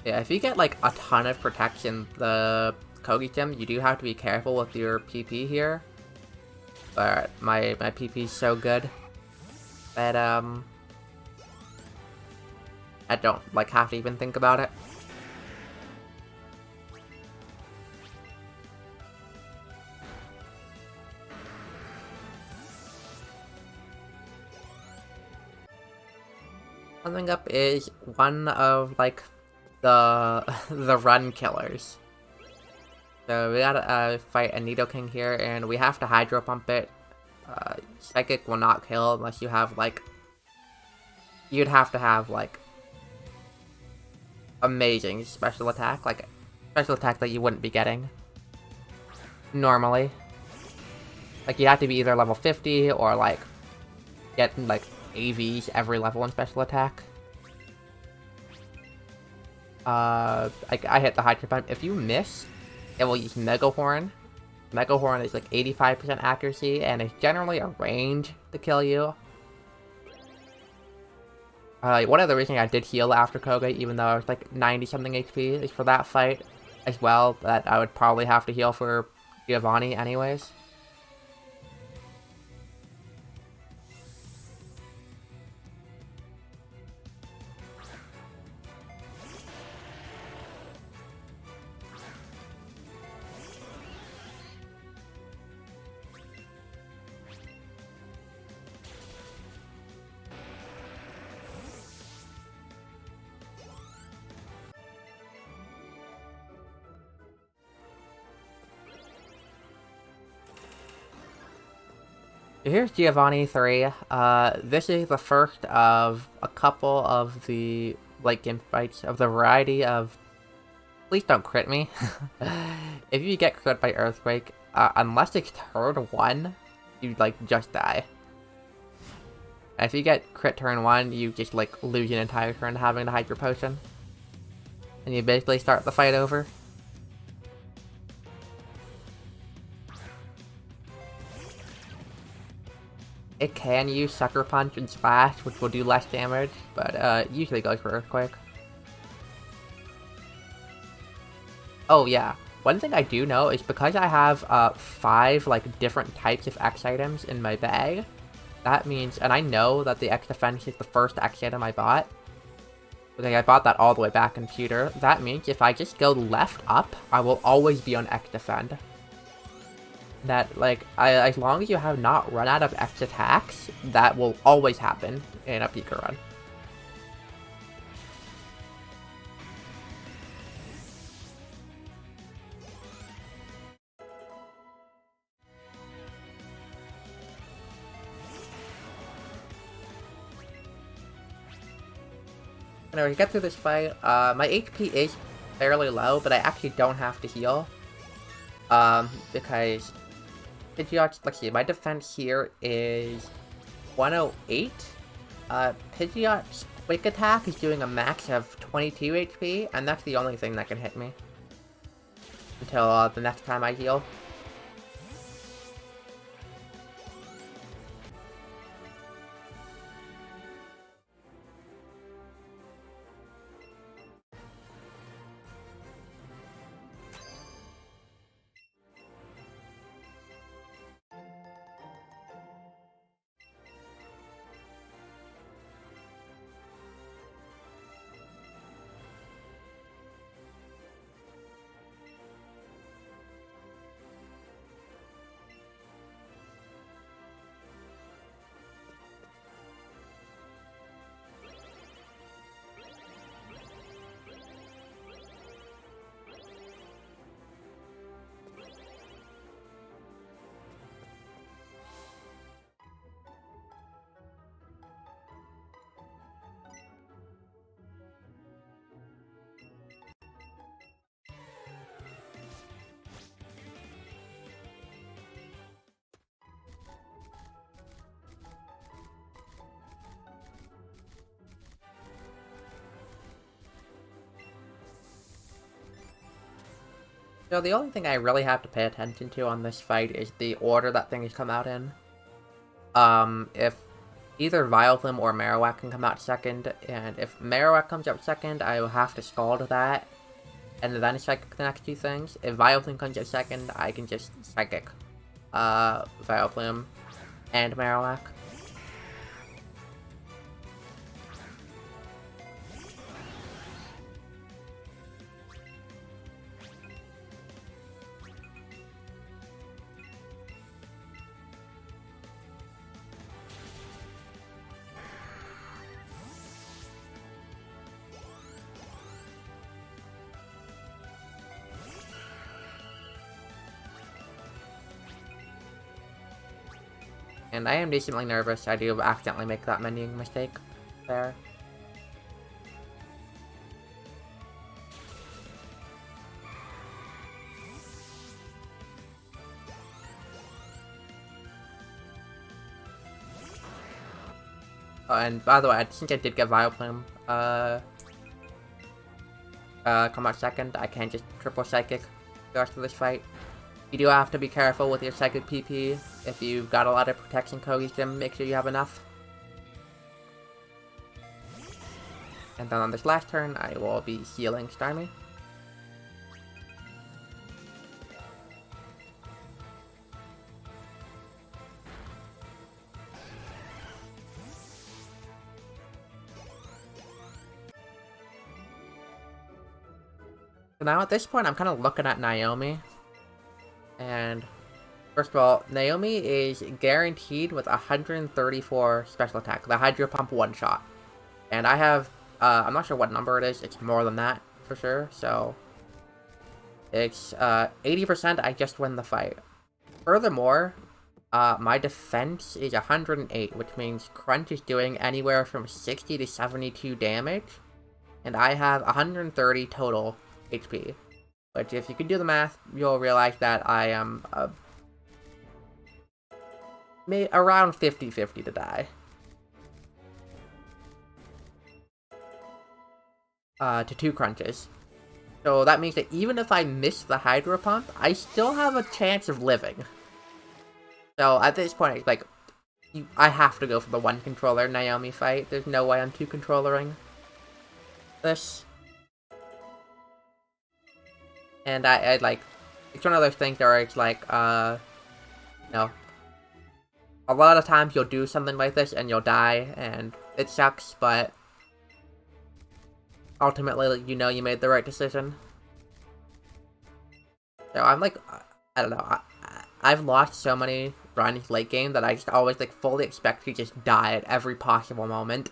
Yeah, if you get, like, a ton of protection the Kogi gym, you do have to be careful with your PP here. But my PP is so good that, I don't, like, have to even think about it. Coming up is one of, like, the the run killers. So we gotta fight a Nidoking here, and we have to Hydro Pump it. Psychic will not kill unless you have, like... You'd have to have, like... amazing special attack, like, special attack that you wouldn't be getting normally. Like, you'd have to be either level 50 or, like, get, like, AVs every level in special attack. I hit the Hydro Pump. If you miss, it will use Mega Horn. Mega Horn is like 85% accuracy, and it's generally a range to kill you. One of the reasons I did heal after Koga, even though I was like 90-something HP, is for that fight as well, that I would probably have to heal for Giovanni anyways. Here's Giovanni 3. This is the first of a couple of the late game fights of the variety of... Please don't crit me. If you get crit by Earthquake, unless it's turn 1, you, like, just die. And if you get crit turn 1, you just, like, lose an entire turn having to Hydro Potion. And you basically start the fight over. It can use Sucker Punch and Slash, which will do less damage, but it usually goes for Earthquake. Oh yeah, one thing I do know is because I have 5 like different types of X items in my bag, that means, and I know that the X Defense is the first X item I bought, because I bought that all the way back in Pewter, that means if I just go left up, I will always be on X Defend. That, like, as long as you have not run out of X attacks, that will always happen in a Pika run. Anyway, to get through this fight, my HP is fairly low, but I actually don't have to heal. Because Pidgeot's, let's see, my defense here is 108. Pidgeot's quick attack is doing a max of 22 HP, and that's the only thing that can hit me. Until the next time I heal. So the only thing I really have to pay attention to on this fight is the order that things come out in. If either Vileplume or Marowak can come out second, and if Marowak comes out second, I will have to Scald that, and then Psychic the next two things. If Vileplume comes out second, I can just Psychic, Vileplume and Marowak. And I am decently nervous. I do accidentally make that mending mistake there. Oh, and by the way, since I did get Vileplume, come out second, I can't just triple Psychic the rest of this fight. You do have to be careful with your Psychic PP. If you've got a lot of protection cohesion, make sure you have enough. And then on this last turn, I will be healing Starmie. So now at this point, I'm kind of looking at Naomi. And first of all, Naomi is guaranteed with 134 special attack, the Hydro Pump one-shot. And I have, I'm not sure what number it is, it's more than that, for sure, so... It's, 80% I just win the fight. Furthermore, my defense is 108, which means Crunch is doing anywhere from 60 to 72 damage. And I have 130 total HP. Which, if you can do the math, you'll realize that I am around 50-50 to die. To 2 crunches. So that means that even if I miss the Hydro Pump, I still have a chance of living. So at this point, it's like, I have to go for the 1-controller Naomi fight. There's no way I'm 2-controllering this. And I like, it's one of those things where it's like, you know, a lot of times you'll do something like this and you'll die, and it sucks, but ultimately, you know you made the right decision. So I'm like, I don't know, I've lost so many runs late game that I just always like fully expect to just die at every possible moment.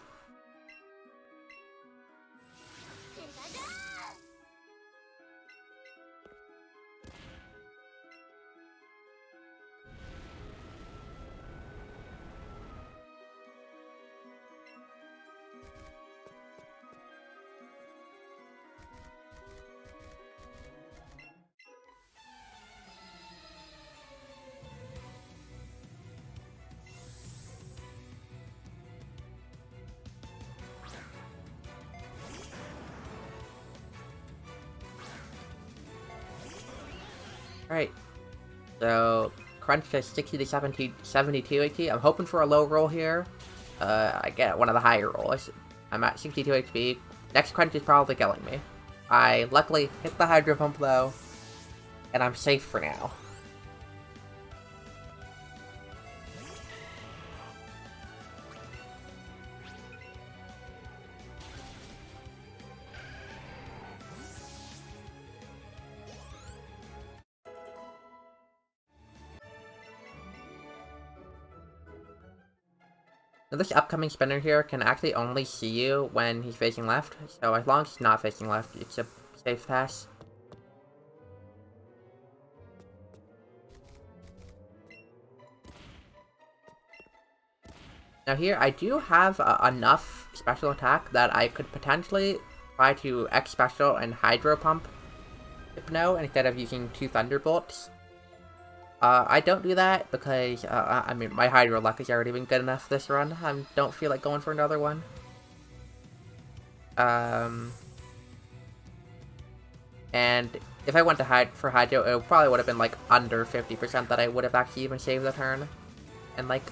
Alright, so Crunch has 60 to 72 HP. I'm hoping for a low roll here. I get one of the higher rolls. I'm at 62 HP. Next Crunch is probably killing me. I luckily hit the Hydro Pump though, and I'm safe for now. Now this upcoming spinner here can actually only see you when he's facing left, so as long as he's not facing left, it's a safe pass. Now here, I do have enough special attack that I could potentially try to X Special and Hydro Pump Hypno instead of using 2 Thunderbolts. I don't do that because, I mean, my Hydro luck has already been good enough this run. I don't feel like going for another one. And if I went to for Hydro, it probably would have been like under 50% that I would have actually even saved the turn. And like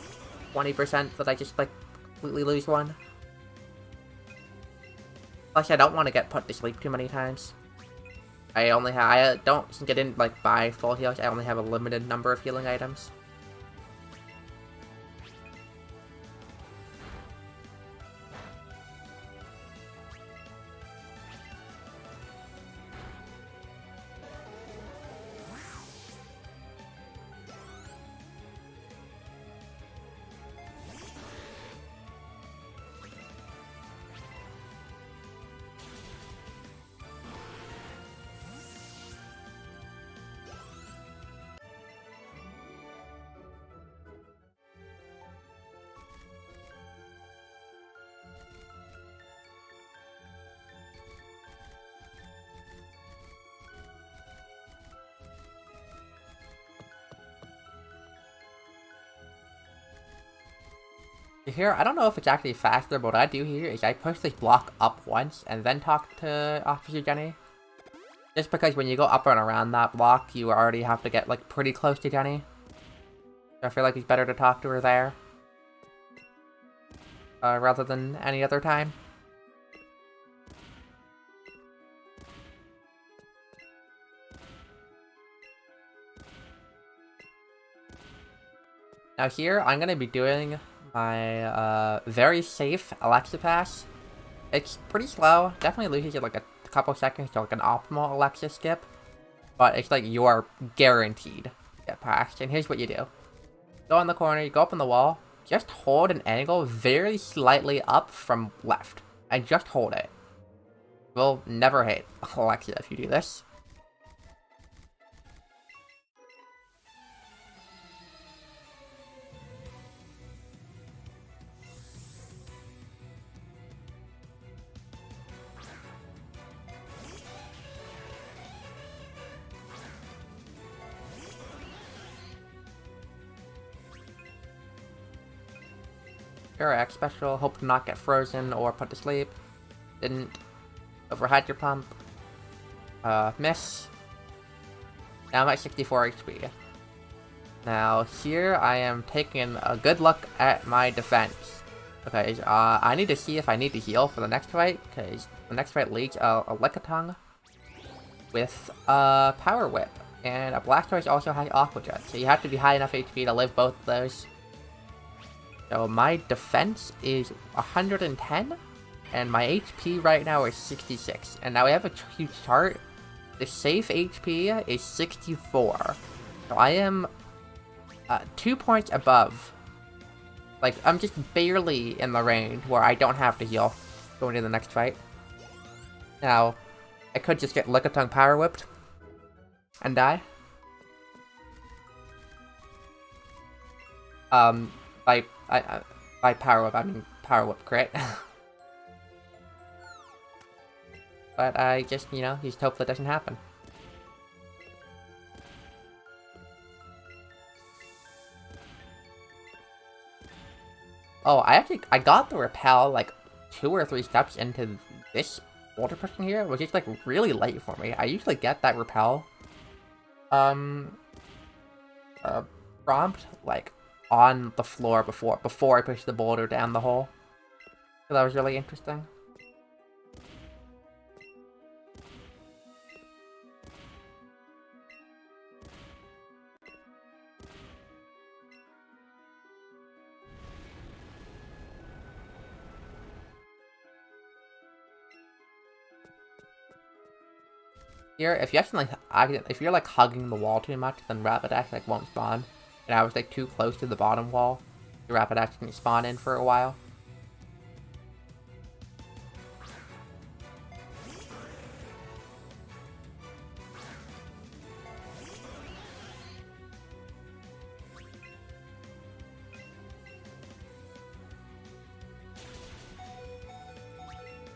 20% that I just like completely lose one. Plus, I don't want to get put to sleep too many times. I don't, since I didn't like buy full heals, I only have a limited number of healing items. Here, I don't know if it's actually faster, but what I do here is I push this block up once and then talk to Officer Jenny. Just because when you go up and around that block, you already have to get like pretty close to Jenny. So I feel like it's better to talk to her there. Rather than any other time. Now here, I'm going to be doing my very safe Alexa pass. It's pretty slow, definitely loses you like a couple seconds to like an optimal Alexa skip. But it's like you are guaranteed to get past. And here's what you do. Go in the corner, you go up on the wall, just hold an angle very slightly up from left. And just hold it. You'll never hate Alexa if you do this. Your X special, hope to not get frozen or put to sleep. Didn't. Overhead your pump. Miss. Now I'm at 64 HP. Now here I am taking a good look at my defense. Okay, I need to see if I need to heal for the next fight, because the next fight leads a Lickitung with a Power Whip. And a Blastoise also has Aqua Jet, so you have to be high enough HP to live both of those. So my defense is 110, and my HP right now is 66. And now we have a huge chart. The safe HP is 64. So I am 2 points above. Like, I'm just barely in the range where I don't have to heal going to the next fight. Now, I could just get Lickitung Power Whipped and die. By Power Whip, I mean Power Whip crit. But I just, you know, just hope that doesn't happen. Oh, I got the repel like 2 or 3 steps into this water pushing here, which is like really late for me. I usually get that repel prompt like on the floor before I push the boulder down the hole. So that was really interesting. Here, if you if you're like hugging the wall too much, then Rapidash like won't spawn. And I was like too close to the bottom wall. The Rapidash didn't spawn in for a while.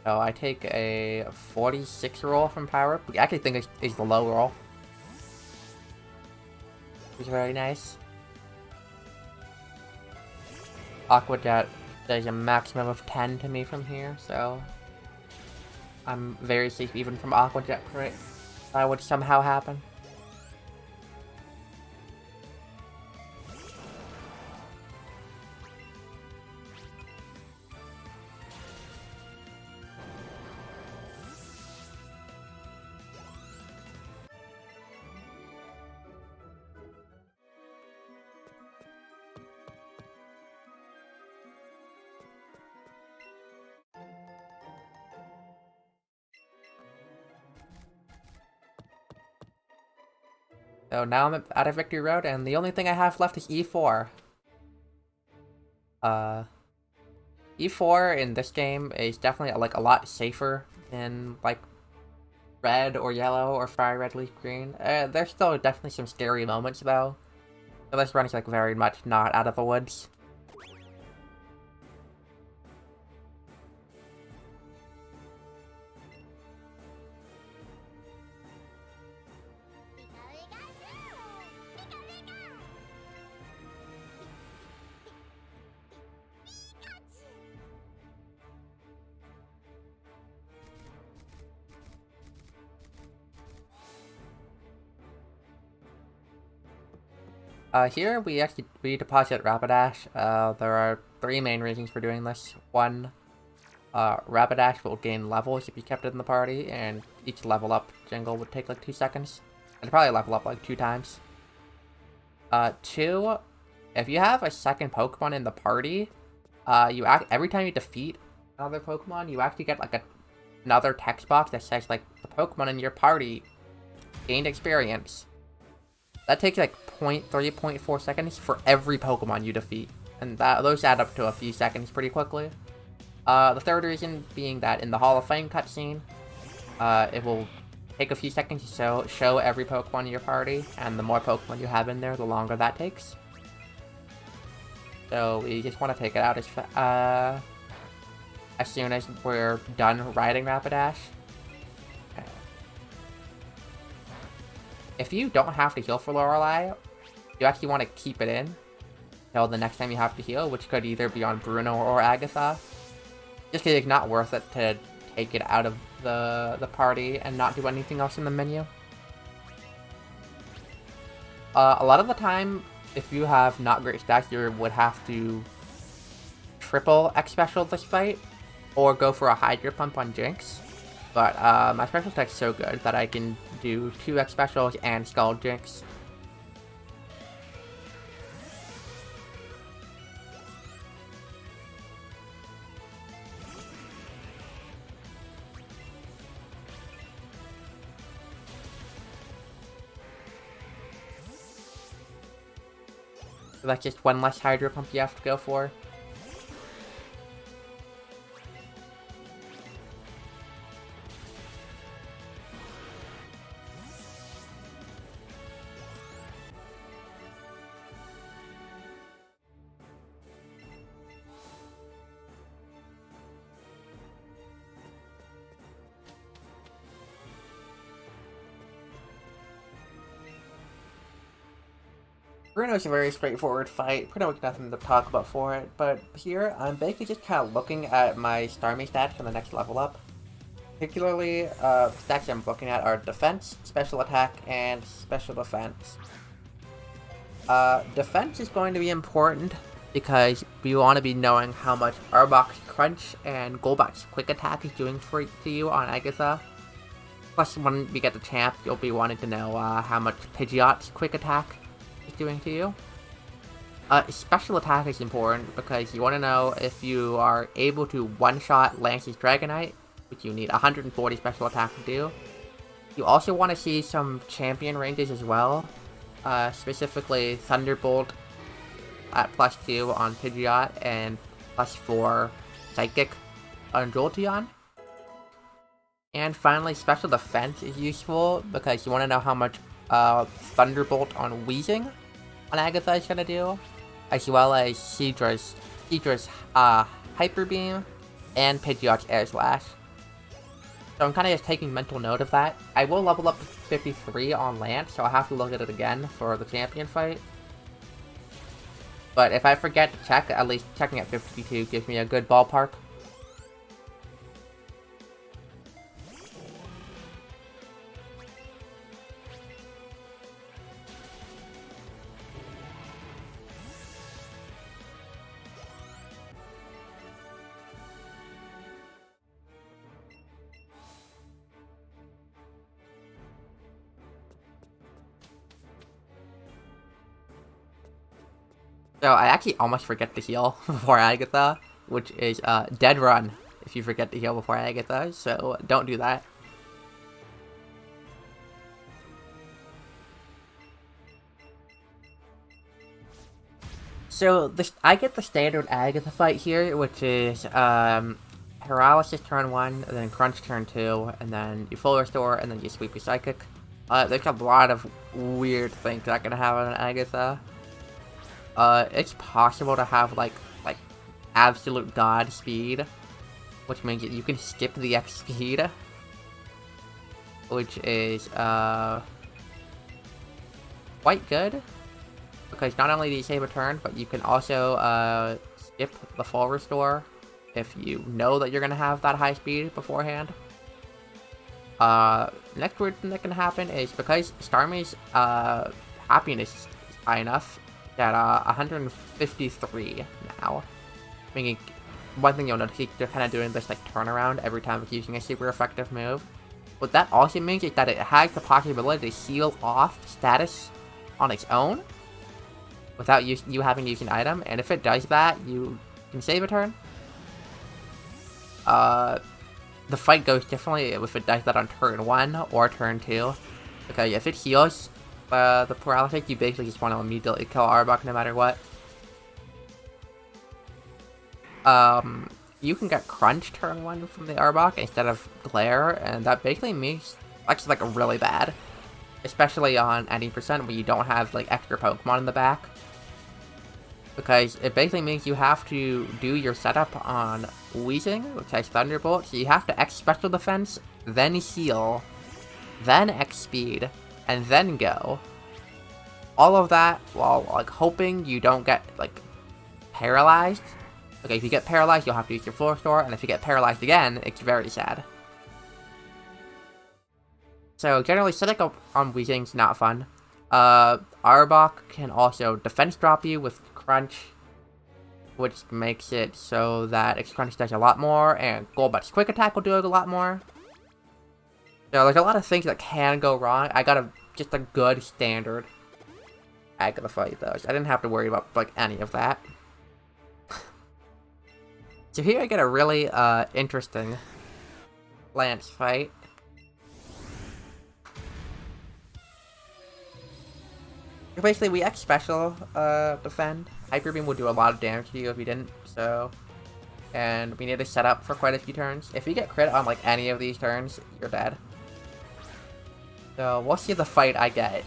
So I take a 46 roll from Power Up. I actually think it's the low roll. Which is very nice. Aqua Jet does a maximum of 10 to me from here, so I'm very safe even from Aqua Jet crit. that would somehow happen. So now I'm at a victory road, and the only thing I have left is E4. E4 in this game is definitely like a lot safer than like red or yellow or fire red leaf green. There's still definitely some scary moments though. So this run is like very much not out of the woods. Here we deposit Rapidash. There are 3 main reasons for doing this. 1, Rapidash will gain levels if you kept it in the party, and each level up jingle would take like 2 seconds. And probably level up like 2 times. 2, if you have a second Pokemon in the party, every time you defeat another Pokemon, you actually get like another text box that says like the Pokemon in your party gained experience. That takes like 0.3, 0.4 seconds for every Pokemon you defeat. And those add up to a few seconds pretty quickly. The third reason being that in the Hall of Fame cutscene, it will take a few seconds to show every Pokemon in your party, and the more Pokemon you have in there, the longer that takes. So we just want to take it out as soon as we're done riding Rapidash. If you don't have to heal for Lorelei, you actually want to keep it in until the next time you have to heal, which could either be on Bruno or Agatha. Just because it's not worth it to take it out of the party and not do anything else in the menu. A lot of the time, if you have not great stats, you would have to triple X Special this fight, or go for a Hydro Pump on Jinx. But my special attack's so good that I can do 2 X Specials and Scald Jinx. So that's just 1 less Hydro Pump you have to go for. Bruno's a very straightforward fight, pretty much nothing to talk about for it, but here I'm basically just kind of looking at my Starmie stats for the next level up. Particularly, stats I'm looking at are Defense, Special Attack, and Special Defense. Defense is going to be important because we want to be knowing how much Arbok's Crunch and Golbat's Quick Attack is doing to you on Agatha. Plus, when we get the champ, you'll be wanting to know how much Pidgeot's Quick Attack is doing to you. Special Attack is important because you want to know if you are able to one-shot Lance's Dragonite, which you need 140 Special Attack to do. You also want to see some champion ranges as well, specifically Thunderbolt at +2 on Pidgeot and +4 Psychic on Jolteon. And finally, Special Defense is useful because you want to know how much Thunderbolt on Weezing on Agatha is going to do, as well as Seadra's Hyper Beam and Pidgeot's Air Slash. So I'm kind of just taking mental note of that. I will level up to 53 on Lance, so I'll have to look at it again for the champion fight. But if I forget to check, at least checking at 52 gives me a good ballpark. So I actually almost forget to heal before Agatha, which is dead run if you forget to heal before Agatha, so don't do that. So I get the standard Agatha fight here, which is Paralysis turn 1, and then Crunch turn 2, and then you full restore, and then you sweep your Psychic. There's a lot of weird things that can happen in Agatha. It's possible to have like absolute god speed, which means that you can skip the X speed, which is quite good. Because not only do you save a turn, but you can also skip the full restore if you know that you're going to have that high speed beforehand. Next weird thing that can happen is because Starmie's happiness is high enough, at 153 now. Meaning, one thing you'll notice, they're kind of doing this like turnaround every time it's using a super effective move. What that also means is that it has the possibility to heal off status on its own without you having to use an item, and if it does that, you can save a turn. The fight goes differently if it does that on turn 1 or turn 2, because if it heals the paralysis, you basically just want to immediately kill Arbok no matter what. You can get Crunch turn 1 from the Arbok instead of Glare, and that basically means actually like really bad, especially on any percent where you don't have like extra Pokemon in the back. Because it basically means you have to do your setup on Weezing, which has Thunderbolt, so you have to X Special Defense, then heal, then X Speed, and then go. All of that while like hoping you don't get like paralyzed. Okay, if you get paralyzed, you'll have to use your full restore, and if you get paralyzed again, it's very sad. So generally, setting up on Weezing's not fun. Arbok can also defense drop you with Crunch, which makes it so that its Crunch does a lot more, and Golbat's Quick Attack will do it a lot more. So there's a lot of things that can go wrong. I got just a good standard Agatha fight though, so I didn't have to worry about like any of that. So here I get a really interesting Lance fight. Basically, we X special defend. Hyper Beam would do a lot of damage to you if you didn't, so... And we need to set up for quite a few turns. If you get crit on like any of these turns, you're dead. So we'll see the fight I get.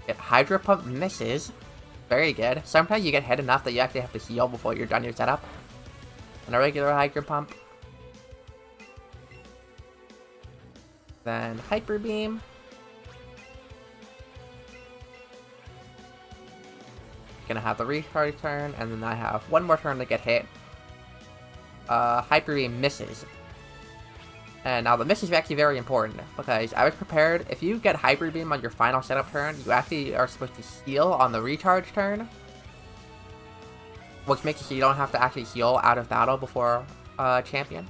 Get Hydro Pump misses. Very good. Sometimes you get hit enough that you actually have to heal before you're done your setup. And a regular Hydro Pump. Then Hyper Beam. Gonna have the recharge turn, and then I have one more turn to get hit. Hyper Beam misses. And now the miss is actually very important, because I was prepared, if you get Hyper Beam on your final setup turn, you actually are supposed to heal on the recharge turn. Which makes it so you don't have to actually heal out of battle before champion.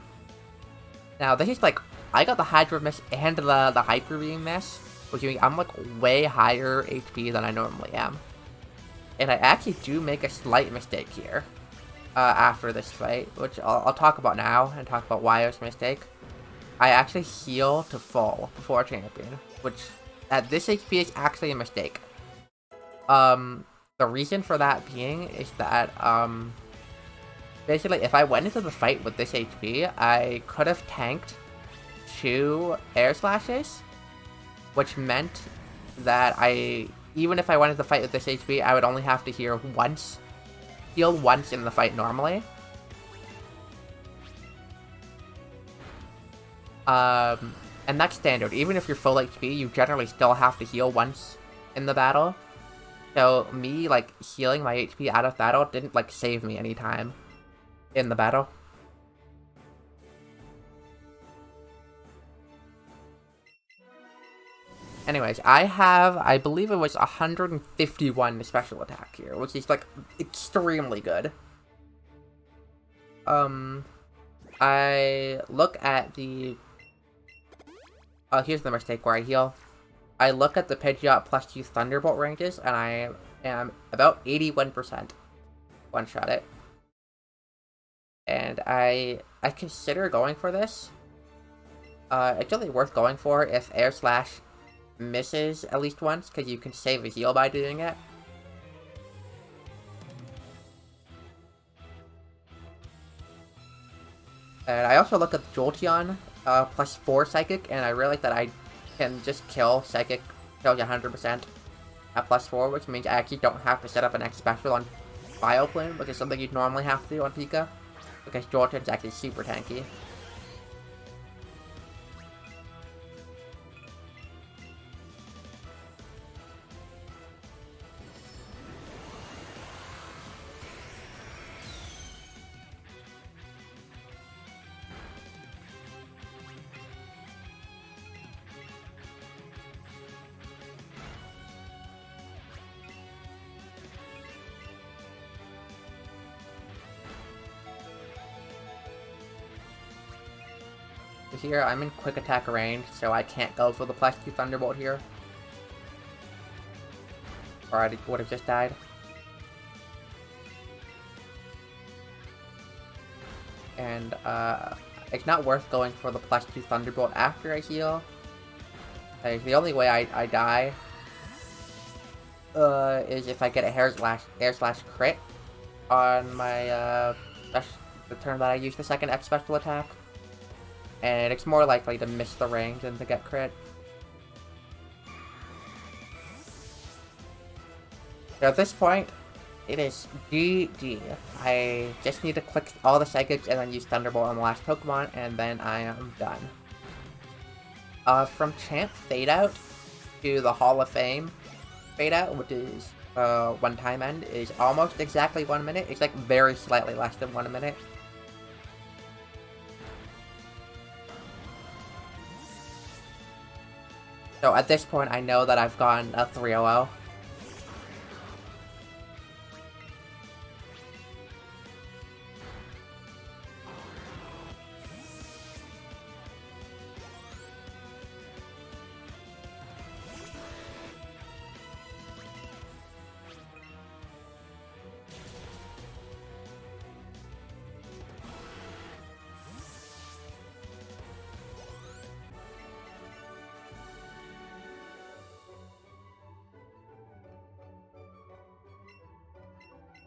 Now this is like, I got the Hydro miss and the Hyper Beam miss, which means I'm like way higher HP than I normally am. And I actually do make a slight mistake here after this fight, which I'll talk about now and talk about why it was a mistake. I actually heal to full before champion, which at this HP is actually a mistake. The reason for that being is that basically if I went into the fight with this HP, I could have tanked 2 air slashes, which meant that even if I went into the fight with this HP, I would only have to heal once in the fight normally. And that's standard. Even if you're full HP, you generally still have to heal once in the battle. So me, like, healing my HP out of battle didn't, like, save me any time in the battle. Anyways, I believe it was 151 special attack here, which is, like, extremely good. I look at the Here's the mistake where I heal. I look at the Pidgeot +2 Thunderbolt ranges, and I am about 81% one-shot it. And I consider going for this. It's only worth going for if Air Slash misses at least once, because you can save a heal by doing it. And I also look at the Jolteon +4 Psychic, and I realize that I can just kill Psychic, kills 100% at +4, which means I actually don't have to set up an X special on Bioplume, which is something you'd normally have to do on Pika, because Jolteon's actually super tanky. Here, I'm in quick attack range, so I can't go for the +2 Thunderbolt here. Or I would have just died. And, it's not worth going for the +2 Thunderbolt after I heal. Like, the only way I die, is if I get a Air Slash crit on my, the turn that I use the second X special attack. And it's more likely to miss the range than to get crit. So at this point, it is GG. I just need to click all the Psychics and then use Thunderbolt on the last Pokemon, and then I am done. From Champ Fade Out to the Hall of Fame Fade Out, which is one-time end, is almost exactly 1 minute. It's like very slightly less than 1 minute. So at this point, I know that I've gotten a 300.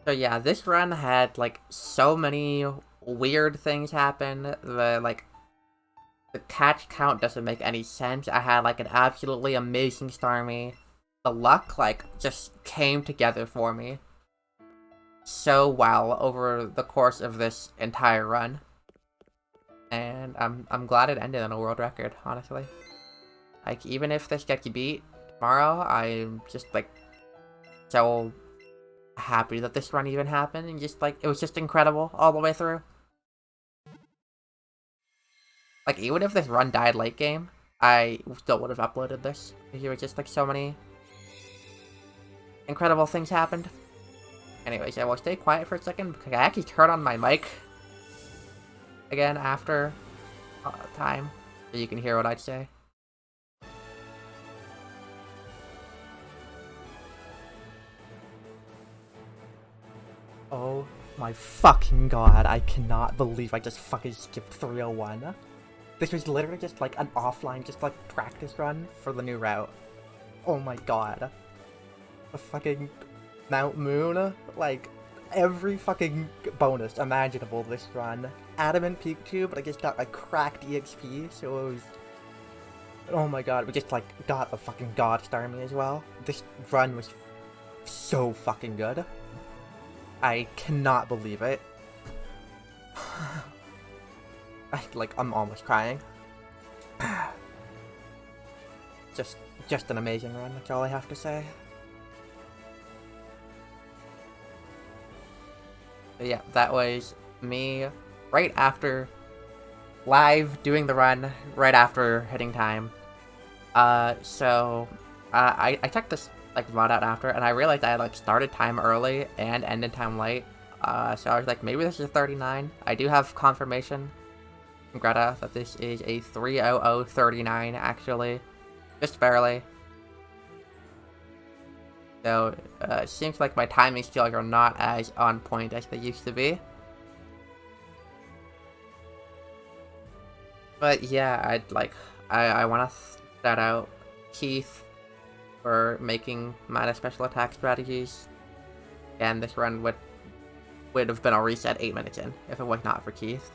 So yeah, this run had, like, so many weird things happen. The catch count doesn't make any sense. I had, like, an absolutely amazing Starmie. The luck, like, just came together for me so well over the course of this entire run. And I'm glad it ended on a world record, honestly. Like, even if this gets beat tomorrow, I'm just, like, so happy that this run even happened, and just, like, it was just incredible all the way through. Like, even if this run died late game, I still would have uploaded this. There were just, like, so many incredible things happened. Anyways, I will stay quiet for a second, because I actually turned on my mic again after time, so you can hear what I'd say. Oh my fucking god, I cannot believe I just fucking skipped 301. This was literally just like an offline, just like practice run for the new route. Oh my god. The fucking Mount Moon, like every fucking bonus imaginable this run. Adamant Pikachu, but I just got like cracked EXP, so it was... Oh my god, we just like got the fucking God Starmie as well. This run was so fucking good. I cannot believe it. I'm almost crying. Just an amazing run, that's all I have to say. But yeah, that was me right after live doing the run, right after hitting time. I checked this like run out after, and I realized I had like started time early and ended time late. So I was like, maybe this is 39. I do have confirmation Greta that this is a 30039 actually. Just barely. So, it seems like my timing skills are not as on point as they used to be. But yeah, I want to shout out Keith for making mana special attack strategies. And this run would have been a reset 8 minutes in if it was not for Keith.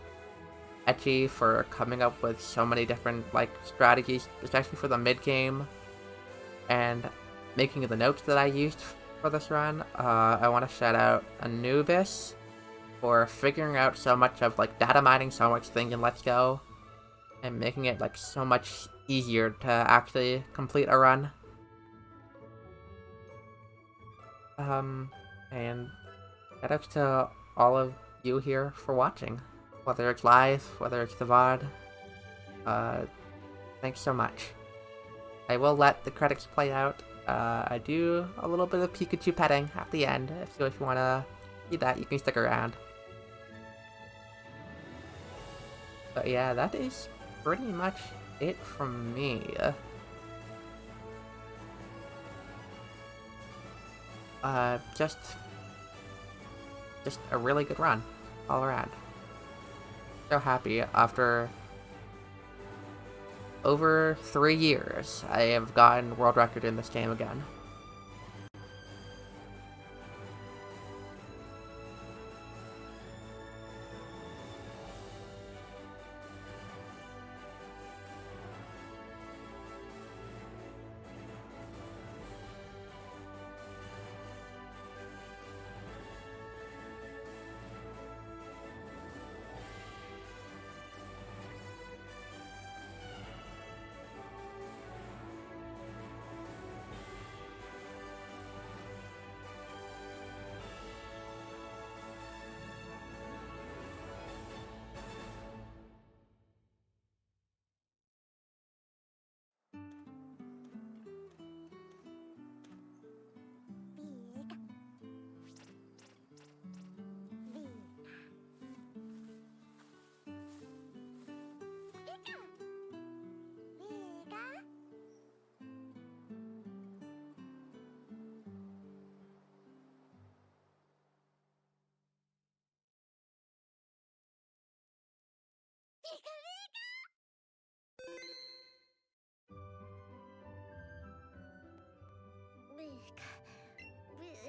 Etchy for coming up with so many different strategies, especially for the mid game, and making the notes that I used for this run. I want to shout out Anubis for figuring out so much of data mining so much things in Let's Go, and making it so much easier to actually complete a run. And shoutouts to all of you here for watching, whether it's live, whether it's the VOD. Thanks so much. I will let the credits play out. I do a little bit of Pikachu petting at the end, so if you want to see that, you can stick around. But yeah, that is pretty much it from me. Just a really good run all around. So happy after over 3 years, I have gotten world record in this game again.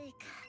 Pika.